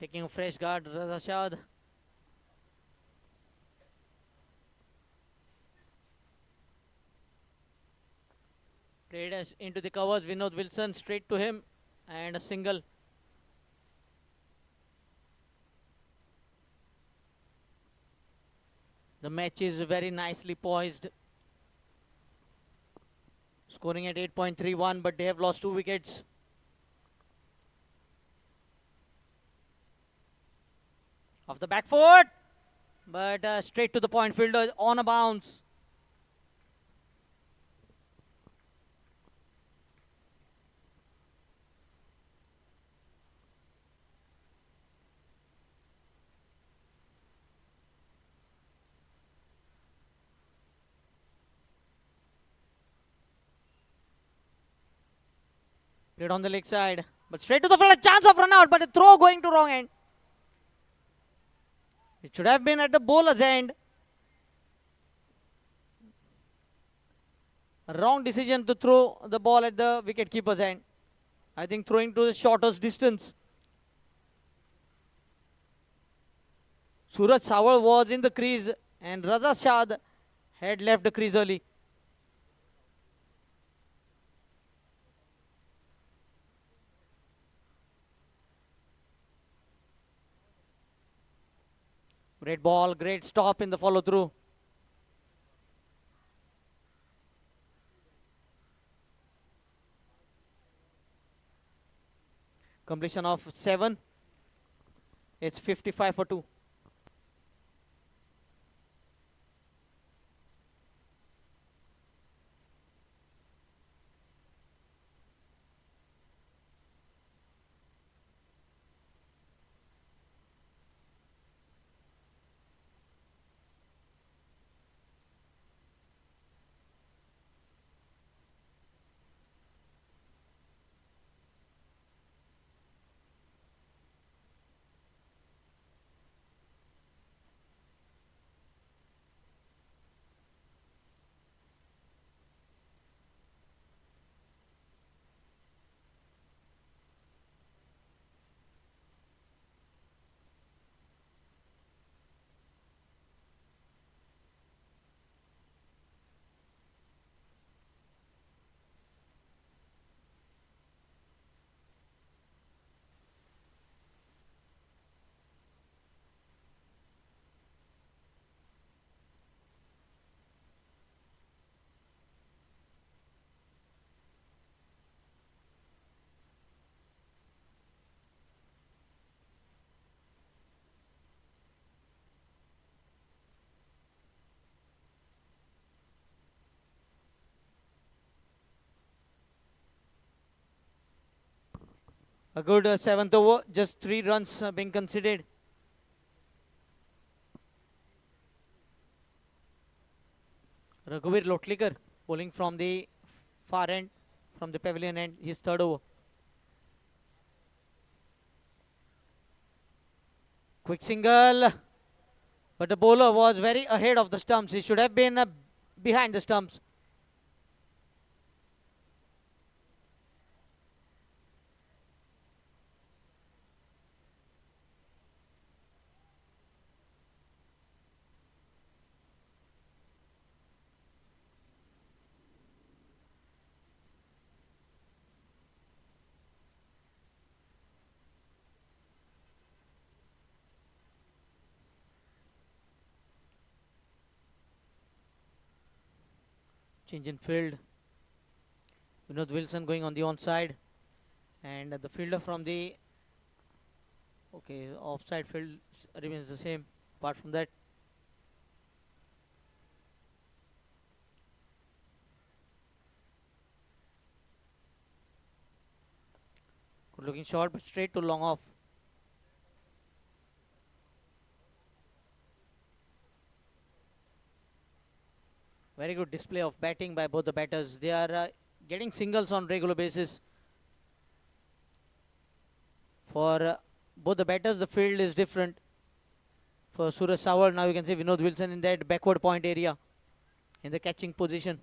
Taking a fresh guard, Raza Shad. Played us into the covers, Vinod Wilson straight to him and a single. The match is very nicely poised. Scoring at 8.31, but they have lost 2 wickets. Off the back foot, but straight to the point, fielder on a bounce. Played on the leg side, but straight to the field. A chance of run out, but a throw going to wrong end. It should have been at the bowler's end. A wrong decision to throw the ball at the wicket keeper's end. I think throwing to the shortest distance. Suraj Sawal was in the crease and Raza Shad had left the crease early. Great ball, great stop in the follow through. Completion of 7. It's 55 for 2. A good 7th over, just 3 runs being considered. Raghuvir Lotlikar bowling from the far end, from the pavilion end, his 3rd over. Quick single, but the bowler was very ahead of the stumps. He should have been behind the stumps. Change in field. Vinod Wilson going on the onside. And the fielder from the offside field remains the same. Apart from that, good looking shot, but straight to long off. Very good display of batting by both the batters. They are getting singles on regular basis. For both the batters, the field is different. For Suraj Sawal, now you can see Vinod Wilson in that backward point area in the catching position.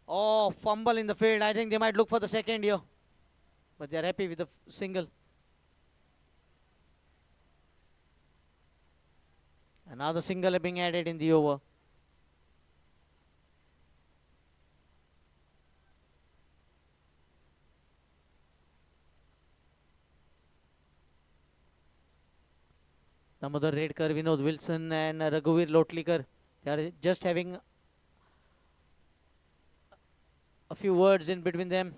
Oh, fumble in the field. I think they might look for the second here. But they are happy with the single. Another single being added in the over. Damodar Redkar, Vinod Wilson and Raghuvir Lotlikar. They are just having a few words in between them.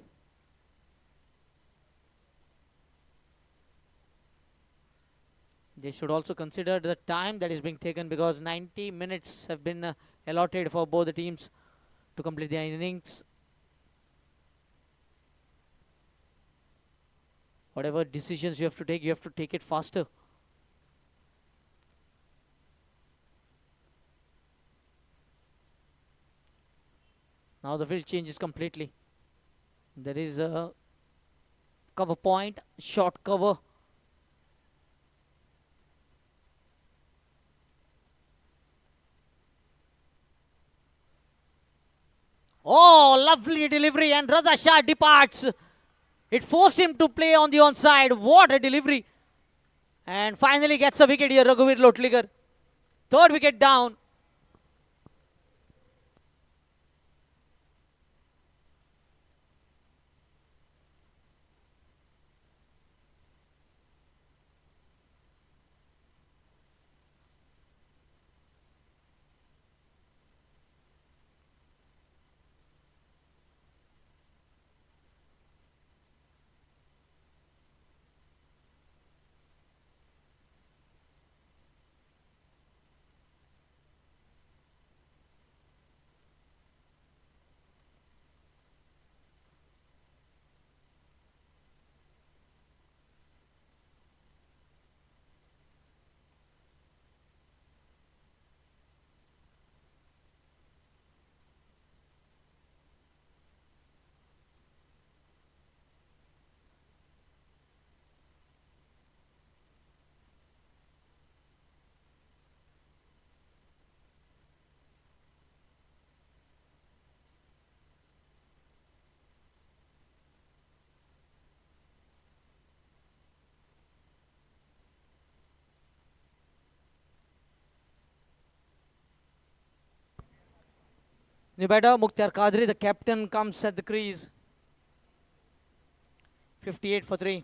They should also consider the time that is being taken, because 90 minutes have been allotted for both the teams to complete their innings. Whatever decisions you have to take it faster. Now the field changes completely. There is a cover point, short cover. Oh, lovely delivery, and Raza Shah departs. It forced him to play on the onside. What a delivery. And finally gets a wicket here, Raghuveer Lotligar. Third wicket down. Nibada Mukhtar Qadri, the captain, comes at the crease. 58 for 3.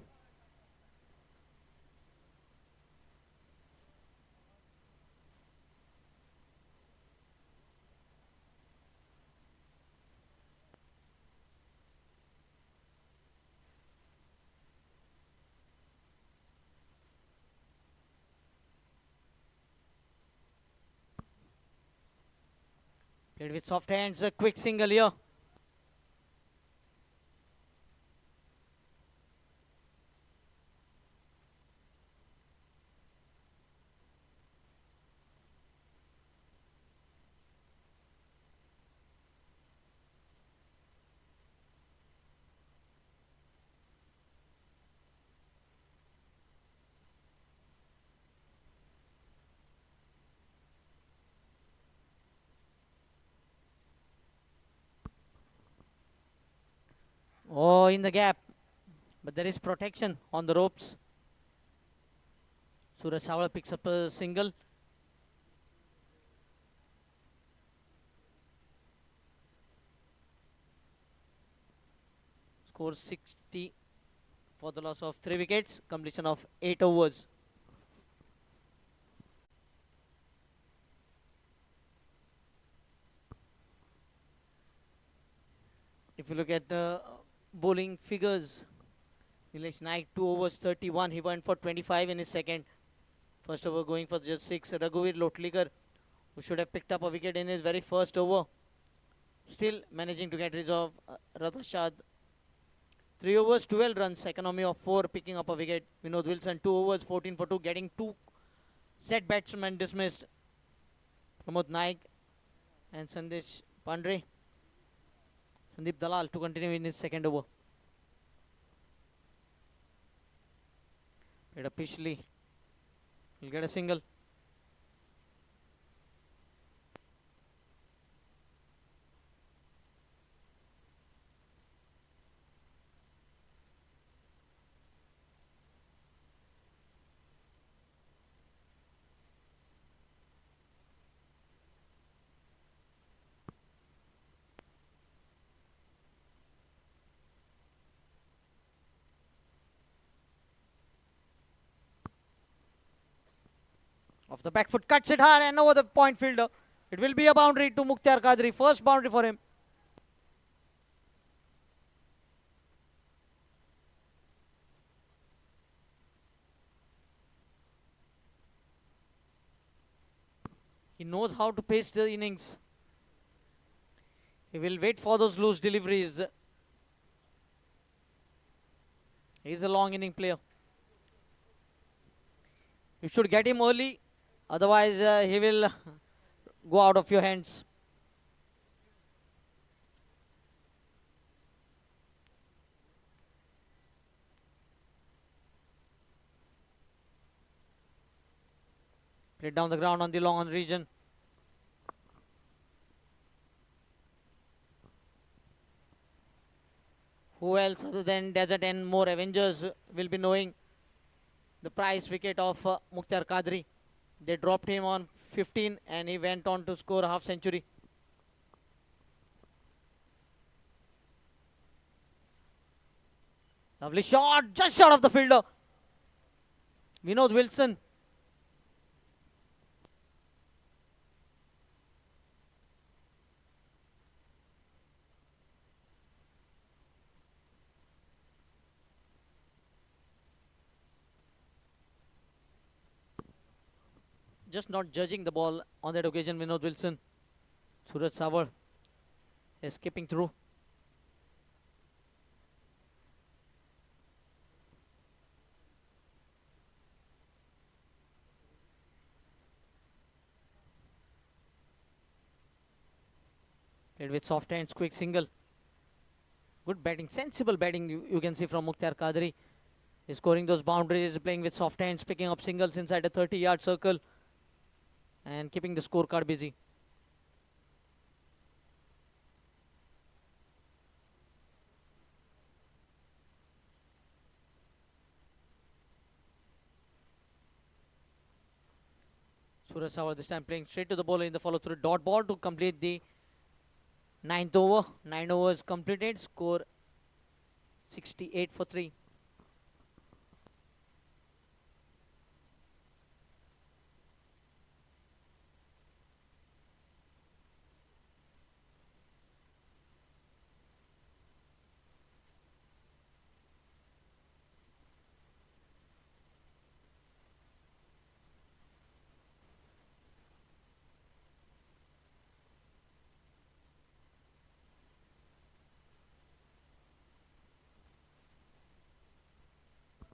Played with soft hands, a quick single here. Oh, in the gap. But there is protection on the ropes. Suraj Chawla picks up a single. Scores 60 for the loss of 3 wickets. Completion of 8 overs. If you look at the bowling figures, Nilesh Naik 2 overs 31. He went for 25 in his second. First over going for just 6. Raghuveer Lotligar, who should have picked up a wicket in his very first over, still managing to get rid of Raza Shah. 3 overs 12 runs, economy of 4, picking up a wicket. Vinod Wilson 2 overs 14 for 2, getting 2 set batsmen dismissed. Pramod Naik and Sandesh Pandre. Sandeep Dalal to continue in his second over. Played up Pishley. He'll get a single. Off the back foot, cuts it hard and over the point fielder. It will be a boundary to Mukhtar Qadri. First boundary for him. He knows how to pace the innings. He will wait for those loose deliveries. He's a long inning player. You should get him early. Otherwise, he will go out of your hands. Played down the ground on the long on region. Who else other than Desert and more Avengers will be knowing the prize wicket of Mukhtar Qadri. They dropped him on 15 and he went on to score a half century. Lovely shot, just short of the fielder. Vinod Wilson. Just not judging the ball on that occasion, Vinod Wilson. Suraj Savar is skipping through. Played with soft hands, quick single. Good batting, sensible batting you can see from Mukhtar Qadri. He's scoring those boundaries, playing with soft hands, picking up singles inside a 30-yard circle and keeping the scorecard busy. Suraj Savar this time playing straight to the bowler in the follow-through dot ball to complete the 9th over. 9 overs completed. Score 68 for 3.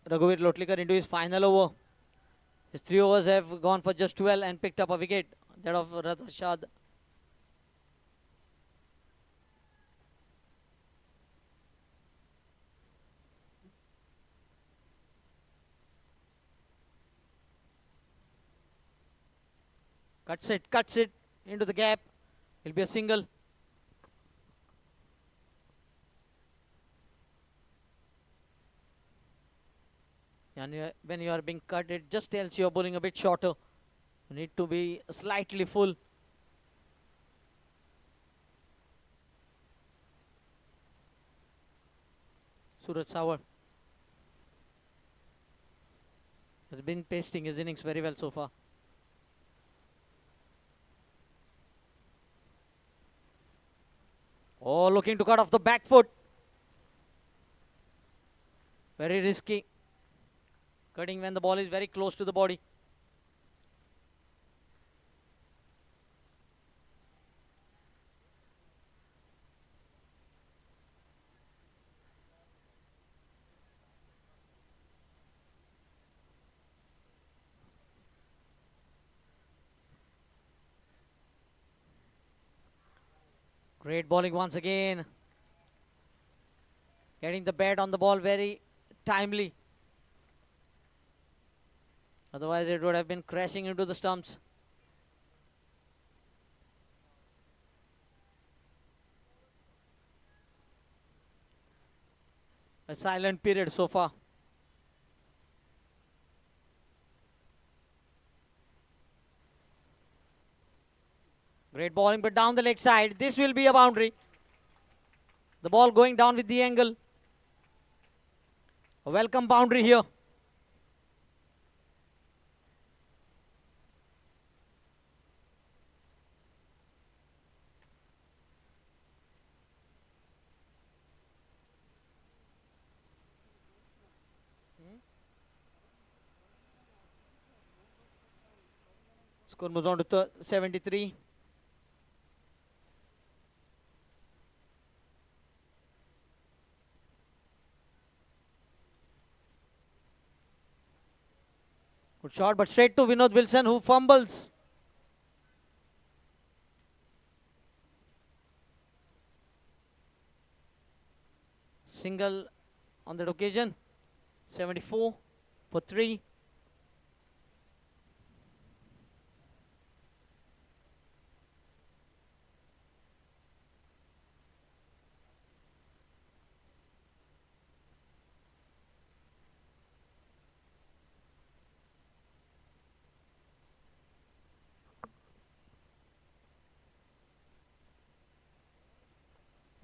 Raghuvir Lotlikar into his final over. His 3 overs have gone for just 12 and picked up a wicket. That of Raza Shad. Cuts it into the gap. It'll be a single. And when you are being cut, it just tells you are bowling a bit shorter. You need to be slightly full. Suraj Savar has been pasting his innings very well so far. Oh, looking to cut off the back foot. Very risky. Cutting when the ball is very close to the body. Great bowling once again. Getting the bat on the ball very timely. Otherwise, it would have been crashing into the stumps. A silent period so far. Great bowling, but down the leg side. This will be a boundary. The ball going down with the angle. A welcome boundary here. Score moves on to 73. Good shot, but straight to Vinod Wilson, who fumbles. Single on that occasion. 74 for 3.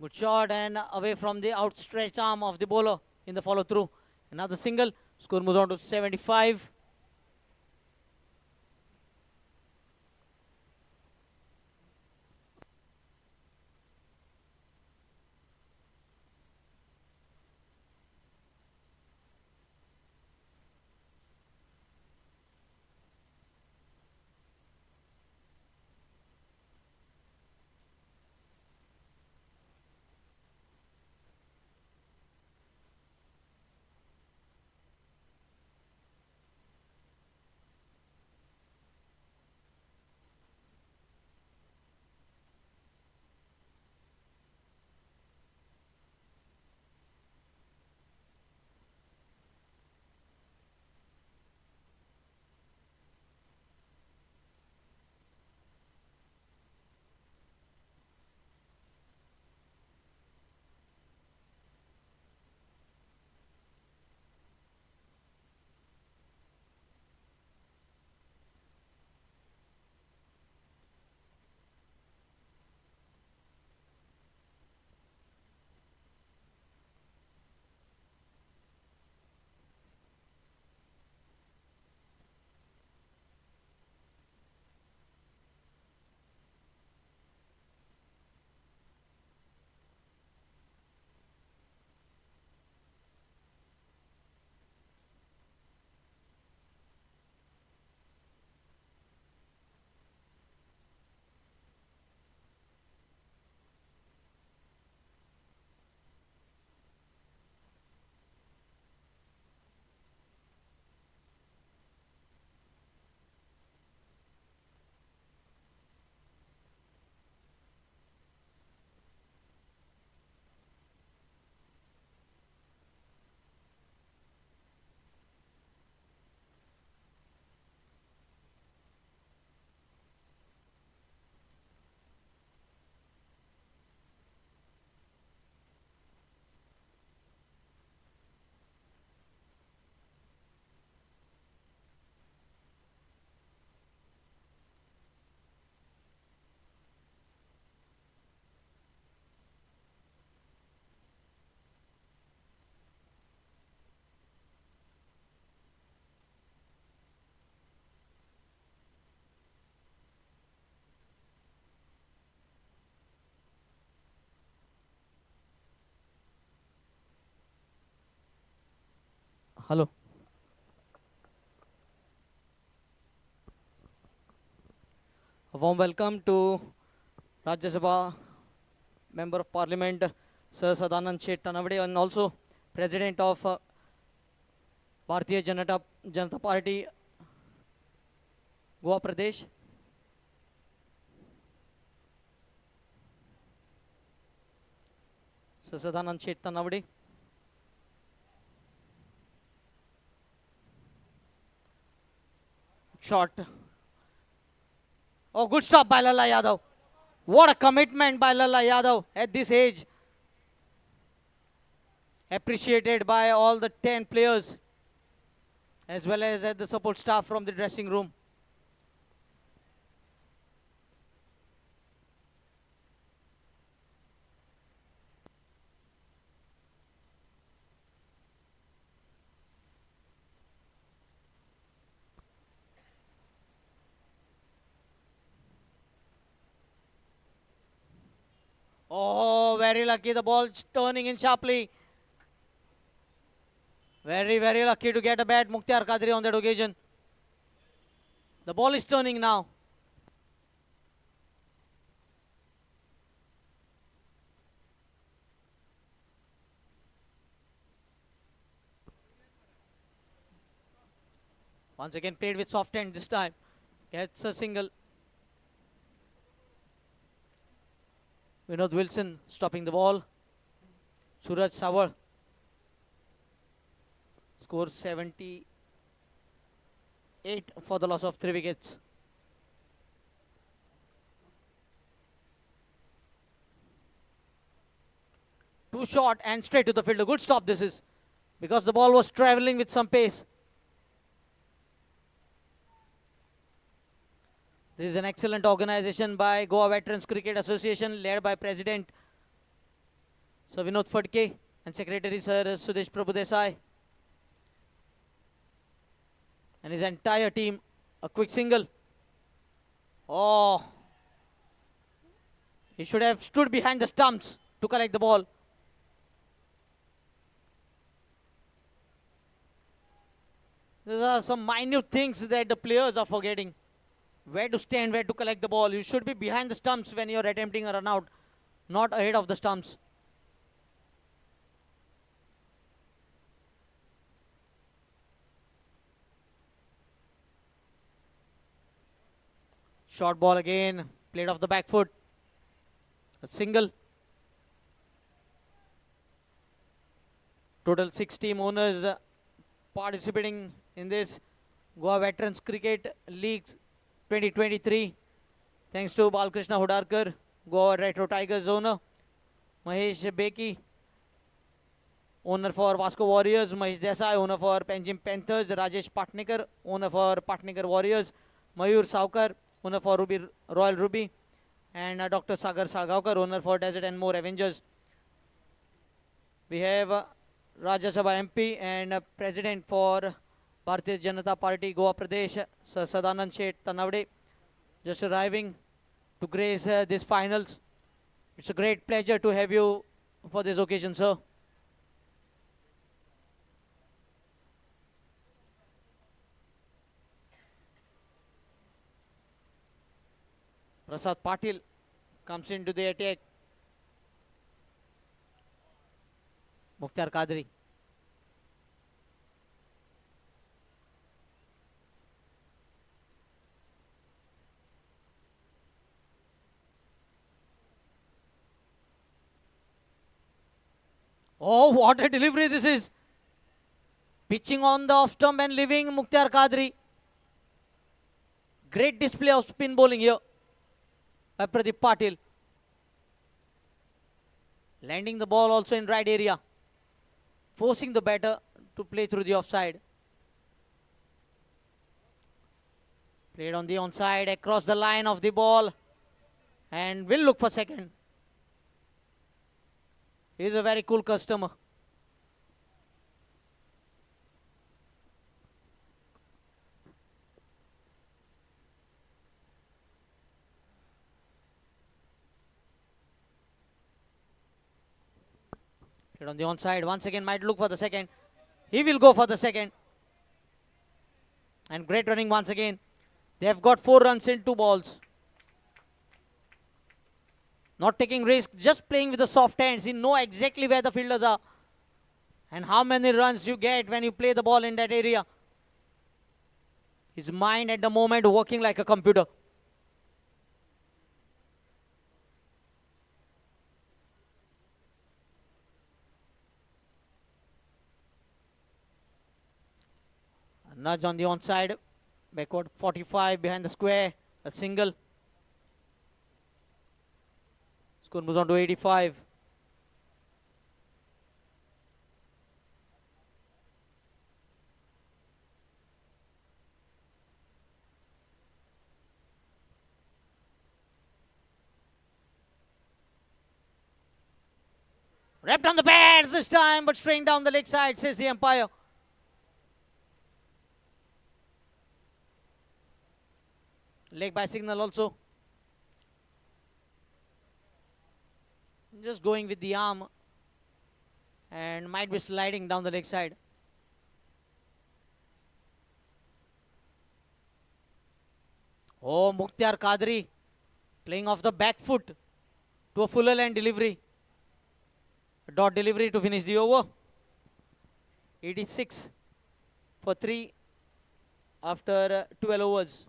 Good shot and away from the outstretched arm of the bowler in the follow through. Another single. Score moves on to 75. Hello. A warm welcome to Rajya Sabha Member of Parliament Sir Sadanand Tanavade and also President of Bharatiya Janata Party Goa Pradesh. Sir Sadanand Tanavade. Shot. Oh, good stop by Lalla Yadav. What a commitment by Lalla Yadav at this age. Appreciated by all the 10 players as well as the support staff from the dressing room. Oh, very lucky. The ball turning in sharply. Very, very lucky to get a bat, Mukhtar Qadri on that occasion. The ball is turning now. Once again played with soft end this time. Gets a single. Vinod Wilson stopping the ball. Suraj Sawar scores 78 for the loss of 3 wickets. Too short and straight to the field. A good stop this is because the ball was traveling with some pace. This is an excellent organization by Goa Veterans Cricket Association led by President Sir Vinod Phadke and Secretary Sir Sudesh Prabhudesai and his entire team. A quick single. Oh, he should have stood behind the stumps to collect the ball. These are some minute things that the players are forgetting. Where to stand, where to collect the ball. You should be behind the stumps when you're attempting a run out, not ahead of the stumps. Short ball again, played off the back foot. A single. Total 6 team owners participating in this Goa Veterans Cricket League 2023. Thanks to Balkrishna Hudarkar, Goa Retro Tigers owner. Mahesh Beki, owner for Vasco Warriors. Mahesh Desai, owner for Panjim Panthers. Rajesh Patnikar, owner for Patnikar Warriors. Mayur Saukar, owner for Royal Ruby. And Dr. Sagar Salgaonkar, owner for Desert and More Avengers. We have Rajya Sabha MP and President for Bharatiya Janata Party Goa Pradesh, Sir Sadanand Sheth Tanavade, just arriving to grace these finals. It's a great pleasure to have you for this occasion, sir. Prasad Patil comes into the attack. Mukhtar Kadri. Oh, what a delivery this is. Pitching on the off stump and leaving Mukhtar Kadri. Great display of spin bowling here by Pradeep Patil. Landing the ball also in right area. Forcing the batter to play through the offside. Played on the onside, across the line of the ball. And will look for second. He's a very cool customer. Played on the onside. Once again, might look for the second. He will go for the second. And great running once again. They have got 4 runs in 2 balls. Not taking risk, just playing with the soft hands. He knows exactly where the fielders are and how many runs you get when you play the ball in that area. His mind at the moment working like a computer. A nudge on the onside, backward 45 behind the square, a single. Score moves on to 85. Wrapped on the pads this time, but straying down the leg side, says the umpire. Leg by signal also. Just going with the arm and might be sliding down the leg side. Oh, Mukhtar Kadri playing off the back foot to a fuller line delivery. A dot delivery to finish the over. 86 for 3 after 12 overs.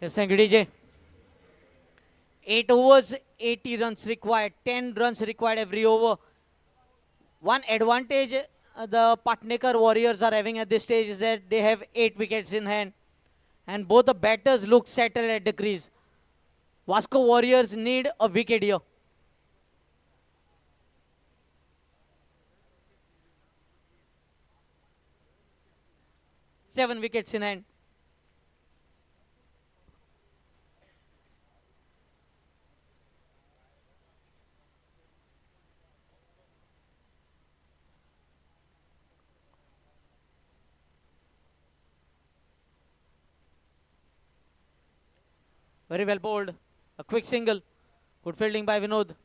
Yes, thank you, DJ. 8 overs, 80 runs required. 10 runs required every over. One advantage the Patnekar Warriors are having at this stage is that they have 8 wickets in hand. And both the batters look settled at the crease. Vasco Warriors need a wicket here. Seven wickets in hand. Very well bowled. A quick single. Good fielding by Vinod.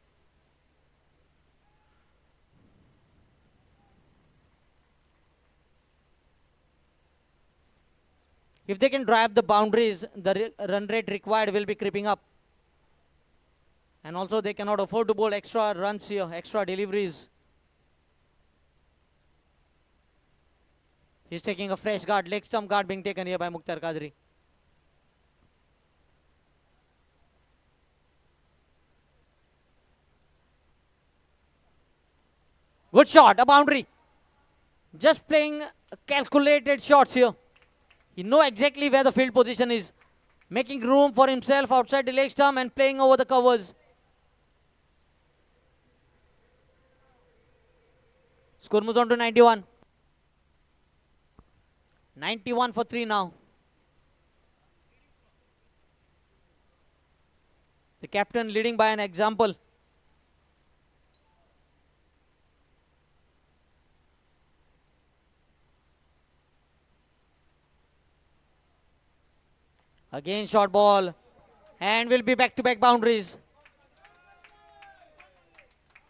If they can drive the boundaries, the run rate required will be creeping up. And also they cannot afford to bowl extra runs here, extra deliveries. He's taking a fresh guard, leg stump guard being taken here by Mukhtar Qadri. Good shot, a boundary. Just playing calculated shots here. He knows exactly where the field position is. Making room for himself outside the leg stump and playing over the covers. Score moves on to 91. 91 for 3 now. The captain leading by an example. Again short ball. And will be back-to-back boundaries.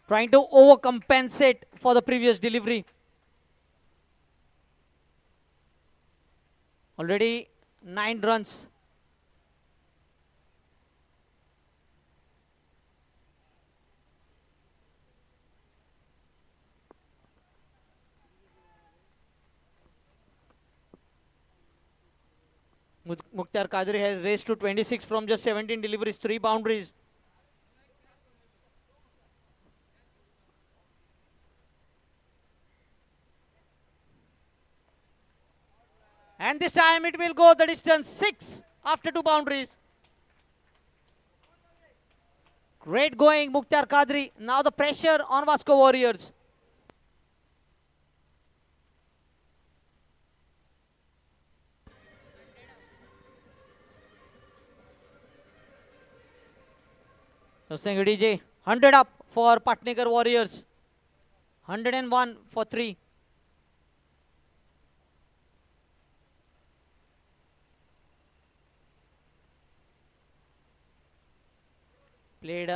Trying to overcompensate for the previous delivery. Already 9 runs. Mukhtar Qadri has raced to 26 from just 17 deliveries, 3 boundaries. And this time it will go the distance, 6 after 2 boundaries. Great going, Mukhtar Qadri. Now the pressure on Vasco Warriors. So saying DJ, 100 up for Patnekar Warriors. 101 for 3. Played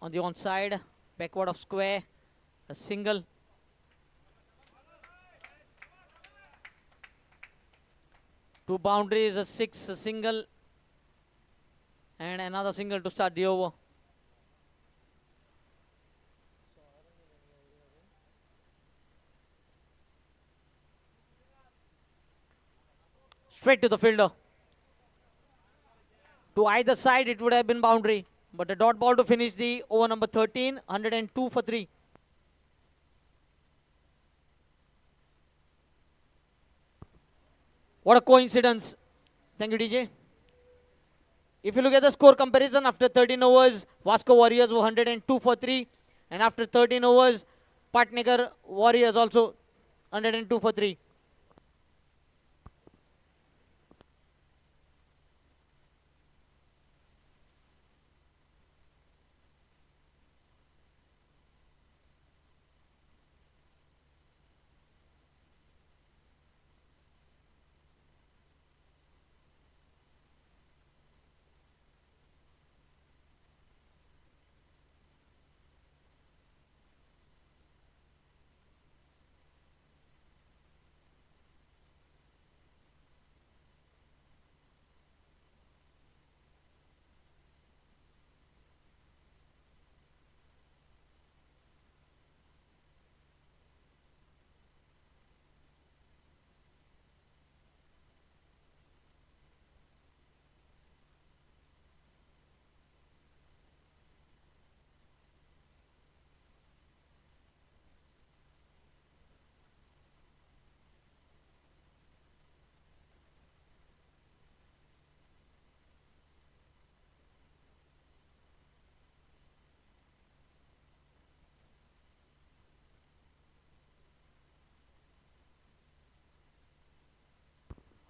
on the onside, backward of square, a single. Two boundaries, a 6, a single, and another single to start the over. Straight to the fielder. To either side, it would have been boundary. But a dot ball to finish the over number 13, 102 for 3. What a coincidence. Thank you, DJ. If you look at the score comparison, after 13 overs, Vasco Warriors were 102 for 3. And after 13 overs, Patnekar Warriors also 102 for 3.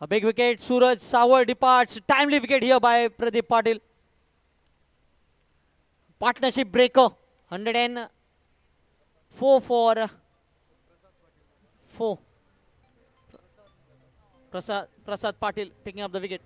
A big wicket. Suraj Savar departs. Timely wicket here by Pradeep Patil. Partnership breaker. 104 for 4. Prasad Patil picking up the wicket.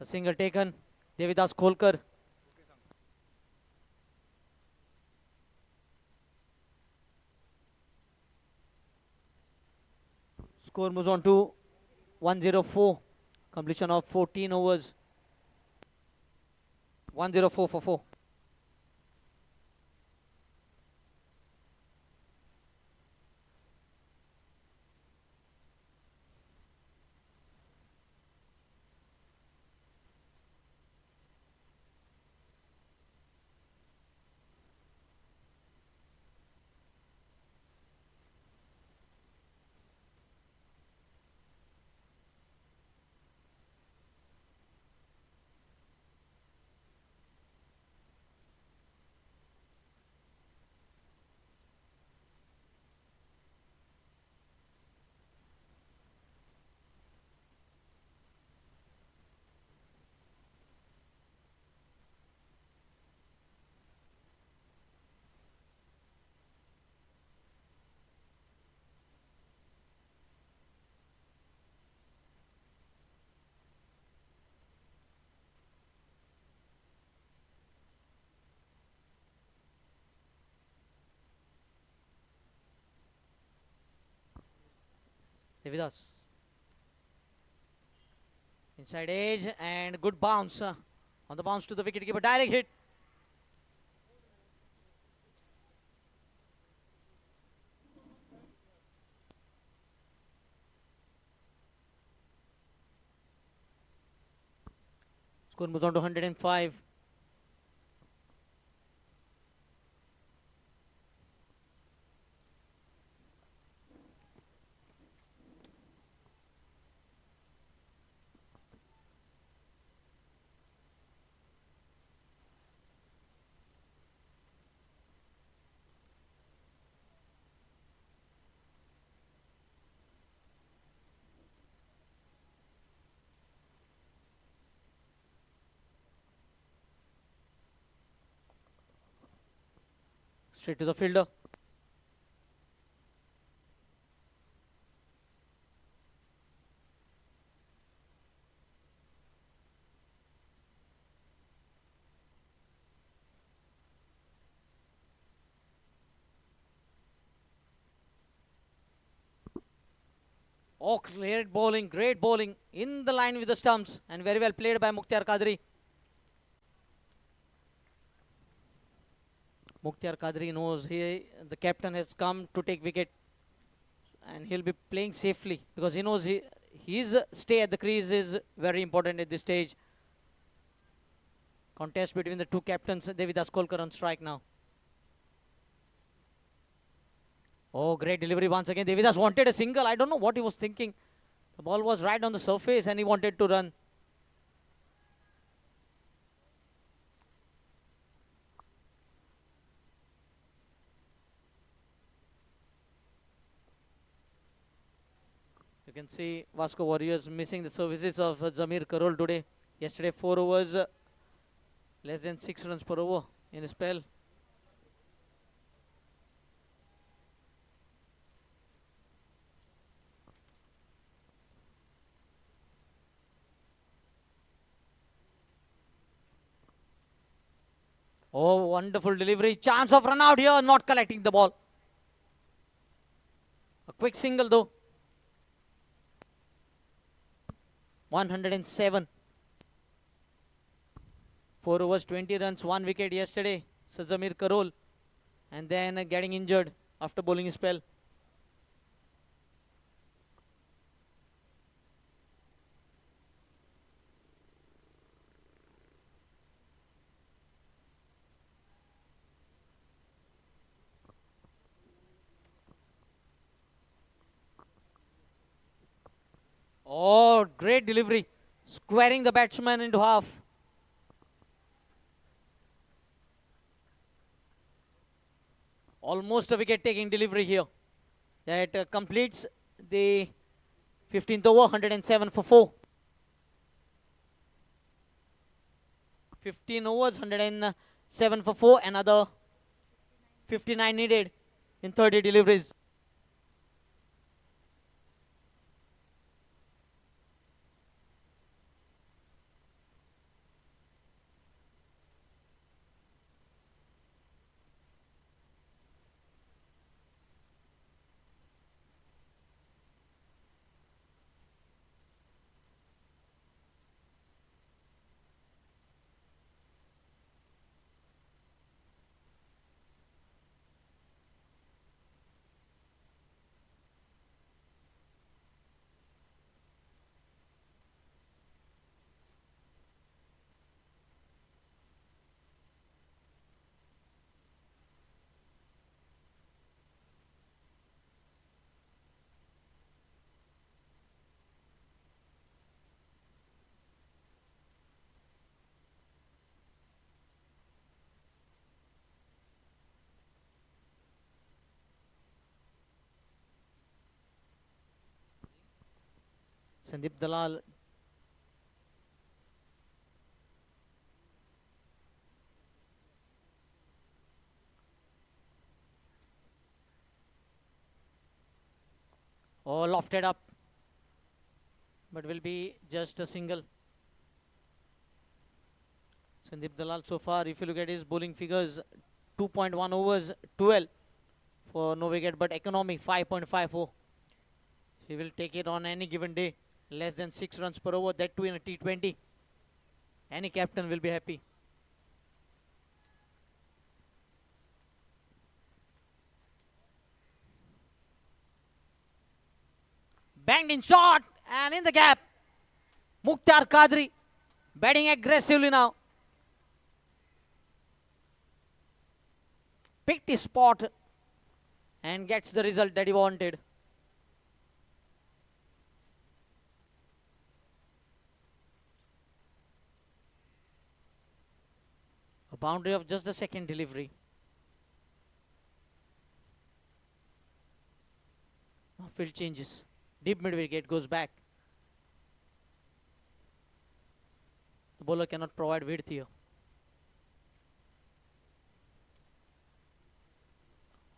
A single taken. Devidas Kolkar. Score moves on to 104. Completion of 14 overs. 104 for 4. Devidas. Inside edge and good bounce. On the bounce to the wicket keeper. Direct hit. Score moves on to 105. Straight to the fielder. Oh, great bowling in the line with the stumps, and very well played by Mukhtar Qadri. Mukhtar Qadri knows the captain has come to take wicket, and he'll be playing safely because he knows his stay at the crease is very important at this stage. Contest between the two captains. Devidas Kolkar on strike now. Oh, great delivery once again. Devidas wanted a single. I don't know what he was thinking. The ball was right on the surface and he wanted to run. You can see Vasco Warriors missing the services of Zamir Karol today. Yesterday 4 overs, less than 6 runs per over in a spell. Oh, wonderful delivery. Chance of run out here, not collecting the ball. A quick single though. 107. 4 overs, 20 runs, 1 wicket yesterday. Zamir Karol. And then getting injured after bowling a spell. Oh, great delivery. Squaring the batsman into half. Almost a wicket-taking delivery here. That completes the 15th over, 107 for 4. 15 overs, 107 for 4. Another 59 needed in 30 deliveries. Sandeep Dalal. Oh, lofted up. But will be just a single. Sandeep Dalal so far, if you look at his bowling figures, 2.1 overs, 12 for no wicket, but economy 5.54. He will take it on any given day. Less than 6 runs per over, that too in a T20. Any captain will be happy. Banged in shot and in the gap. Mukhtar Qadri Batting aggressively now. Picked his spot and gets the result that he wanted. A boundary of just the second delivery. Field changes. Deep mid wicket goes back. The bowler cannot provide width here.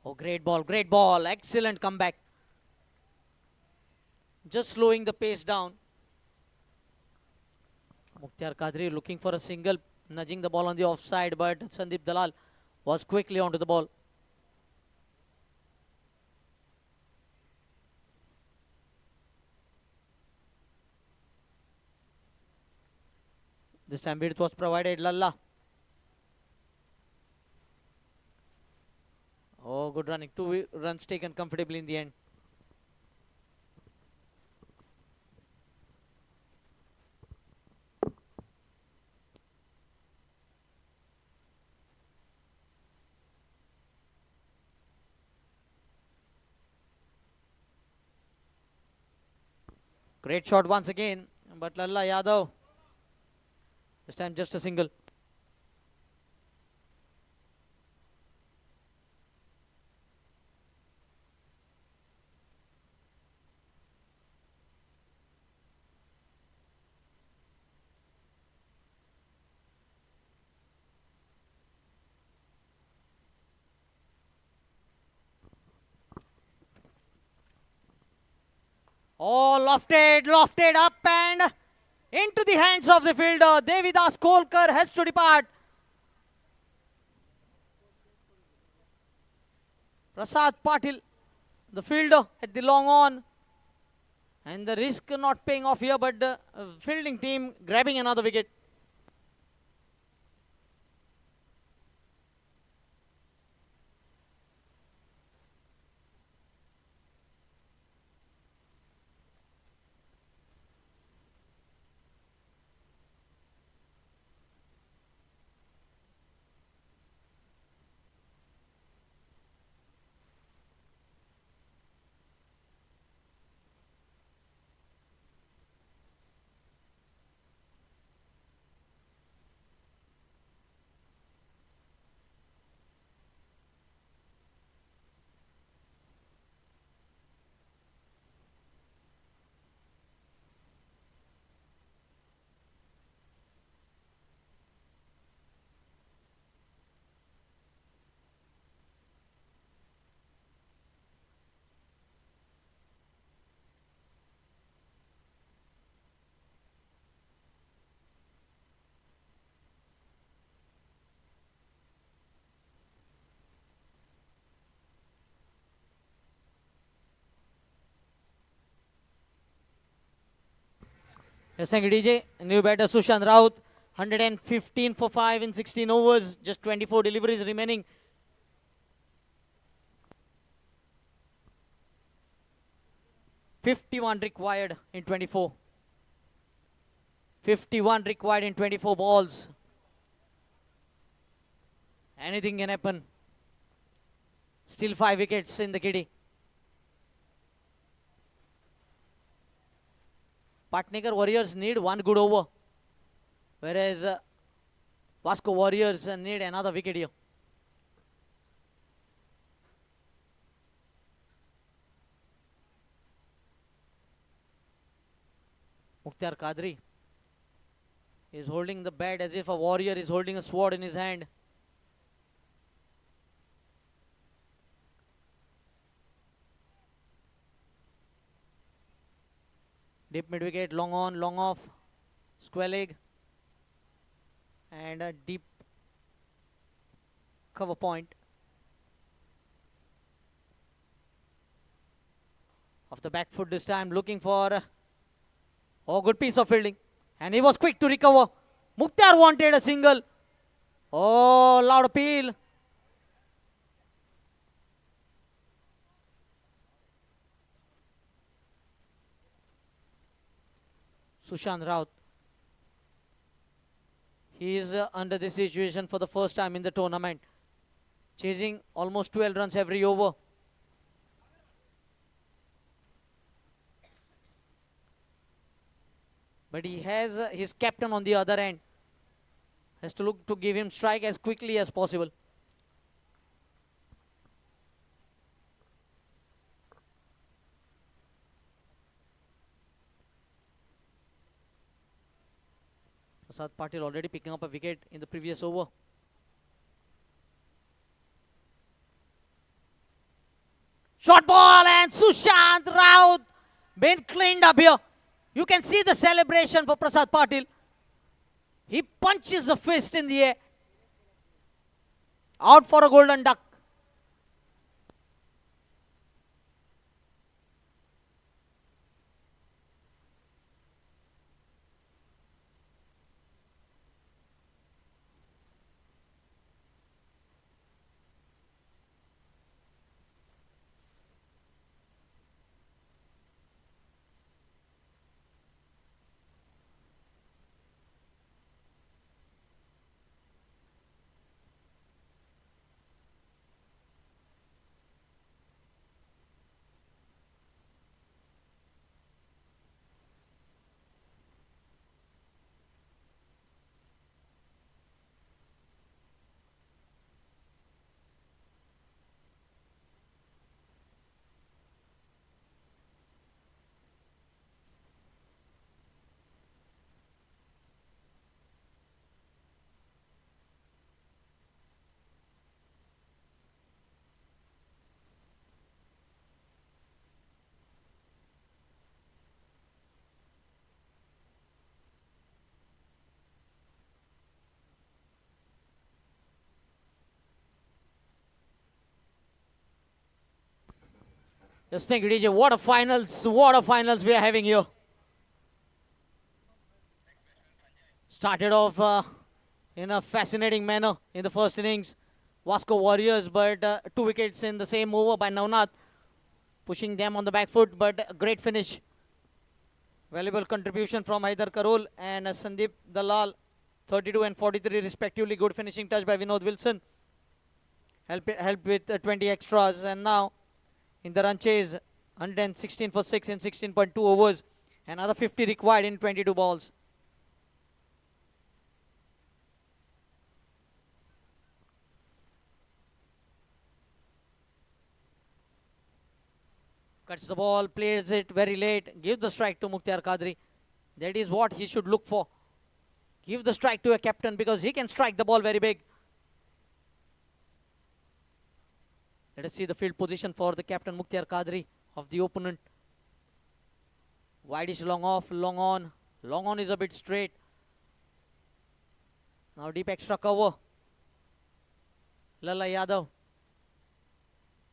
Oh, great ball, excellent comeback. Just slowing the pace down. Mukhtar Qadri looking for a single, nudging the ball on the offside, but Sandeep Dalal was quickly onto the ball. This time width was provided, Lalla. Oh, good running. 2 runs taken comfortably in the end. Great shot once again, but Lalla Yadav, this time just a single. Oh, lofted up and into the hands of the fielder. Devidas Kolkar has to depart. Prasad Patil, the fielder at the long on. And the risk not paying off here, but the fielding team grabbing another wicket. Yes, thank you, DJ. New batter Sushant Raut, 115 for 5 in 16 overs, just 24 deliveries remaining. "51 required in 24. 51 required in 24 balls. Anything can happen. Still 5 wickets in the kitty. Patnagar Warriors need 1 good over, whereas Vasco Warriors need another wicket here. Mukhtar Qadri is holding the bat as if a warrior is holding a sword in his hand. Deep mid wicket, long on, long off, square leg, and a deep cover point. Off the back foot this time, looking for good piece of fielding, and he was quick to recover. Mukhtar wanted a single. Oh, loud appeal. Sushant Raut He is under this situation for the first time in the tournament, chasing almost 12 runs every over. But he has his captain on the other end. Has to look to give him strike as quickly as possible. Prasad Patil already picking up a wicket in the previous over. Short ball and Sushant Raut been cleaned up here. You can see the celebration for Prasad Patil. He punches the fist in the air. Out for a golden duck. Just think, DJ, what a finals we are having here. Started off in a fascinating manner in the first innings. Vasco Warriors, but 2 wickets in the same over by Navnath, pushing them on the back foot, but a great finish. Valuable contribution from Haidar Karol and Sandeep Dalal, 32 and 43 respectively. Good finishing touch by Vinod Wilson. Help with 20 extras, and now in the run chase, 116 for 6 in 16.2 overs. Another 50 required in 22 balls. Cuts the ball, plays it very late. Give the strike to Mukhtar Qadri. That is what he should look for. Give the strike to a captain because he can strike the ball very big. Let us see the field position for the captain Mukhtar Qadri of the opponent. Wideish long off, long on. Long on is a bit straight. Now deep extra cover. Lalla Yadav.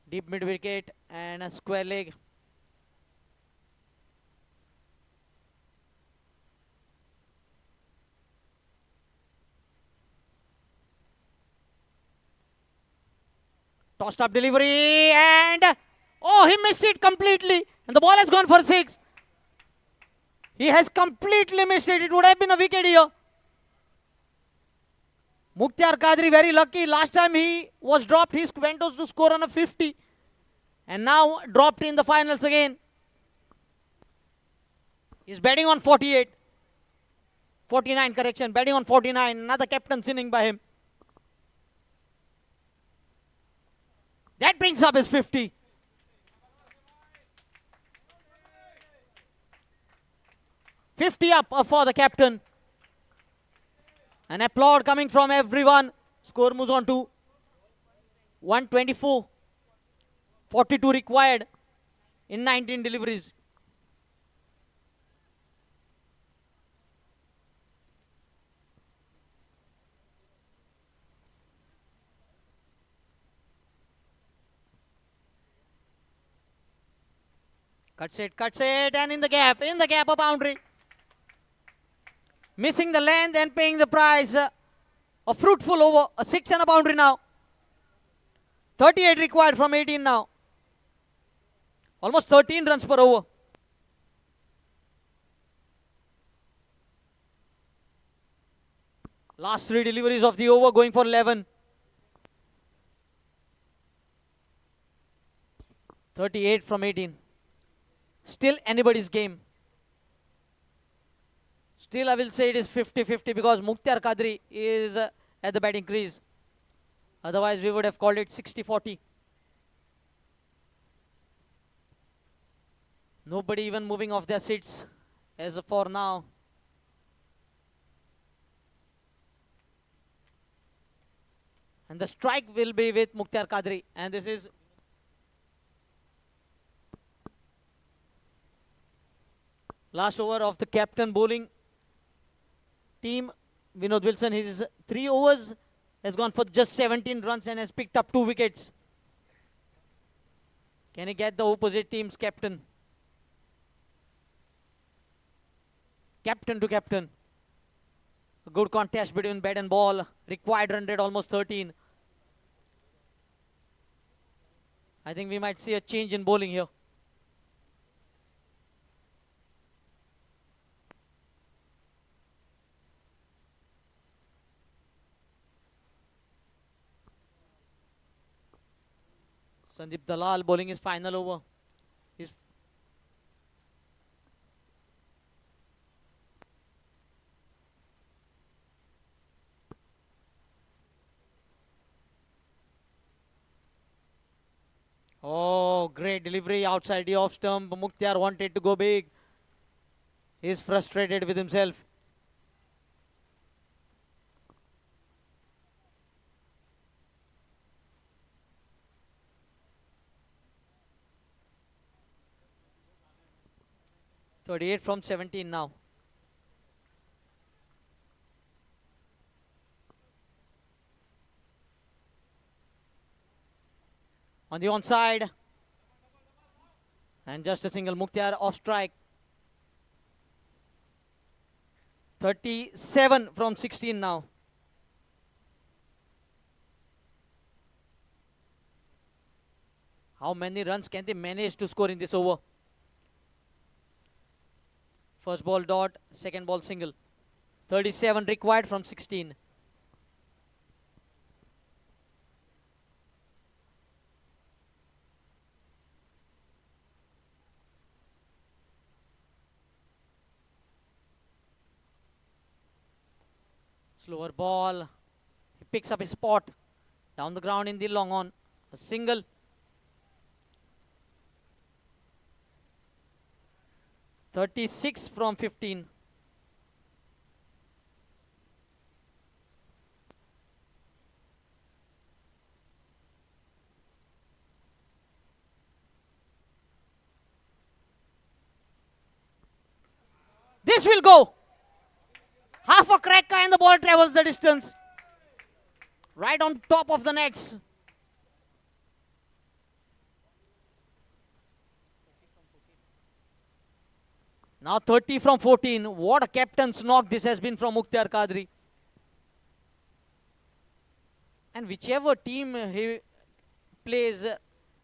Deep mid wicket and a square leg. Tossed up delivery and oh, he missed it completely and the ball has gone for 6. He has completely missed it. It would have been a wicket here. Mukhtar Qadri very lucky. Last time he was dropped, he went on to score on a 50 and now dropped in the finals again. He's batting on 48. 49 correction, batting on 49. Another captain's inning by him. That brings up his 50. Up for the captain. An applaud coming from everyone. Score moves on to 124. 42 required in 19 deliveries. Cuts it, and in the gap, a boundary. Missing the length and paying the price. A fruitful over, a 6 and a boundary now. 38 required from 18 now. Almost 13 runs per over. Last 3 deliveries of the over, going for 11. 38 from 18. Still anybody's game. Still I will say it is 50-50 because Mukhtar Kadri is at the batting crease. Otherwise we would have called it 60-40. Nobody even moving off their seats as for now. And the strike will be with Mukhtar Kadri. And this is last over of the captain bowling team. Vinod Wilson, his 3 overs has gone for just 17 runs and has picked up 2 wickets. Can he get the opposite team's captain? Captain to captain. A good contest between bat and ball. Required run rate almost 13. I think we might see a change in bowling here. Sandeep Dalal bowling his final over. His Oh, great delivery outside the off stump. Mukhtar wanted to go big. He's frustrated with himself. .38 from 17 now. On the onside. And just a single. Mukhtar off strike. 37 from 16 now. How many runs can they manage to score in this over? First ball dot, second ball single. 37 required from 16. Slower ball. He picks up his spot. Down the ground in the long on. A single. .36 from 15. This will go. Half a cracker and the ball travels the distance. Right on top of the nets. Now 30 from 14. What a captain's knock this has been from Mukhtar Kadri. And whichever team he plays,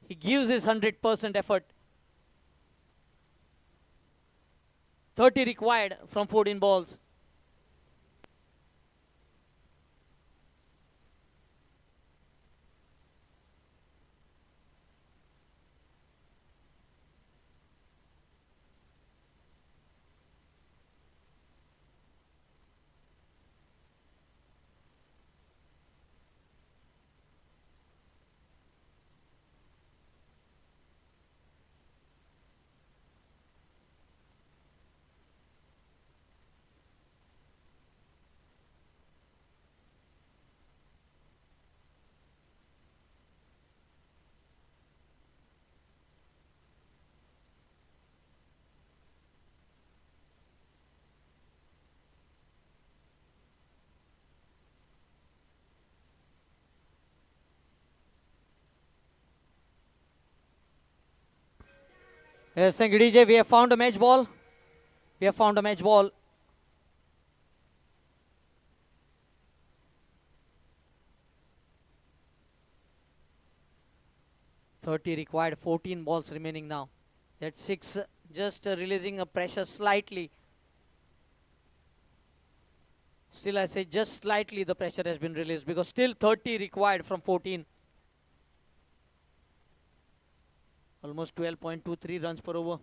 he gives his 100% effort. 30 required from 14 balls. Yes, thank you, DJ. We have found a match ball. We have found a match ball. .30 required, 14 balls remaining now. That's 6, just releasing a pressure slightly. Still, I say just slightly the pressure has been released because still 30 required from 14. Almost 12.23 runs per over.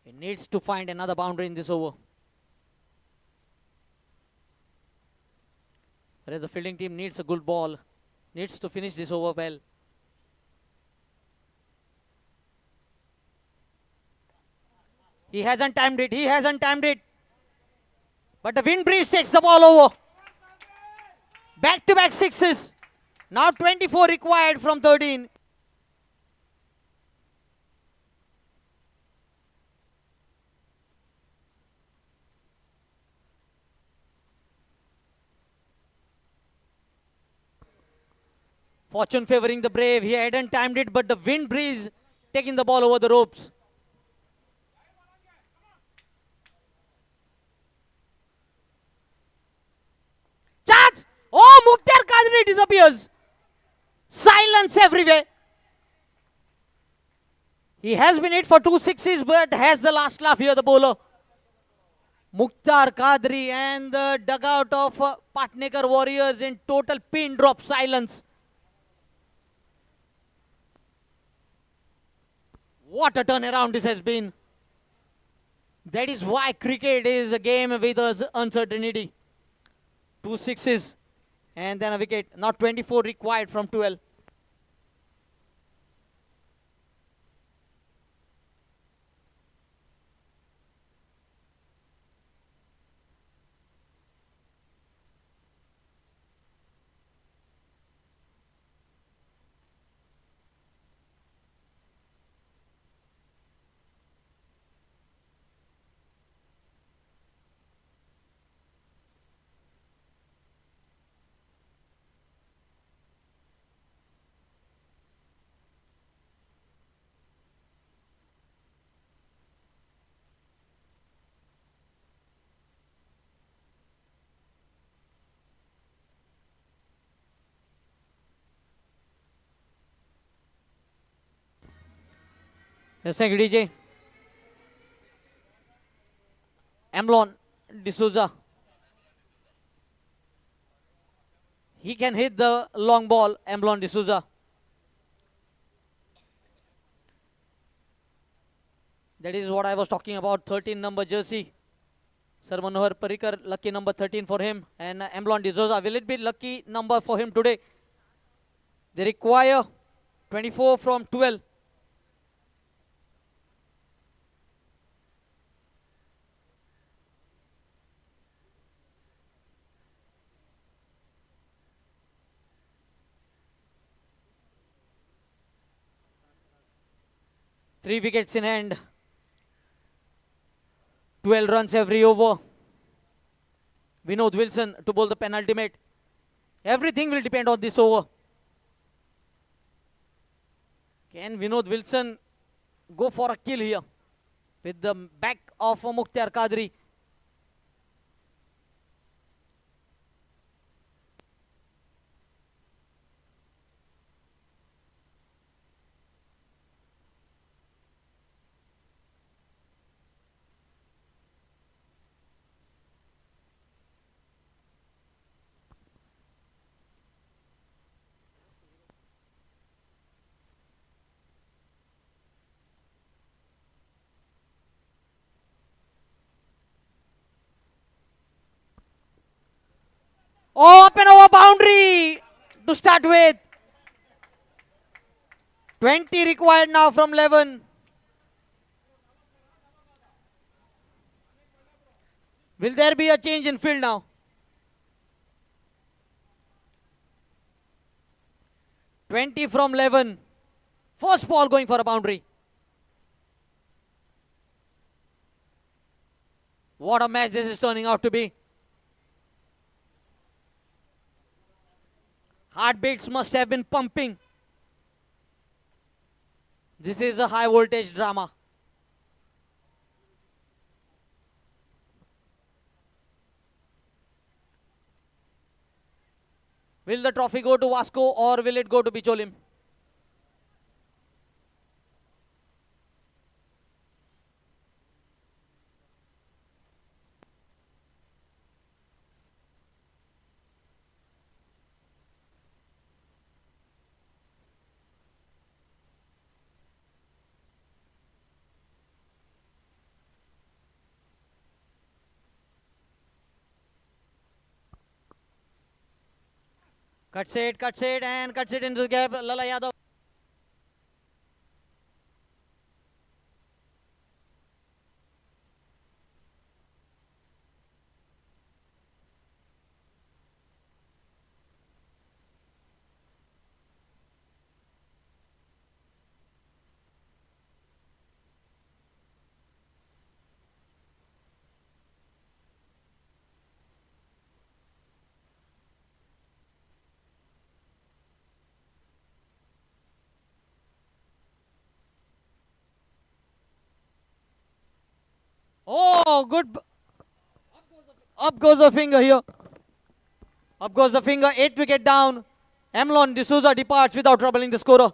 He needs to find another boundary in this over. Whereas the fielding team needs a good ball, needs to finish this over well. He hasn't timed it, he hasn't timed it. But the wind breeze takes the ball over. Back-to-back sixes. Now 24 required from 13. Fortune favoring the brave. He hadn't timed it, but the wind breeze taking the ball over the ropes. Chance! Oh, Mukhtar Qadri disappears. Silence everywhere. He has been hit for 2 sixes, but has the last laugh here, the bowler. Mukhtar Qadri and the dugout of Patnekar Warriors in total pin drop silence. What a turnaround this has been. That is why cricket is a game with uncertainty. 2 sixes and then a wicket. Now 24 required from 12. Yes, thank you, DJ. Emlon D'Souza. He can hit the long ball, Emlon D'Souza. That is what I was talking about, 13 number jersey. Sir Manohar Parikar, lucky number 13 for him. And Emlon D'Souza, will it be lucky number for him today? They require 24 from 12. Three wickets in hand. 12 runs every over. Vinod Wilson to bowl the penultimate. Everything will depend on this over. Can Vinod Wilson go for a kill here with the back of Mukhtar Qadri? Oh, up and over boundary to start with. 20 required now from 11. Will there be a change in field now? 20 from 11. First ball going for a boundary. What a match this is turning out to be. Heartbeats must have been pumping. This is a high voltage drama. Will the trophy go to Vasco or will it go to Bicholim? Cuts it, and cuts it into the gap. Lala Yadav. Oh, good. Up goes the finger here. Up goes the finger. 8 wicket down. Emlon D'Souza departs without troubling the scorer.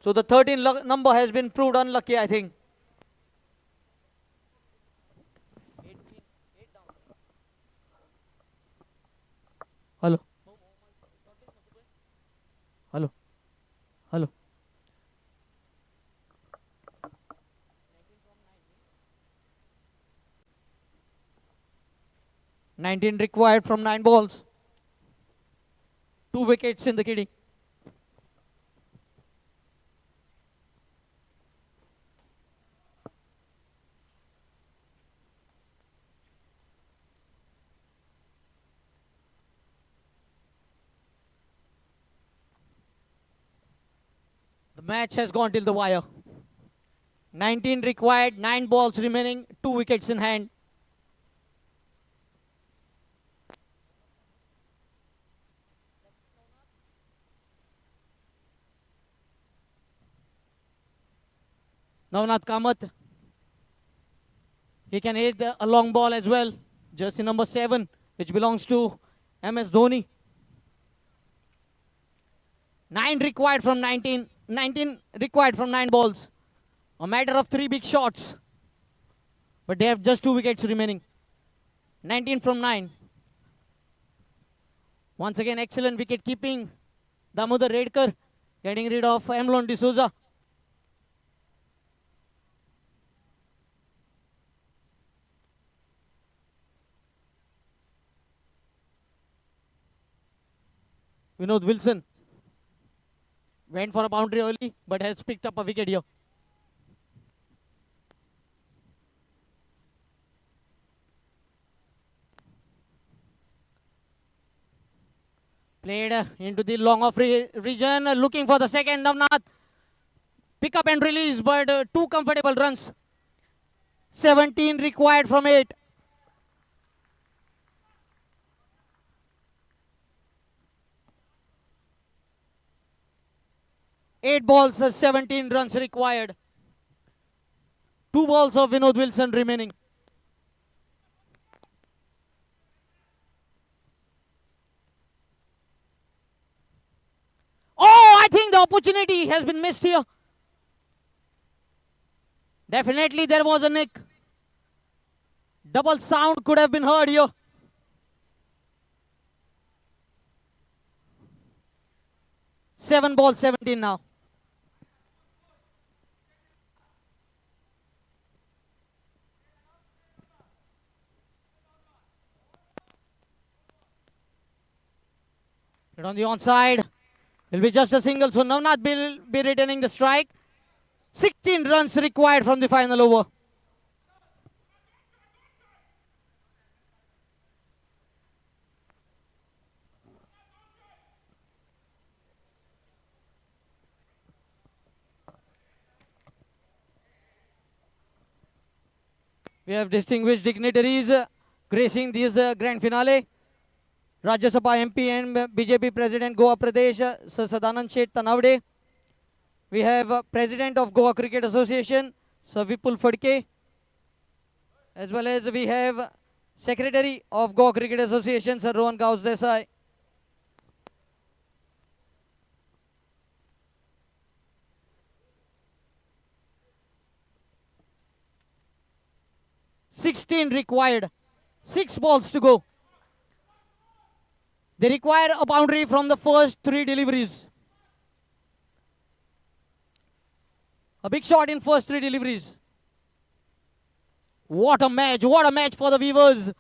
So the 13 number has been proved unlucky, I think. Hello. Hello. Hello. 19 required from 9 balls. 2 wickets in the kitty. The match has gone till the wire. 19 required, 9 balls remaining, 2 wickets in hand. Navnath Kamath. He can hit a long ball as well. Jersey number 7, which belongs to MS Dhoni. 9 required from 19. 19 required from 9 balls. A matter of 3 big shots. But they have just 2 wickets remaining. 19 from 9. Once again, excellent wicket keeping. Damodar Redkar getting rid of Emlon D'Souza. Vinod Wilson went for a boundary early, but has picked up a wicket here. Played into the long off region, looking for the second. Navnath. Pick up and release, but 2 comfortable runs. 17 required from 8. Eight balls, 17 runs required. 2 balls of Vinod Wilson remaining. Oh, I think the opportunity has been missed here. Definitely there was a nick. Double sound could have been heard here. Seven balls, 17 now. Hit on the onside. Will be just a single, so Navnath will be returning the strike. 16 runs required from the final over. We have distinguished dignitaries gracing this grand finale. Rajya Sabha MP and BJP President Goa Pradesh, Sir Sadanand Shet Tanavde. We have President of Goa Cricket Association, Sir Vipul Phadke. As well as we have Secretary of Goa Cricket Association, Sir Rohan Gaus Desai. $16 required. 6 balls to go. They require a boundary from the first 3 deliveries. A big shot in first 3 deliveries. What a match for the viewers.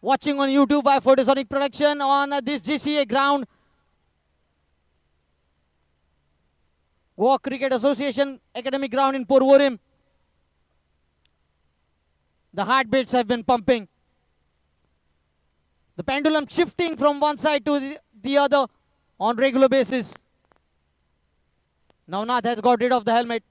Watching on YouTube by Photosonic Production on this GCA ground Goa Cricket Association Academic Ground in Porvorim. The heartbeats have been pumping. The pendulum shifting from one side to the other on regular basis. Navnath has got rid of the helmet.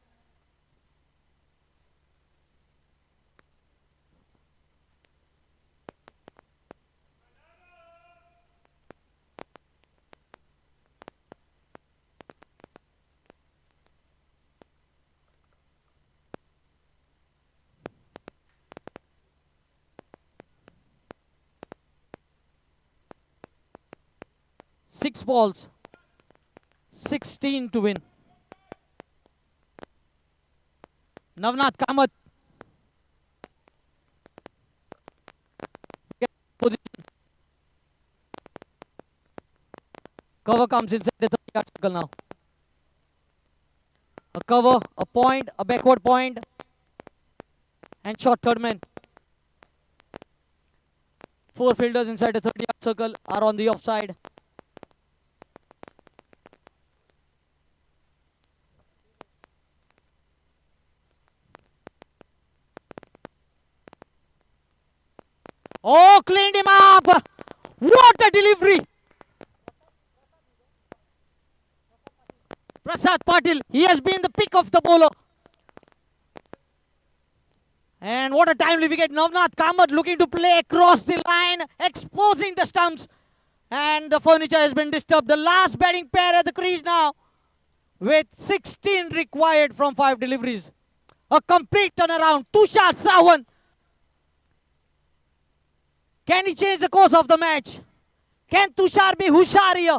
Six balls, 16 to win. Navnath Kamath. Position. Cover comes inside the 30-yard circle now. A cover, a point, a backward point, and short third man. 4 fielders inside the 30-yard circle are on the offside. Oh, cleaned him up. What a delivery. Prasad Patil, he has been the pick of the bowler. And what a timely wicket. Navnath Kamath looking to play across the line, exposing the stumps. And the furniture has been disturbed. The last batting pair at the crease now, with 16 required from 5 deliveries. A complete turnaround. Tushar Sawant. Can he change the course of the match? Can Tushar be hushar here?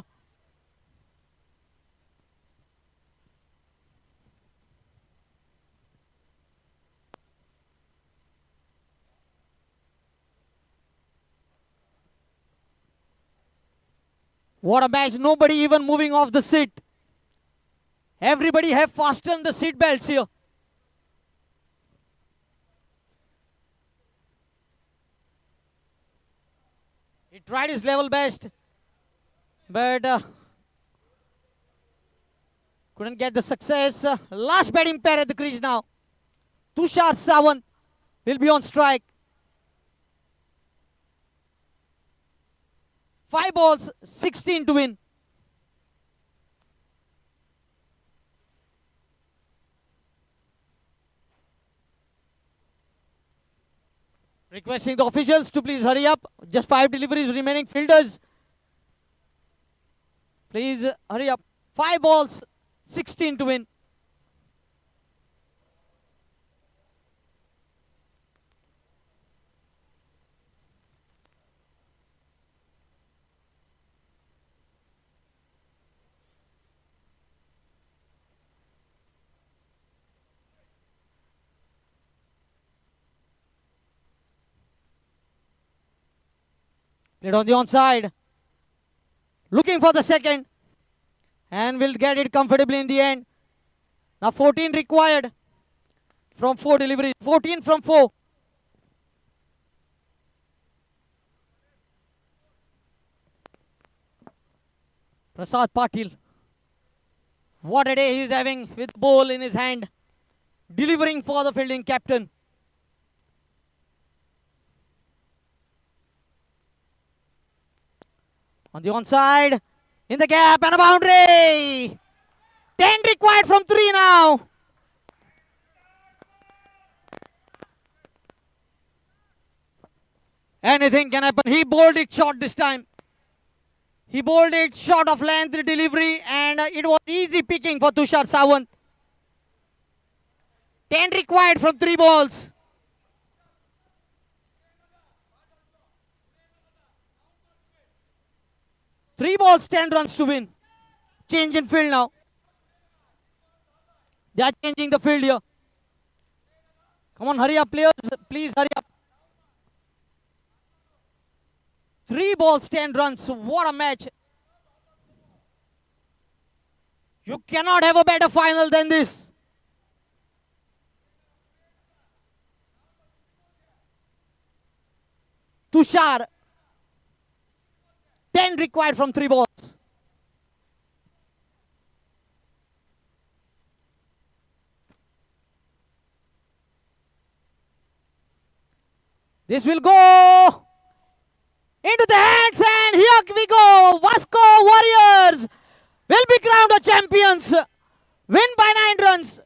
What a match. Nobody even moving off the seat. Everybody have fastened the seat belts here. He tried his level best, but couldn't get the success. Last batting pair at the crease now. Tushar Sawant will be on strike. 5 balls, 16 to win. Requesting the officials to please hurry up. Just 5 deliveries remaining. Fielders, please hurry up. 5 balls, 16 to win. Played on the onside. Looking for the second. And will get it comfortably in the end. Now 14 required from 4 deliveries. 14 from 4. Prasad Patil. What a day he is having with the ball in his hand. Delivering for the fielding captain. On the onside, in the gap, and a boundary. 10 required from 3 now. Anything can happen. He bowled it short this time. He bowled it short of length delivery, and it was easy picking for Tushar Sawant. 10 required from 3 balls. Three balls, 10 runs to win. Change in field now. They are changing the field here. Come on, hurry up, players. Please hurry up. 3 balls, 10 runs. What a match. You cannot have a better final than this. Tushar. 10 required from 3 balls. This will go into the hands, and here we go. Vasco Warriors will be crowned as champions. Win by 9 runs.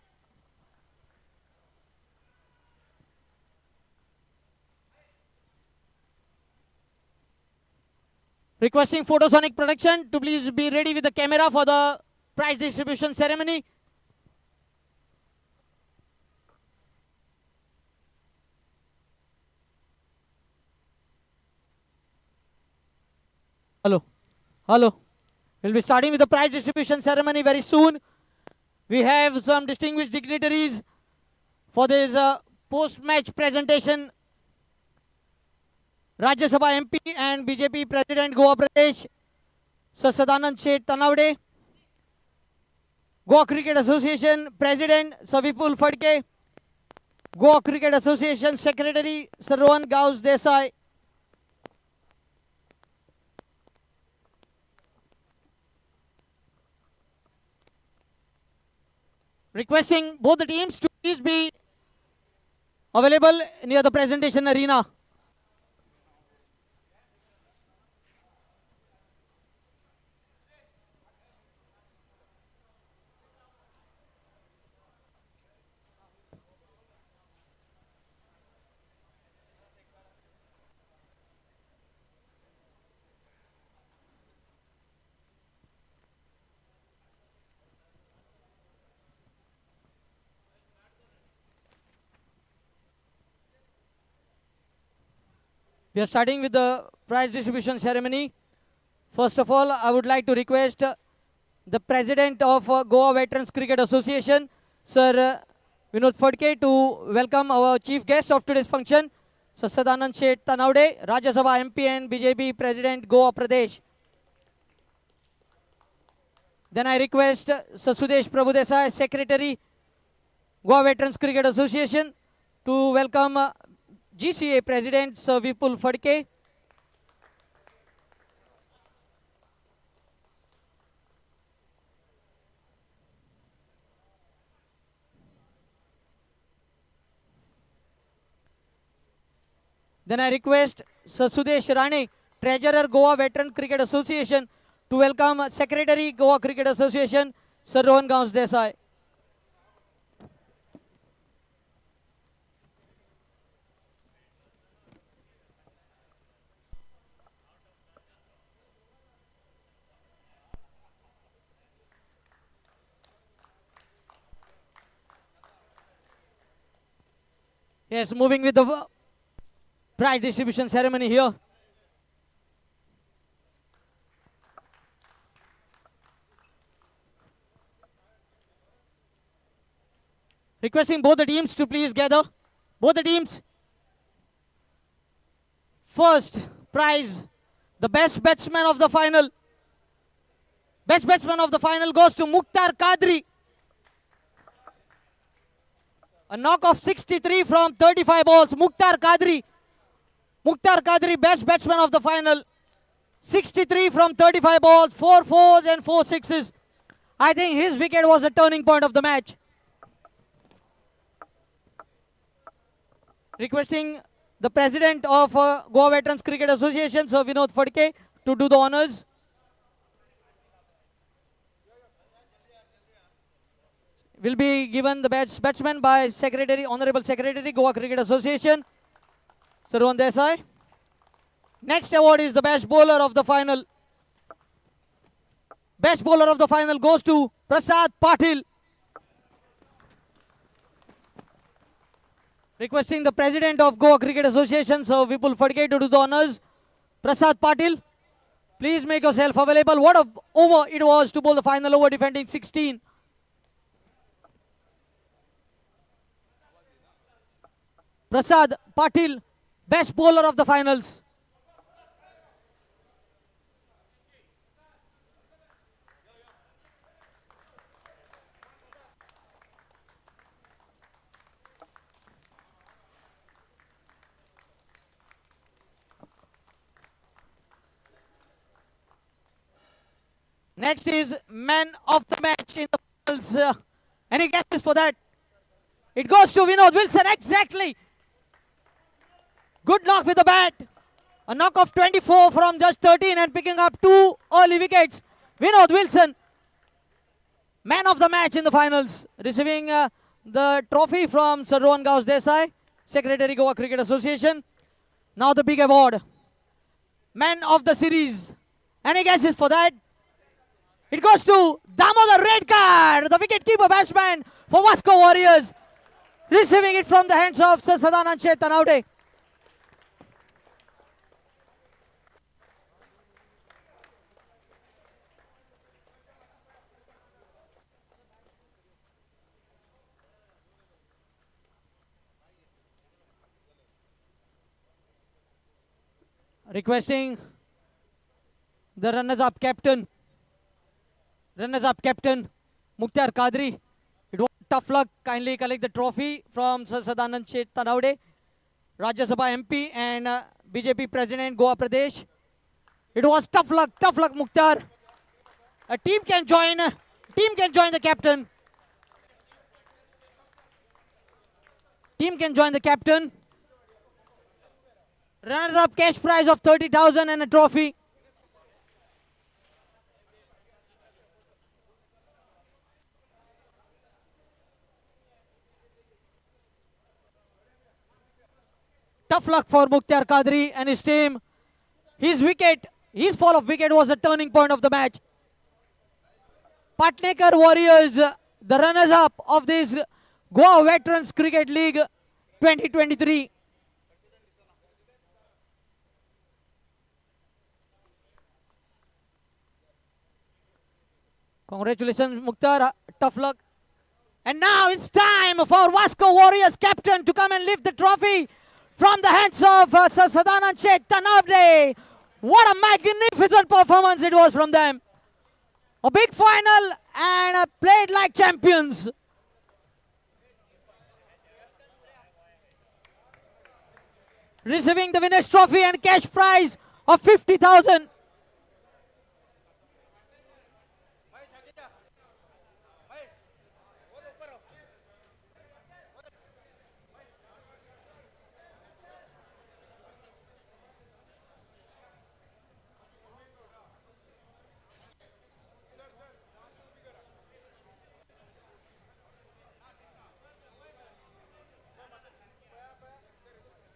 Requesting Photosonic Production to please be ready with the camera for the prize distribution ceremony. Hello. Hello. We'll be starting with the prize distribution ceremony very soon. We have some distinguished dignitaries for this post-match presentation. Rajya Sabha MP and BJP President Goa Pradesh, Sir Sadanand Seth Tanavade. Goa Cricket Association President, Sir Vipul Phadke. Goa Cricket Association Secretary, Sir Rohan Gaus Desai. Requesting both the teams to please be available near the presentation arena. We are starting with the prize distribution ceremony. First of all, I would like to request the President of Goa Veterans Cricket Association, Sir Vinod Phadke, to welcome our chief guest of today's function, Sir Sadanand Seth Tanavade, Rajya Sabha MP and BJP President, Goa Pradesh. Then I request Sir Sudesh Prabhudesai, Secretary, Goa Veterans Cricket Association, to welcome GCA President Sir Vipul Phadke. Then I request Sir Sudesh Rane, Treasurer Goa Veteran Cricket Association, to welcome Secretary Goa Cricket Association Sir Rohan Gaus Desai. Yes, moving with the prize distribution ceremony here. Requesting both the teams to please gather. Both the teams. First prize, the best batsman of the final. Best batsman of the final goes to Mukhtar Qadri. A knock of 63 from 35 balls. Mukhtar Qadri, best batsman of the final. 63 from 35 balls, 4 fours and 4 sixes. I think his wicket was a turning point of the match. Requesting the President of Goa Veterans Cricket Association, Sir Vinod Phadke, to do the honours. Will be given the best batsman by Secretary, Honorable Secretary, Goa Cricket Association, Sir Rohan Desai. Next award is the best bowler of the final. Best bowler of the final goes to Prasad Patil. Requesting the President of Goa Cricket Association, Sir Vipul Phadke, to do the honours. Prasad Patil, please make yourself available. What a over it was to bowl the final over, defending 16. Prasad Patil, best bowler of the finals. Next is man of the match in the finals. Any guesses for that? It goes to Vinod Wilson, exactly. Good knock with the bat. A knock of 24 from just 13 and picking up 2 early wickets. Vinod Wilson, man of the match in the finals, receiving the trophy from Sir Rohan Gaus Desai, Secretary Goa Cricket Association. Now the big award, man of the series. Any guesses for that? It goes to Damodar Redkar, the wicket-keeper batsman for Vasco Warriors, receiving it from the hands of Sir Sadanand Tanavde. Requesting the runners-up captain, Mukhtar Kadri. It was tough luck. Kindly collect the trophy from Sir Sadanand Tanavde, Rajya Sabha MP and BJP President Goa Pradesh. It was tough luck, Mukhtar. A team can join the captain. Team can join the captain. Runners-up cash prize of 30,000 and a trophy. Tough luck for Mukhtar Kadri and his team. His fall of wicket was a turning point of the match. Patnekar Warriors, the runners-up of this Goa Veterans Cricket League 2023. Congratulations, Mukhtar. Tough luck. And now it's time for Vasco Warriors captain to come and lift the trophy from the hands of Sir Sadanand Tanavde. What a magnificent performance it was from them. A big final and played like champions. Receiving the winner's trophy and cash prize of 50,000.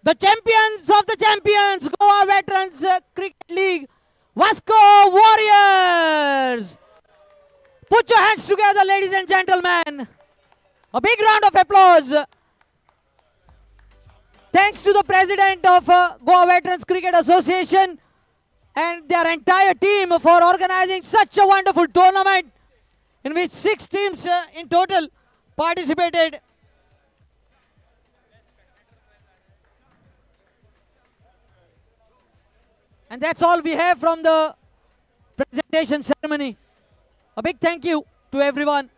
The champions of the champions, Goa Veterans Cricket League, Vasco Warriors. Put your hands together, ladies and gentlemen. A big round of applause. Thanks to the president of Goa Veterans Cricket Association and their entire team for organizing such a wonderful tournament in which 6 teams in total participated. And that's all we have from the presentation ceremony. A big thank you to everyone.